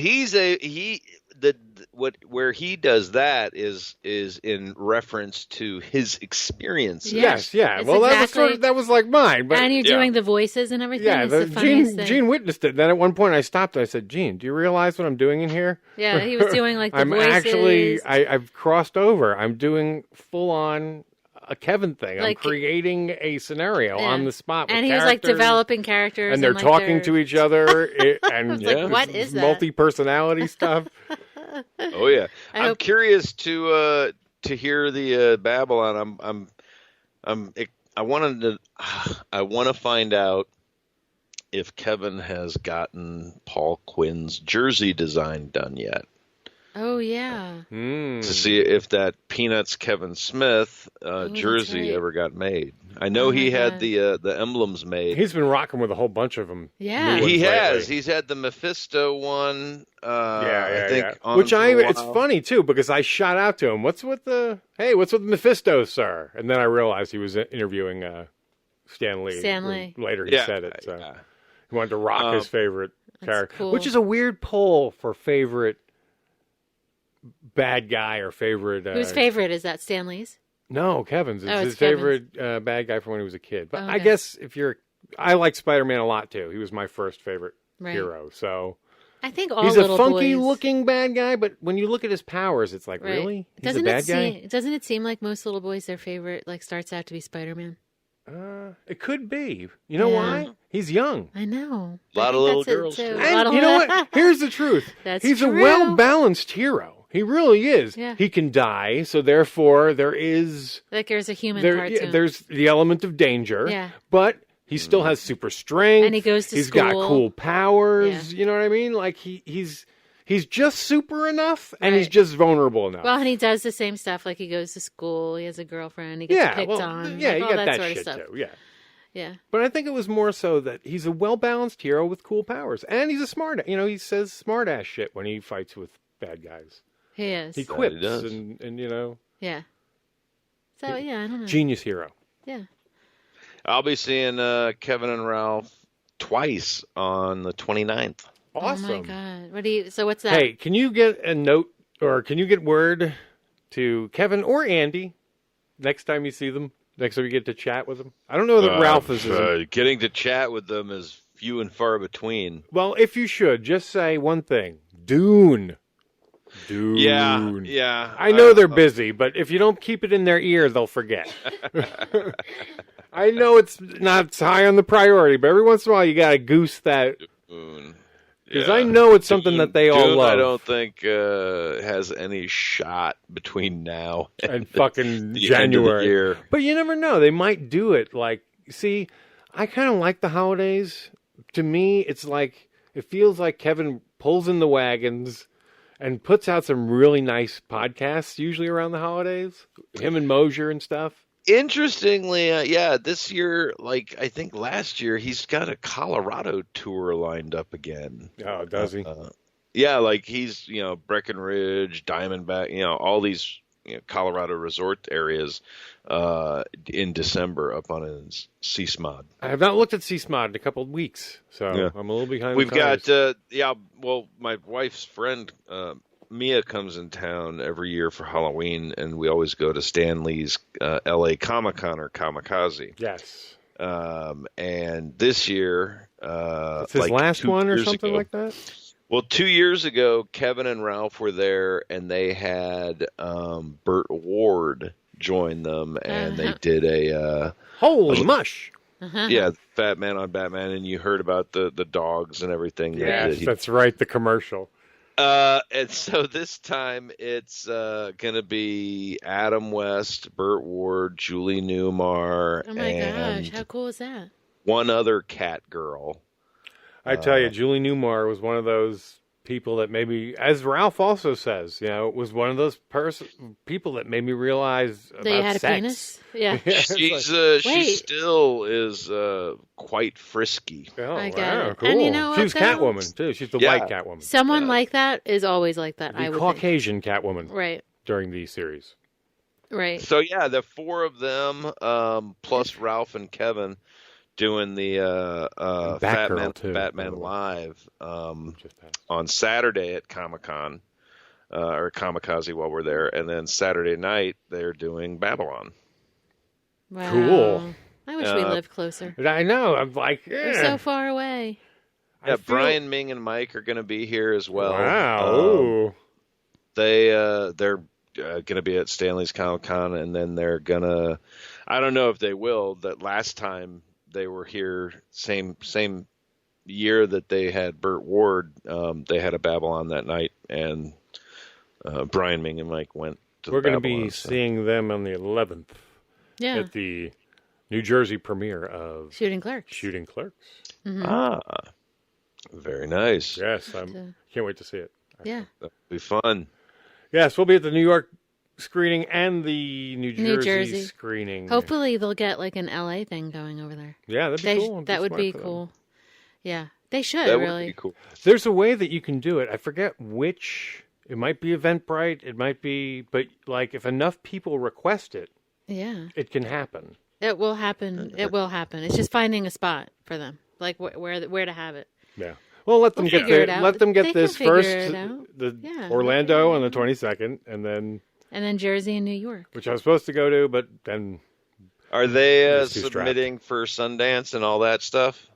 where he does that is in reference to his experiences. Yes, yeah. It's Well, exactly- that was like mine. But And you're doing the voices and everything. yeah, It's the funniest thing. Gene witnessed it. Then at one point I stopped and I said, Gene, do you realize what I'm doing in here? Yeah, he was doing like the I'm voices. actually, I've crossed over. I'm doing full on a Kevin thing. Like- I'm creating a scenario Yeah. on the spot. And with he was like characters, developing characters. and they're like, talking to each other. And like, what is that? multi-personality stuff. Oh yeah, I I'm hope- curious to hear the Babylon. I want to find out if Kevin has gotten Paul Quinn's jersey design done yet. Oh, yeah. To see if that Peanuts Kevin Smith jersey right. ever got made. I know he had the emblems made. He's been rocking with a whole bunch of them. Yeah. He has. He's had the Mephisto one. I think. On Which for a while. it's funny too because I shot out to him. What's with Mephisto, sir? And then I realized he was interviewing Stan Lee. Stan Lee. Later he said it. So he wanted to rock his favorite character, cool. which is a weird poll for favorite bad guy or favorite. Whose favorite is that? Stanley's? No, Kevin's. It's Oh, his it's Kevin's. favorite bad guy from when he was a kid. But Oh, I okay. guess I like Spider-Man a lot too. He was my first favorite Right. hero. So I think all he's a little funky boys- looking bad guy, but when you look at his powers, it's like, Right. really? He's Doesn't a bad guy? Doesn't it seem like most little boys, their favorite starts out to be Spider-Man? It could be. You know Yeah. why? He's young. I know. A lot I of think little that's it, girls, too. too. A lot And of you know what? Here's the truth. That's He's a true. well-balanced hero. He really is. Yeah. He can die, so therefore there is Like there's a human part to him. there's the element of danger. Yeah. But he still has super strength. And he goes to He's school. got cool powers. Yeah. You know what I mean? Like he's just super enough, and Right. he's just vulnerable enough. Well, and he does the same stuff. Like he goes to school, he has a girlfriend, he gets picked on. Yeah, like, you all got that that sort shit of stuff. too. Yeah. Yeah. But I think it was more so that he's a well-balanced hero with cool powers, and he's a smart. You know, he says smart-ass shit when he fights with bad guys. He is. He That quips he does. and you know, Yeah. So yeah, I don't know. genius hero. Yeah. I'll be seeing Kevin and Ralph twice on the 29th. Awesome. Oh my god. What do you? So what's that? Hey, can you get a note or can you get word to Kevin or Andy next time you see them? Next time you get to chat with them? I don't know that Ralph is. Getting to chat with them is few and far between. Well, if you should, just say one thing. Dune. Yeah. I know they're busy, but if you don't keep it in their ear, they'll forget. I know it's not high on the priority, but every once in a while you got to goose that. Because I know it's something that they all Dune, love. I don't think has any shot between now and fucking the January. end of the year. But you never know. They might do it. Like, see, I kind of like the holidays. To me, it's like, it feels like Kevin pulls in the wagons and puts out some really nice podcasts, usually around the holidays. Him and Mosier and stuff. Interestingly, this year, like I think last year, he's got a Colorado tour lined up again. Oh, does he? Yeah, like he's, Breckenridge, Diamondback, all these Colorado resort areas in December up on his SMod. I have not looked at SMod in a couple of weeks, so Yeah. I'm a little behind We've the times. got, my wife's friend, Mia, comes in town every year for Halloween, and we always go to Stanley's L.A. Comic-Con or Kamikaze. Yes. And this year... it's his like last 2 one or years something ago- like that? Well, 2 years ago, Kevin and Ralph were there, and they had Burt Ward join them, and they did a... Holy mush! Yeah, Fatman on Batman, and you heard about the dogs and everything. Yes, that's right, the commercial. And so this time it's going to be Adam West, Burt Ward, Julie Newmar, Oh my and gosh, how cool is that? one other cat girl. I tell you, Julie Newmar was one of those people that maybe, as Ralph also says, it was one of those people that made me realize about they had sex. A penis. Yeah, she still is quite frisky. Oh, I get wow, it. Cool. And you know she was what, though? Catwoman too. She's the white Catwoman. Someone like that is always like that. I would Caucasian Catwoman. Right. During the series. Right. So yeah, the four of them, plus Ralph and Kevin, doing the Fatman Live on Saturday at Comic-Con, or Kamikaze while we're there, and then Saturday night they're doing Babylon. Wow. Cool. I wish we lived closer. I know. I'm like, we're so far away. Yeah, Brian, Ming, and Mike are going to be here as well. Wow. They're going to be at Stanley's Comic-Con, and then they're going to, I don't know if they will, that last time they were here, same year that they had Burt Ward, they had a Babylon that night, and Brian, Ming, and Mike went to We're going to be seeing them on the 11th at the New Jersey premiere of Shooting Clerks. Mm-hmm. Very nice. Yes, I can't wait to see it. Yeah. That'll be fun. Yes, we'll be at the New York screening and the New Jersey screening. Hopefully they'll get like an LA thing going over there. Yeah, that'd be cool. That would be cool. Yeah, they should that really. Would be cool. There's a way that you can do it. I forget which. It might be Eventbrite. It might be, but like if enough people request it, it can happen. It will happen. It will happen. It's just finding a spot for them, like where to have it. Yeah. Well, let them get this first. The Orlando on the 22nd, and then Jersey and New York, which I was supposed to go to, but then are they submitting for Sundance and all that stuff?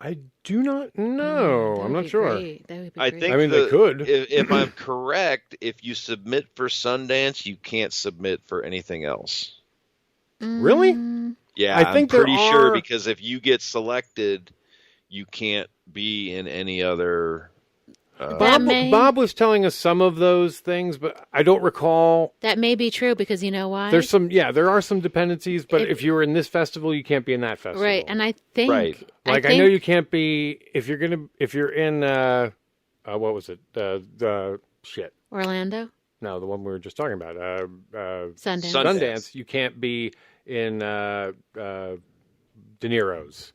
I do not know. I'm not sure. I think they could. If I'm correct, if you submit for Sundance, you can't submit for anything else. Really? Yeah, I think I'm pretty sure because if you get selected, you can't be in any other. Bob was telling us some of those things, but I don't recall. That may be true because you know why? There are some dependencies, but if you're in this festival, you can't be in that festival. Right, and I think I know you can't be if you're in what was it? The shit. Orlando? No, the one we were just talking about. Sundance. You can't be in De Niro's.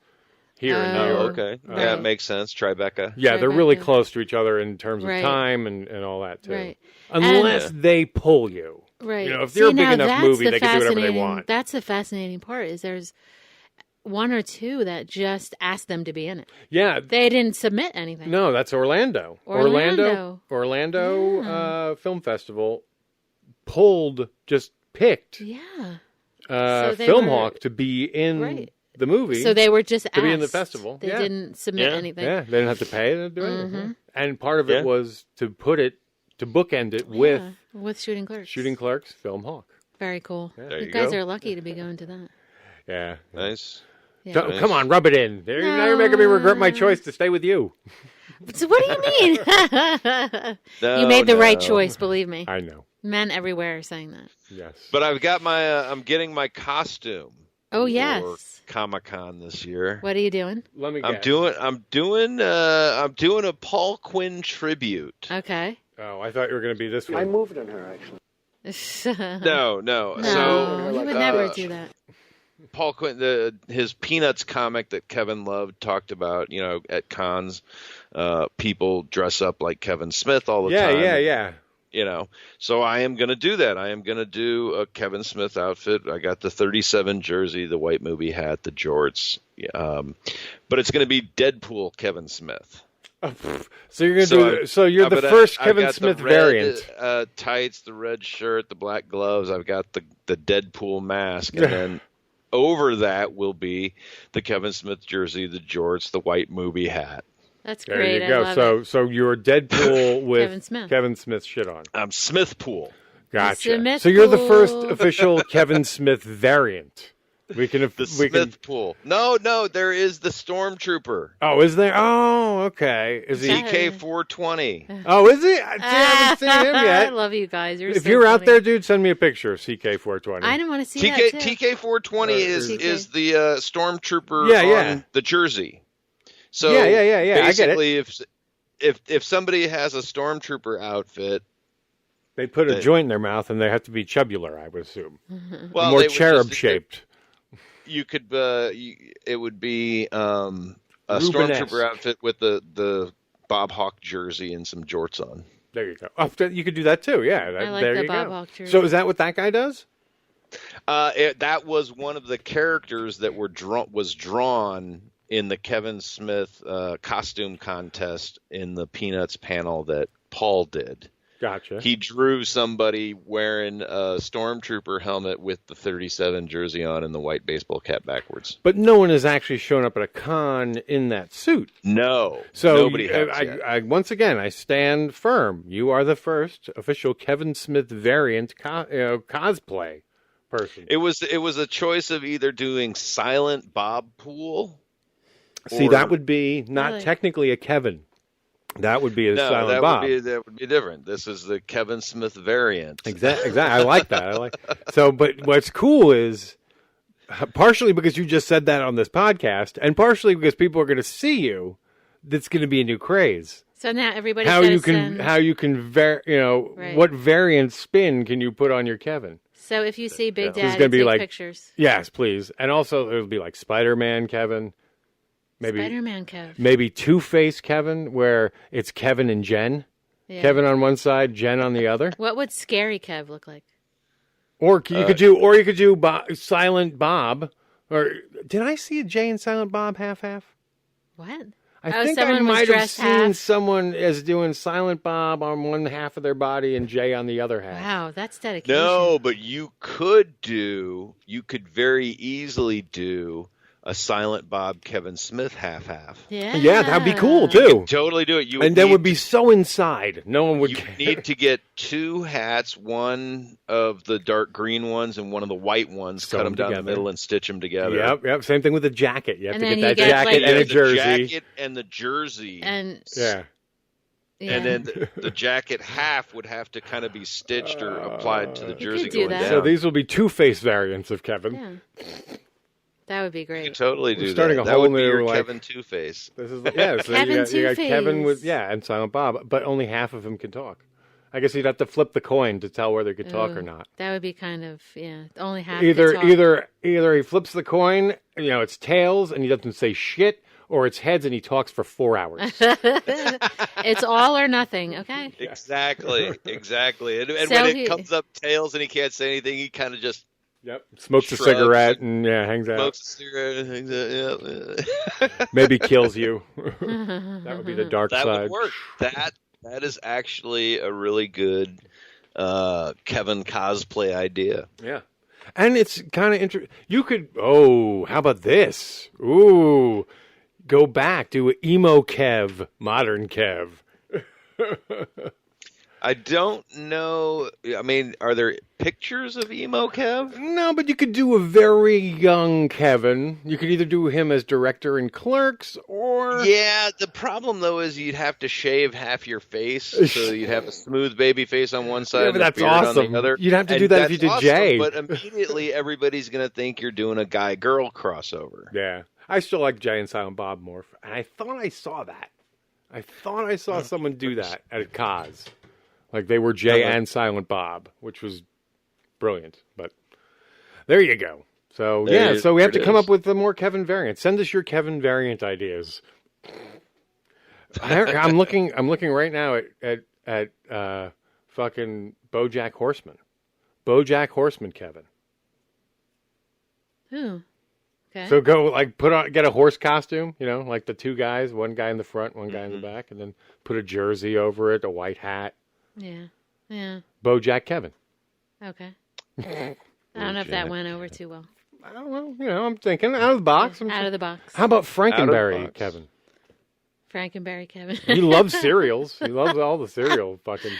Here in New York. Okay. Yeah, it makes sense. Tribeca. Yeah, they're really close to each other in terms of time and all that, too. Right. Unless they pull you. Right. If they're a big enough movie, they can do whatever they want. That's the fascinating part, is there's one or two that just asked them to be in it. Yeah. They didn't submit anything. No, that's Orlando. Orlando Film Festival picked Filmhawk to be in the movie. So they were just asked to be in the festival. They didn't submit anything. Yeah, they didn't have to pay to do anything. And part of it was to bookend it with Shooting Clerks. Shooting Clerks, Filmhawk. Very cool. Yeah. You guys are lucky to be going to that. Yeah. Nice. Yeah. Come on, rub it in. Now you're making me regret my choice to stay with you. So what do you mean? You made the right choice, believe me. I know. Men everywhere are saying that. Yes. But I've got I'm getting my costume. Oh, yes. For Comic-Con this year. What are you doing? Let me guess. I'm doing a Paul Quinn tribute. Okay. Oh, I thought you were going to be this one. I moved on her, actually. No. So you would never do that. Paul Quinn, his Peanuts comic that Kevin loved, talked about, at cons, people dress up like Kevin Smith all the time. Yeah. So I am going to do that. I am going to do a Kevin Smith outfit. I got the 37 jersey, the white movie hat, the jorts. But it's going to be Deadpool Kevin Smith. So you're going to you're the first Kevin Smith variant. Tights, the red shirt, the black gloves. I've got the Deadpool mask. And then over that will be the Kevin Smith jersey, the jorts, the white movie hat. That's great. There you go. So you're Deadpool with Kevin Smith shit on. I'm Smithpool. Gotcha. So you're the first official Kevin Smith variant. Smithpool. No, there is the Stormtrooper. Oh, is there? Oh, okay. Is he CK420? Oh, is he? I haven't seen him yet. I love you guys. If you're out there, dude, send me a picture of CK420. I don't want to see that too. TK420 is the Stormtrooper on the jersey. So yeah. basically, if somebody has a stormtrooper outfit, they put a joint in their mouth and they have to be chubular, I would assume. Well, more cherub shaped. You could it would be a stormtrooper outfit with the Bob Hawk jersey and some jorts on. There you go. Oh, you could do that too. Yeah, I like there the you Bob go. Hawk jersey. So is that what that guy does? That was one of the characters that was drawn in the Kevin Smith costume contest in the Peanuts panel that Paul did. Gotcha. He drew somebody wearing a stormtrooper helmet with the 37 jersey on and the white baseball cap backwards. But no one has actually shown up at a con in that suit. No. So nobody has yet. I once again, I stand firm. You are the first official Kevin Smith variant cosplay person. It was a choice of either doing Silent Bob Pool. See, that would be not technically a Kevin. That would be a Silent Bob. That would be different. This is the Kevin Smith variant. Exactly. I like that. So, but what's cool is partially because you just said that on this podcast, and partially because people are going to see you. That's going to be a new craze. So now everybody what variant spin can you put on your Kevin? So if you see Big Daddy, take pictures. Yes, please. And also it'll be like Spider-Man Kevin. Maybe Spider-Man Kev. Maybe Two-Face Kevin, where it's Kevin and Jen. Yeah. Kevin on one side, Jen on the other. What would Scary Kev look like? Or you could do Silent Bob. Or did I see a Jay and Silent Bob half? What? I think I might have seen someone as doing Silent Bob on one half of their body and Jay on the other half. Wow, that's dedication. No, but you could very easily do a Silent Bob Kevin Smith half. Yeah, that'd be cool too. You could totally do it. That would be so inside. No one would. You need to get two hats, one of the dark green ones and one of the white ones. Cut them down the middle and stitch them together. Yep. Same thing with the jacket. You have to get that jacket and a jersey. The jacket and the jersey. And And then the jacket half would have to kind of be stitched or applied to the jersey going down. So these will be Two-Face variants of Kevin. Yeah. That would be great. You could totally do starting that. A whole would be new your Kevin Two-Face. This is so Kevin you got Kevin with and Silent Bob, but only half of him can talk. I guess you'd have to flip the coin to tell whether he could talk or not. That would be kind of only half. Either he flips the coin, it's tails and he doesn't say shit, or it's heads and he talks for 4 hours. It's all or nothing, okay? Exactly. And when it comes up tails and he can't say anything, he kind of just smokes a cigarette and hangs out. Smokes a cigarette and hangs out. Maybe kills you. That would be the dark side. That would work. That is actually a really good Kevin cosplay idea. Yeah. And it's kind of interesting. You could, how about this? Ooh, go back to EmoKev, modern Kev. I don't know. I mean, are there pictures of EmoKev? No, but you could do a very young Kevin. You could either do him as director in Clerks or... Yeah, the problem, though, is you'd have to shave half your face. So you'd have a smooth baby face on one side and a beard on the other. You'd have to do that if you did Jay. But immediately everybody's going to think you're doing a guy-girl crossover. Yeah. I still like Jay and Silent Bob more. And I thought I saw that. I thought I saw someone do that at a cause. Like they were Jay and Silent Bob, which was brilliant. But there you go. So so we have to come up with the more Kevin variants. Send us your Kevin variant ideas. I'm looking right now at fucking BoJack Horseman. BoJack Horseman Kevin. Who? Okay. So go get a horse costume, like the two guys, one guy in the front, one guy in the back, and then put a jersey over it, a white hat. Yeah. BoJack Kevin. Okay. I don't know if that went over too well. I don't know. I'm thinking out of the box. Out of the box. How about Frankenberry Kevin? Frankenberry Kevin. He loves cereals. He loves all the cereal fucking.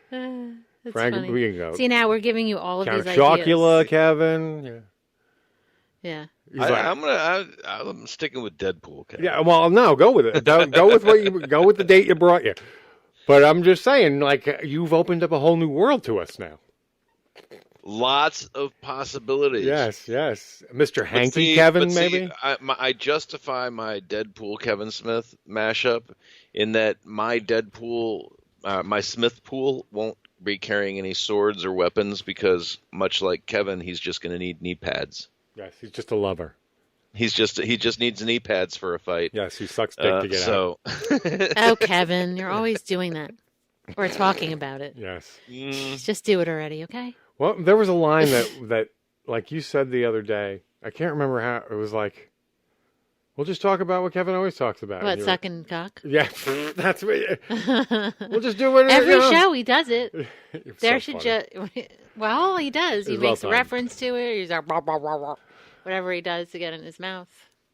That's funny. We can go. See, now we're giving you all of these ideas. Chocula Kevin. Yeah. I'm sticking with Deadpool Kevin. Yeah. Well, no, go with it. Go with go with the date you brought you. But I'm just saying, you've opened up a whole new world to us now. Lots of possibilities. Yes. Mr. Hanky Kevin, maybe? I justify my Deadpool Kevin Smith mashup in that my Deadpool, my Smith pool won't be carrying any swords or weapons because, much like Kevin, he's just going to need knee pads. Yes, he's just a lover. He just needs knee pads for a fight. Yes, he sucks dick to get out. Oh, Kevin, you're always doing that. Or talking about it. Yes. Just do it already, okay? Well, there was a line that like you said the other day. I can't remember how it was like. We'll just talk about what Kevin always talks about. What, sucking cock? Yeah, that's what. We'll just do it every show. He does it. There should just. Well, he does. He makes a well reference to it. He's like, blah, blah, blah, blah. Whatever he does to get in his mouth.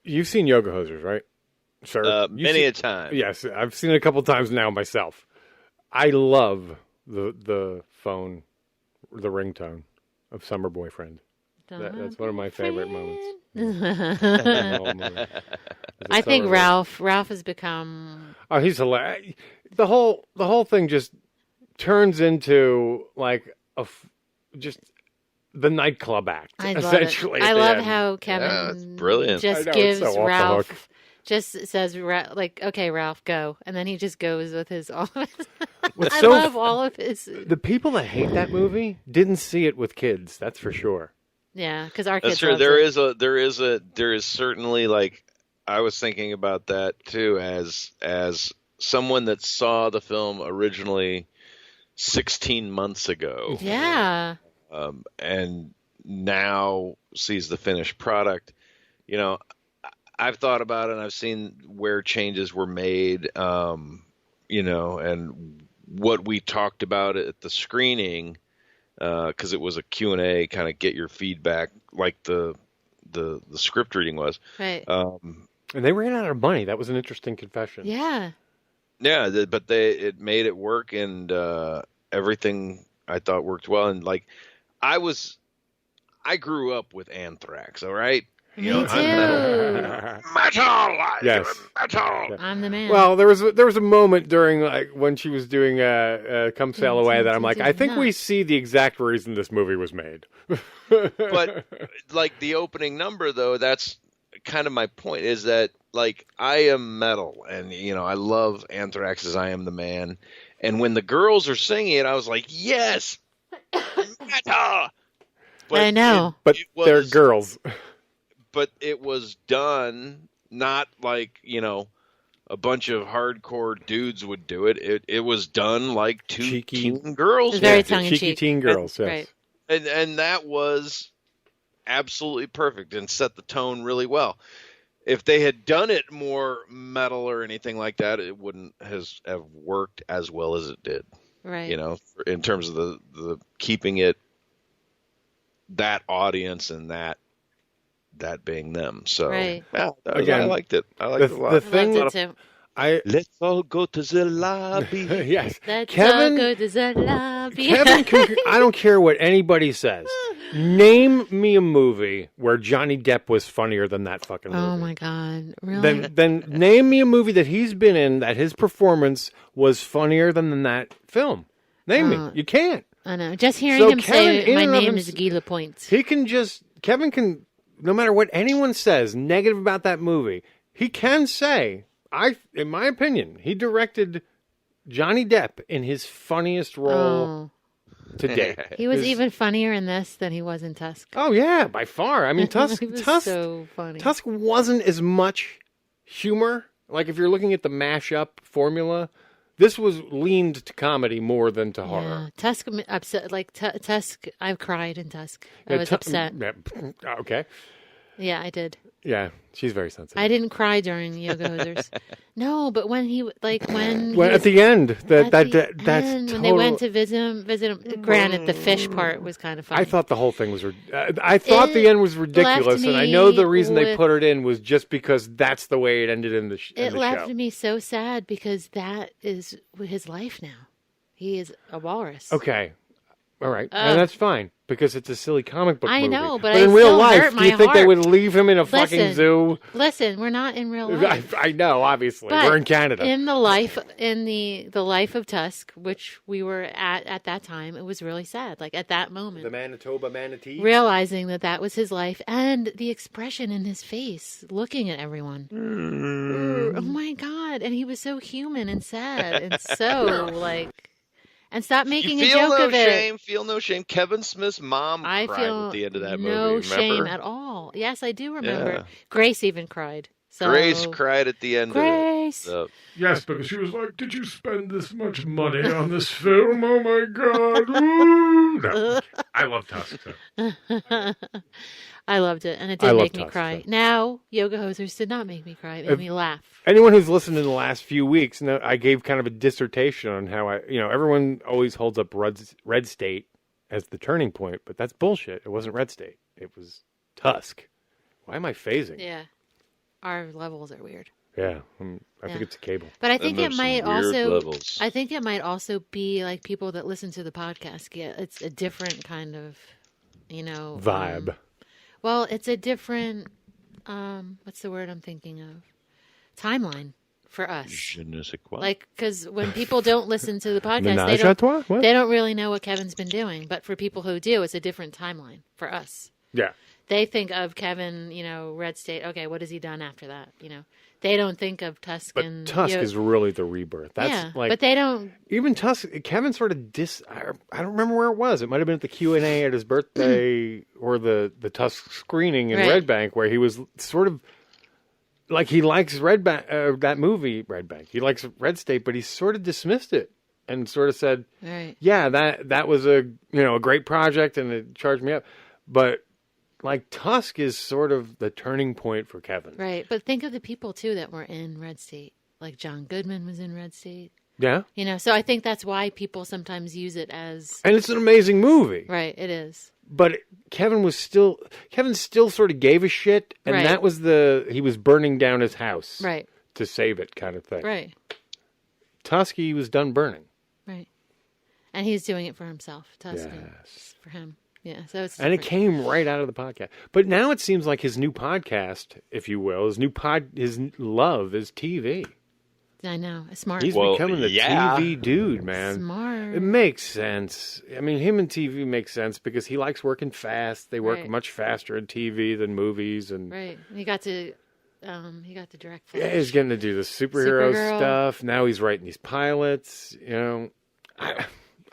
You've seen Yoga Hosers, right, sir? Many a time. Yes, I've seen it a couple times now myself. I love the phone, the ringtone of Summer Boyfriend. That's one of my favorite moments. I think Ralph has become. Oh, he's hilarious. The whole thing just turns into like just the nightclub act. Essentially, I love how Kevin brilliant. Just gives Ralph. Just says, like, okay, Ralph, go. And then he just goes with his all of his... I love all of his... The people that hate that movie didn't see it with kids, that's for sure. Yeah, because our kids That's true. There is certainly, like, I was thinking about that, too, as someone that saw the film originally 16 months ago. Yeah. And now sees the finished product. You know, I've thought about it, and I've seen where changes were made, you know, and what we talked about at the screening, because it was a Q&A, kind of get your feedback, like the script reading was. Right. And they ran out of money. That was an interesting confession. Yeah. Yeah, but it made it work, and everything I thought worked well. And like, I grew up with Anthrax. All right. Me too. Metal. Yes. Metal. I'm the man. Well, there was a moment during like when she was doing "Come Sail Away" that I'm like, I think we see the exact reason this movie was made. But like the opening number, though, that's kind of my point. Is that like I am metal, and you know I love Anthrax's "I Am the Man," and when the girls are singing it, I was like, yes, metal. But I know, but they're girls. But it was done not like, you know, a bunch of hardcore dudes would do it. It was done like two cheeky teen girls. Very tongue-in-cheek. Cheeky teen girls, yes. Right. And that was absolutely perfect and set the tone really well. If they had done it more metal or anything like that, it wouldn't have worked as well as it did. Right. You know, in terms of the keeping it that audience and that being them. So right. Yeah, again, I liked it. I liked it a lot. The thing I loved it too. Let's all go to the lobby. Yes. Let's Kevin, all go to the lobby. Kevin, I don't care what anybody says. Name me a movie where Johnny Depp was funnier than that fucking movie. Oh my God. Really? Then name me a movie that he's been in that his performance was funnier than that film. Name me. You can't. I know. Just hearing him Kevin, say, my name is Guy LaPointe. Kevin can, no matter what anyone says negative about that movie, he can say, in my opinion, he directed Johnny Depp in his funniest role to date. He was even funnier in this than he was in Tusk. Oh yeah, by far. I mean, Tusk was so funny. Tusk wasn't as much humor. Like if you're looking at the mashup formula, this was leaned to comedy more than to horror. Yeah. Tusk upset. Like Tusk, I've cried in Tusk. I was upset. Okay. Yeah, I did. Yeah, she's very sensitive. I didn't cry during Yoga Hosers. No, but when he when at the end, that's when they went to visit him. Granted, the fish part was kind of funny. I thought the whole thing was. I thought the end was ridiculous, and I know the reason they put it in was just because that's the way it ended in the show. It left me so sad because that is his life now. He is a walrus. Okay, all right, and that's fine. Because it's a silly comic book movie. I know, but in real life, do you think they would leave him in a fucking zoo? Listen, we're not in real life. I know, obviously. But we're in Canada. In the life of Tusk, which we were at that time, it was really sad. Like at that moment. The Manitoba Manatee? Realizing that was his life and the expression in his face, looking at everyone. Oh my God. God. And he was so human and sad and so like, and stop making you a feel joke no of it. shame, feel no shame. Kevin Smith's mom cried at the end of that movie. No remember? shame at all. Yes, I do remember. Yeah. Grace even cried. So... Grace cried at the end Grace. of it. Yes, because she was like, "Did you spend this much money on this film? Oh my God!" Woo! No, I love Tusk. So. I loved it, and it did make me cry. Now, Yoga Hosers did not make me cry. It made me laugh. Anyone who's listened in the last few weeks, I gave kind of a dissertation on how everyone always holds up Red State as the turning point, but that's bullshit. It wasn't Red State. It was Tusk. Why am I phasing? Yeah. Our levels are weird. Yeah, I think it's a cable. But I think it might also. Levels. I think it might also be like people that listen to the podcast get. It's a different kind of, vibe. Well, it's a different. What's the word I'm thinking of? Timeline for us. Je ne sais quoi. Like, because when people don't listen to the podcast, they don't really know what Kevin's been doing. But for people who do, it's a different timeline for us. Yeah. They think of Kevin, Red State. Okay, what has he done after that? They don't think of Tusk. But Tusk is really the rebirth. That's but they don't. Even Tusk, Kevin sort of I don't remember where it was. It might have been at the Q&A at his birthday or the Tusk screening in Red Bank, where he was sort of like he likes that movie Red Bank. He likes Red State, but he sort of dismissed it and sort of said, "Yeah, that was a great project and it charged me up," but. Like, Tusk is sort of the turning point for Kevin. Right. But think of the people, too, that were in Red State. Like, John Goodman was in Red State. Yeah. So I think that's why people sometimes use it as... And it's an amazing movie. Right, it is. But Kevin still sort of gave a shit, and that was he was burning down his house. Right. To save it kind of thing. Right. Tusk, he was done burning. Right. And he's doing it for himself. Tusk. Yes. For him. Yeah, so it's and it came right out of the podcast. But now it seems like his new podcast, if you will, his love is TV. I know. Smart. He's becoming the TV dude, man. Smart. It makes sense. I mean, him and TV makes sense because he likes working fast. They work much faster in TV than movies, and he got to direct. Flash. Yeah, he's getting to do the superhero stuff. Now he's writing these pilots.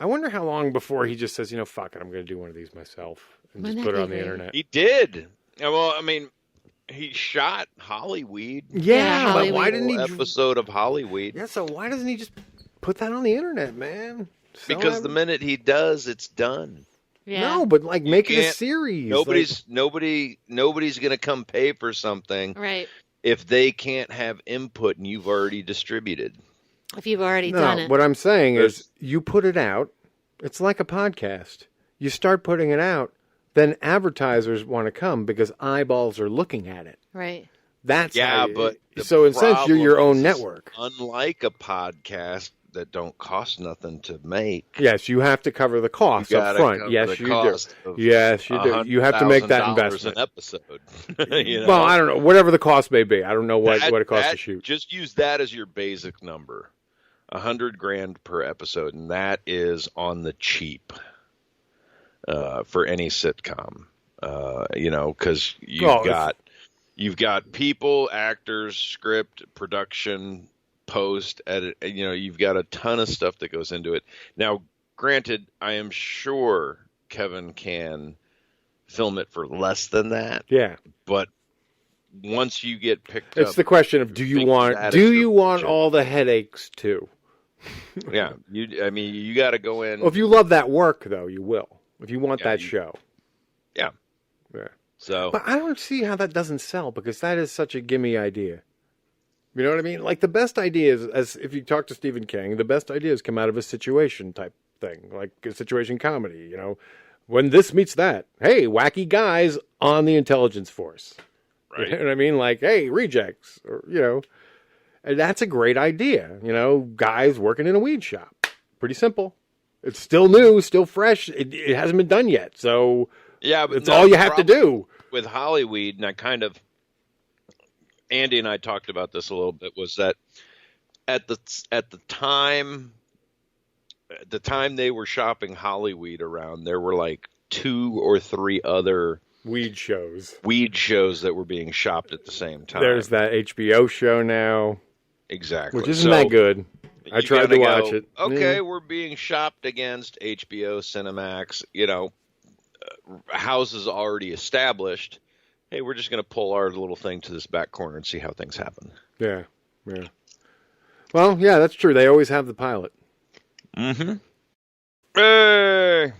I wonder how long before he just says, fuck it, I'm going to do one of these myself and just put it on the internet. He did. Well, I mean, he shot Hollyweed. Yeah, but why didn't he episode of Hollyweed? Yeah, so why doesn't he just put that on the internet, man? Because the minute he does, it's done. Yeah. No, but make it a series. Nobody's going to come pay for something, if they can't have input and you've already distributed. If you've already done it. What I'm saying is you put it out. It's like a podcast. You start putting it out, then advertisers want to come because eyeballs are looking at it. Right. That's but so in a sense you're your own network. Unlike a podcast that don't cost nothing to make. Yes, you have to cover the cost up front. Yes, you do. Yes, you do. You have to make that investment. An episode. Well, I don't know. Whatever the cost may be. I don't know what it costs to shoot. Just use that as your basic number. $100,000 per episode, and that is on the cheap for any sitcom. Because you've got people, actors, script, production, post, edit. You've got a ton of stuff that goes into it. Now, granted, I am sure Kevin can film it for less than that. Yeah, but once you get picked up, it's the question of do you want all the headaches too? Yeah, you got to go in. Well, if you love that work, though, you will. If you want that show. Yeah. Yeah. So, but I don't see how that doesn't sell because that is such a gimme idea. You know what I mean? Like the best ideas, as if you talk to Stephen King, the best ideas come out of a situation type thing, like a situation comedy. When this meets that, hey, wacky guys on the intelligence force. Right. You know what I mean? Like, hey, rejects, or and that's a great idea. Guys working in a weed shop. Pretty simple. It's still new, still fresh. It hasn't been done yet. So yeah, but it's all you have to do. With Hollyweed, and Andy and I talked about this a little bit, was that at the time they were shopping Hollyweed around, there were like 2 or 3 other weed shows that were being shopped at the same time. There's that HBO show now. Exactly. Which isn't that good. I tried to watch it. Okay, we're being shopped against HBO, Cinemax, houses already established. Hey, we're just going to pull our little thing to this back corner and see how things happen. Yeah. Well, yeah, that's true. They always have the pilot. Mm-hmm. Hey!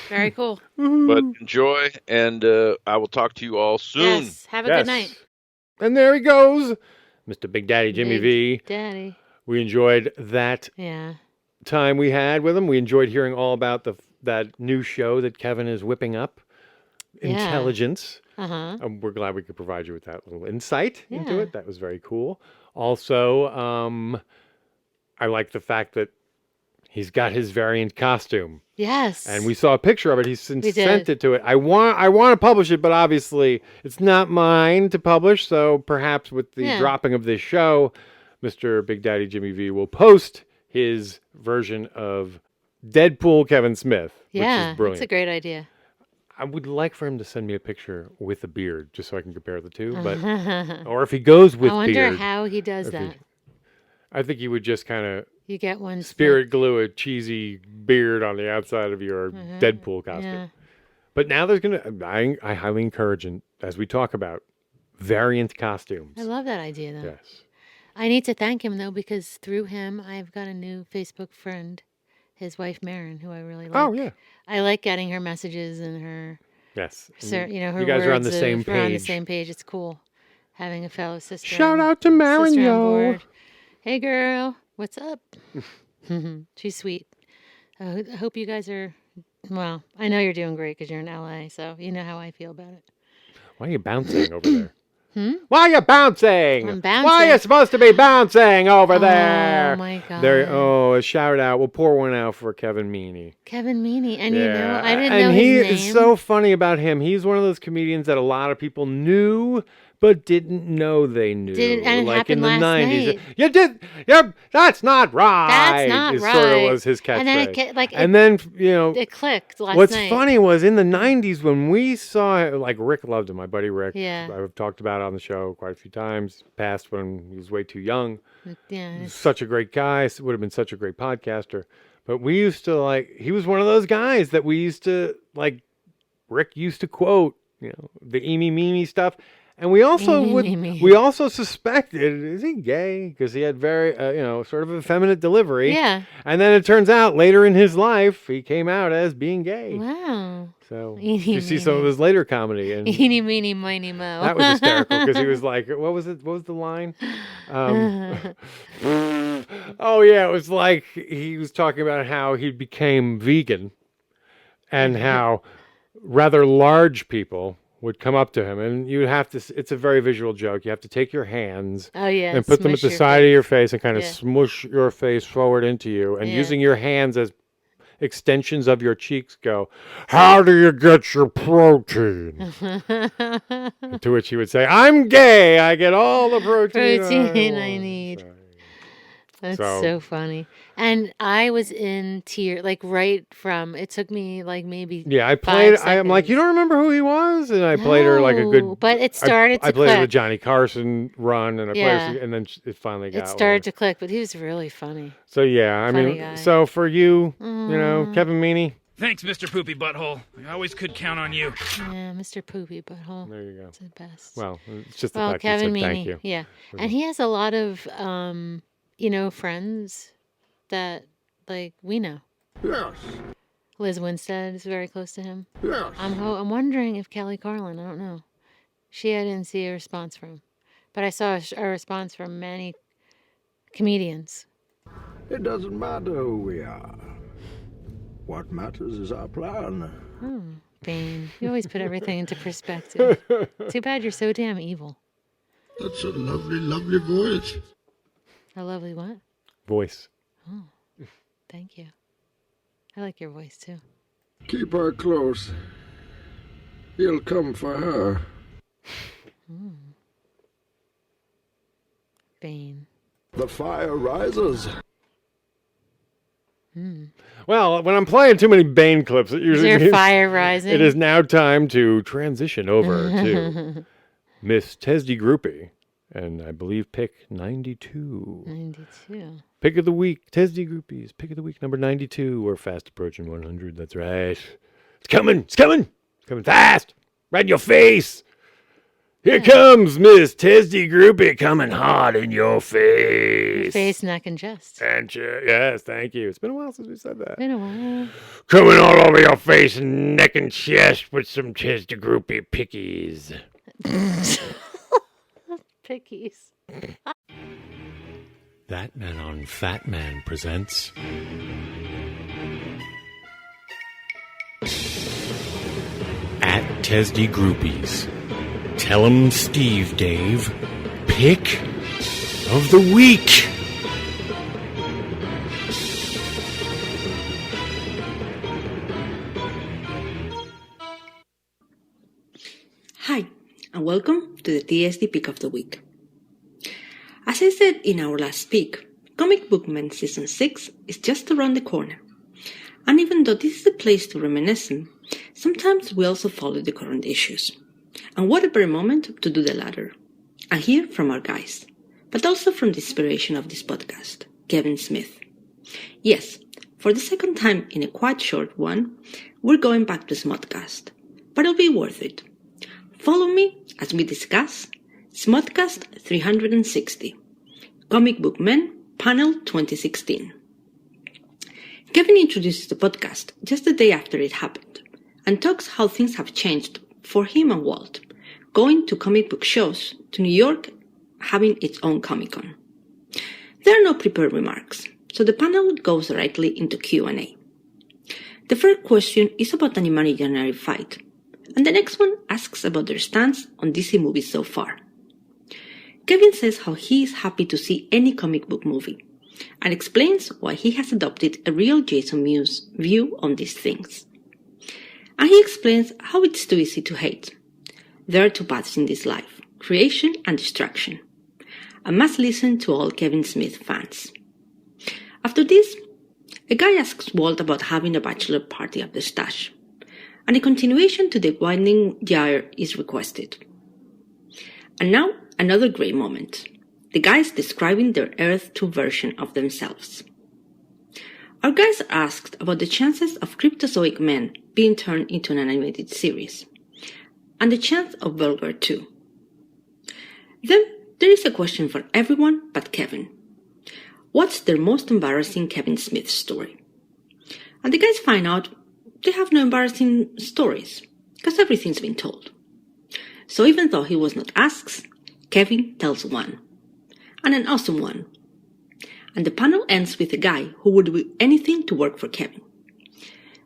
Very cool. But enjoy, and I will talk to you all soon. Yes, have a good night. And there he goes, Mr. Big Daddy Jimmy V. Daddy. We enjoyed that time we had with him. We enjoyed hearing all about that new show that Kevin is whipping up, Intelligence. We're glad we could provide you with that little insight into it. That was very cool. Also, I like the fact that he's got his variant costume. Yes. And we saw a picture of it. He's sent it to it. I want to publish it, but obviously it's not mine to publish. So perhaps with the dropping of this show, Mr. Big Daddy Jimmy V will post his version of Deadpool Kevin Smith, which is brilliant. That's a great idea. I would like for him to send me a picture with a beard, just so I can compare the two. But or if he goes with beard. I wonder how he does that. I think he would just kind of you get one spirit glue a cheesy beard on the outside of your Deadpool costume. Yeah. But now there's I highly encourage, as we talk about, variant costumes. I love that idea, though. Yes. I need to thank him, though, because through him, I've got a new Facebook friend, his wife, Marin, who I really like. Oh, yeah. I like getting her messages and her... Yes. Her you guys are on the same page. We're on the same page. It's cool having a fellow sister. Shout out to Marin, yo. Hey, girl. What's up? She's sweet. I hope you guys are... Well, I know you're doing great because you're in LA, so you know how I feel about it. Why are you bouncing over there? Why are you bouncing? I'm bouncing. Why are you supposed to be bouncing over there? Oh, my God. A shout out. We'll pour one out for Kevin Meaney. Kevin Meaney. And I didn't know his name. And he is so funny about him. He's one of those comedians that a lot of people knew, but didn't know they knew. And like it happened in the last 90s. night. You did. Yep. That's not right. That's not right. Sort of was his catchphrase. And then it clicked last night. What's funny was in the 90s when we saw it, like Rick loved him, my buddy Rick. Yeah. I've talked about it on the show quite a few times. Passed when he was way too young. Yeah. Such a great guy. Would have been such a great podcaster. But we used to he was one of those guys that we used to Rick used to quote, the eemy meemy stuff. And we also suspected, is he gay? Because he had very, sort of effeminate delivery. Yeah. And then it turns out later in his life, he came out as being gay. Wow. So you see some of his later comedy. And eeny, meeny, miny, mo. That was hysterical because he was like, what was it? What was the line? Oh, yeah. It was like he was talking about how he became vegan and how rather large people would come up to him, and you have to, it's a very visual joke. You have to take your hands and put them at the side of your face and kind of smush your face forward into you, and using your hands as extensions of your cheeks go, how do you get your protein? To which he would say, I'm gay. I get all the protein I need. That's so funny. And I was in tears, right from, it took me maybe I played, I'm like, you don't remember who he was? And I played her a good... But it started to click. I played her the Johnny Carson run, and I played her, and then it finally got... It started to click, but he was really funny. So funny guy. So for you, Kevin Meaney... Thanks, Mr. Poopy Butthole. I always could count on you. Yeah, Mr. Poopy Butthole. There you go. It's the best. Well, it's just the fact that you said thank you. Yeah. And he has a lot of... friends that, we know. Yes. Liz Winstead is very close to him. Yes. I'm wondering if Kelly Carlin, I don't know. I didn't see a response from. But I saw a response from many comedians. It doesn't matter who we are. What matters is our plan. Bane, you always put everything into perspective. Too bad you're so damn evil. That's a lovely, lovely voice. A lovely what? Voice. Oh, thank you. I like your voice, too. Keep her close. He'll come for her. Bane. The fire rises. Well, when I'm playing too many Bane clips, it usually is your fire rising? It is now time to transition over to Miss Tesdy Groupie And I believe pick 92. 92. Pick of the week, Tesdy Groupies. Pick of the week, number 92. We're fast approaching 100. That's right. It's coming. It's coming. It's coming fast. Right in your face. Here comes Miss Tesdy Groupie coming hard in your face. Face, neck, and chest. And yes, thank you. It's been a while since we said that. Been a while. Coming all over your face, neck, and chest with some Tesdy Groupie pickies. Pickies. ThatMan on Fatman presents At Tesdy Groupies. Tell 'em Steve Dave. Pick of the week. Hi, and welcome to the TSD Pick of the Week. As I said in our last pick, Comic Book Men Season 6 is just around the corner. And even though this is a place to reminisce, sometimes we also follow the current issues. And what a better moment to do the latter. And hear from our guys, but also from the inspiration of this podcast, Kevin Smith. Yes, for the second time in a quite short one, we're going back to SModcast, but it'll be worth it. Follow me as we discuss SModcast 360, Comic Book Men Panel 2016. Kevin introduces the podcast just the day after it happened and talks how things have changed for him and Walt, going to comic book shows to New York, having its own Comic-Con. There are no prepared remarks, so the panel goes directly into Q&A. The first question is about an imaginary fight, and the next one asks about their stance on DC movies so far. Kevin says how he is happy to see any comic book movie, and explains why he has adopted a real Jason Mewes view on these things. And he explains how it's too easy to hate. There are two paths in this life, creation and destruction. A must listen to all Kevin Smith fans. After this, a guy asks Walt about having a bachelor party at the stash, and a continuation to the winding gyre is requested. And now, another great moment. The guys describing their Earth 2 version of themselves. Our guys are asked about the chances of Cryptozoic men being turned into an animated series, and the chance of Vulgar 2. Then, there is a question for everyone but Kevin. What's their most embarrassing Kevin Smith story? And the guys find out they have no embarrassing stories, because everything's been told. So even though he was not asked, Kevin tells one. And an awesome one. And the panel ends with a guy who would do anything to work for Kevin.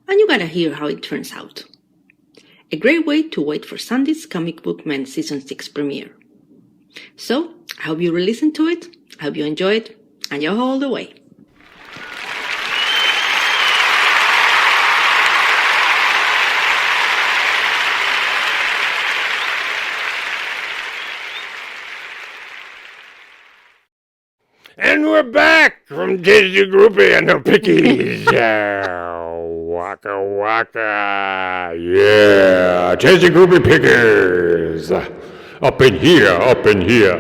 And you gotta hear how it turns out. A great way to wait for Sunday's Comic Book Men Season 6 premiere. So, I hope you re-listen to it, I hope you enjoy it, and you're all the way. And we're back from Tesdy Groupie and her pickies. Waka waka. Yeah. Tesdy Groupie pickers. Up in here, up in here.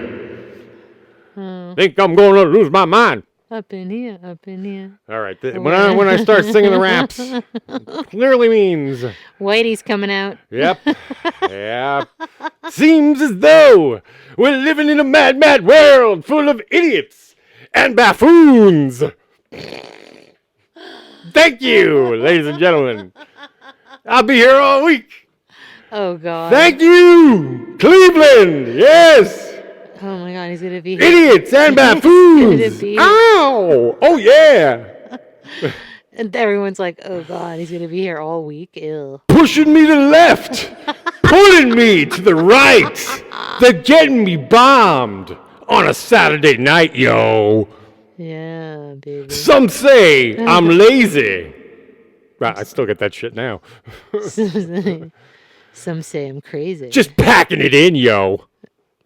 Think I'm going to lose my mind. Up in here, up in here. All right. When I start singing the raps, clearly means Whitey's coming out. Yep. Yep. Seems as though we're living in a mad, mad world full of idiots and buffoons. Thank you, ladies and gentlemen. I'll be here all week. Oh, God. Thank you, Cleveland. Yes. Oh, my God. He's going to be here. Idiots and buffoons. Ow. Oh, yeah. And everyone's like, oh, God, he's going to be here all week. Ew. Pushing me to the left. Pulling me to the right. They're getting me bombed on a Saturday night, yo. Yeah, baby. Some say I'm lazy. Right, I still get that shit now. Some say I'm crazy. Just packing it in, yo.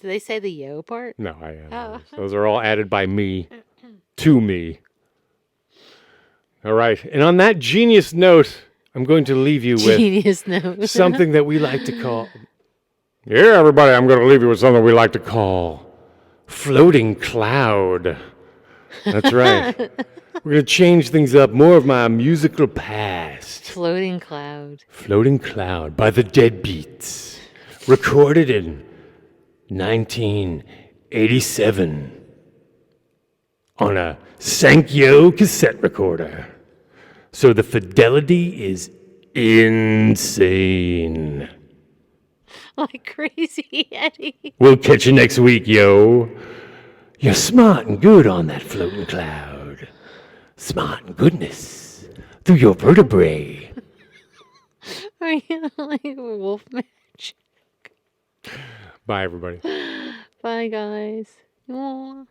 Did they say the yo part? No, those are all added by me to me. All right, and on that genius note, I'm going to leave you with something that we like to call. Yeah, everybody, I'm going to leave you with something we like to call floating cloud. That's right. We're going to change things up. More of my musical past. Floating Cloud. Floating Cloud by the Deadbeats. Recorded in 1987 on a Sankyo cassette recorder. So the fidelity is insane. Like Crazy Eddie. We'll catch you next week, yo. You're smart and good on that floating cloud. Smart and goodness through your vertebrae. Are you like wolf magic? Bye, everybody. Bye, guys. Aww.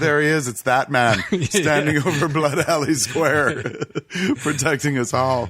There he is. It's that man standing over Blood Alley Square, protecting us all.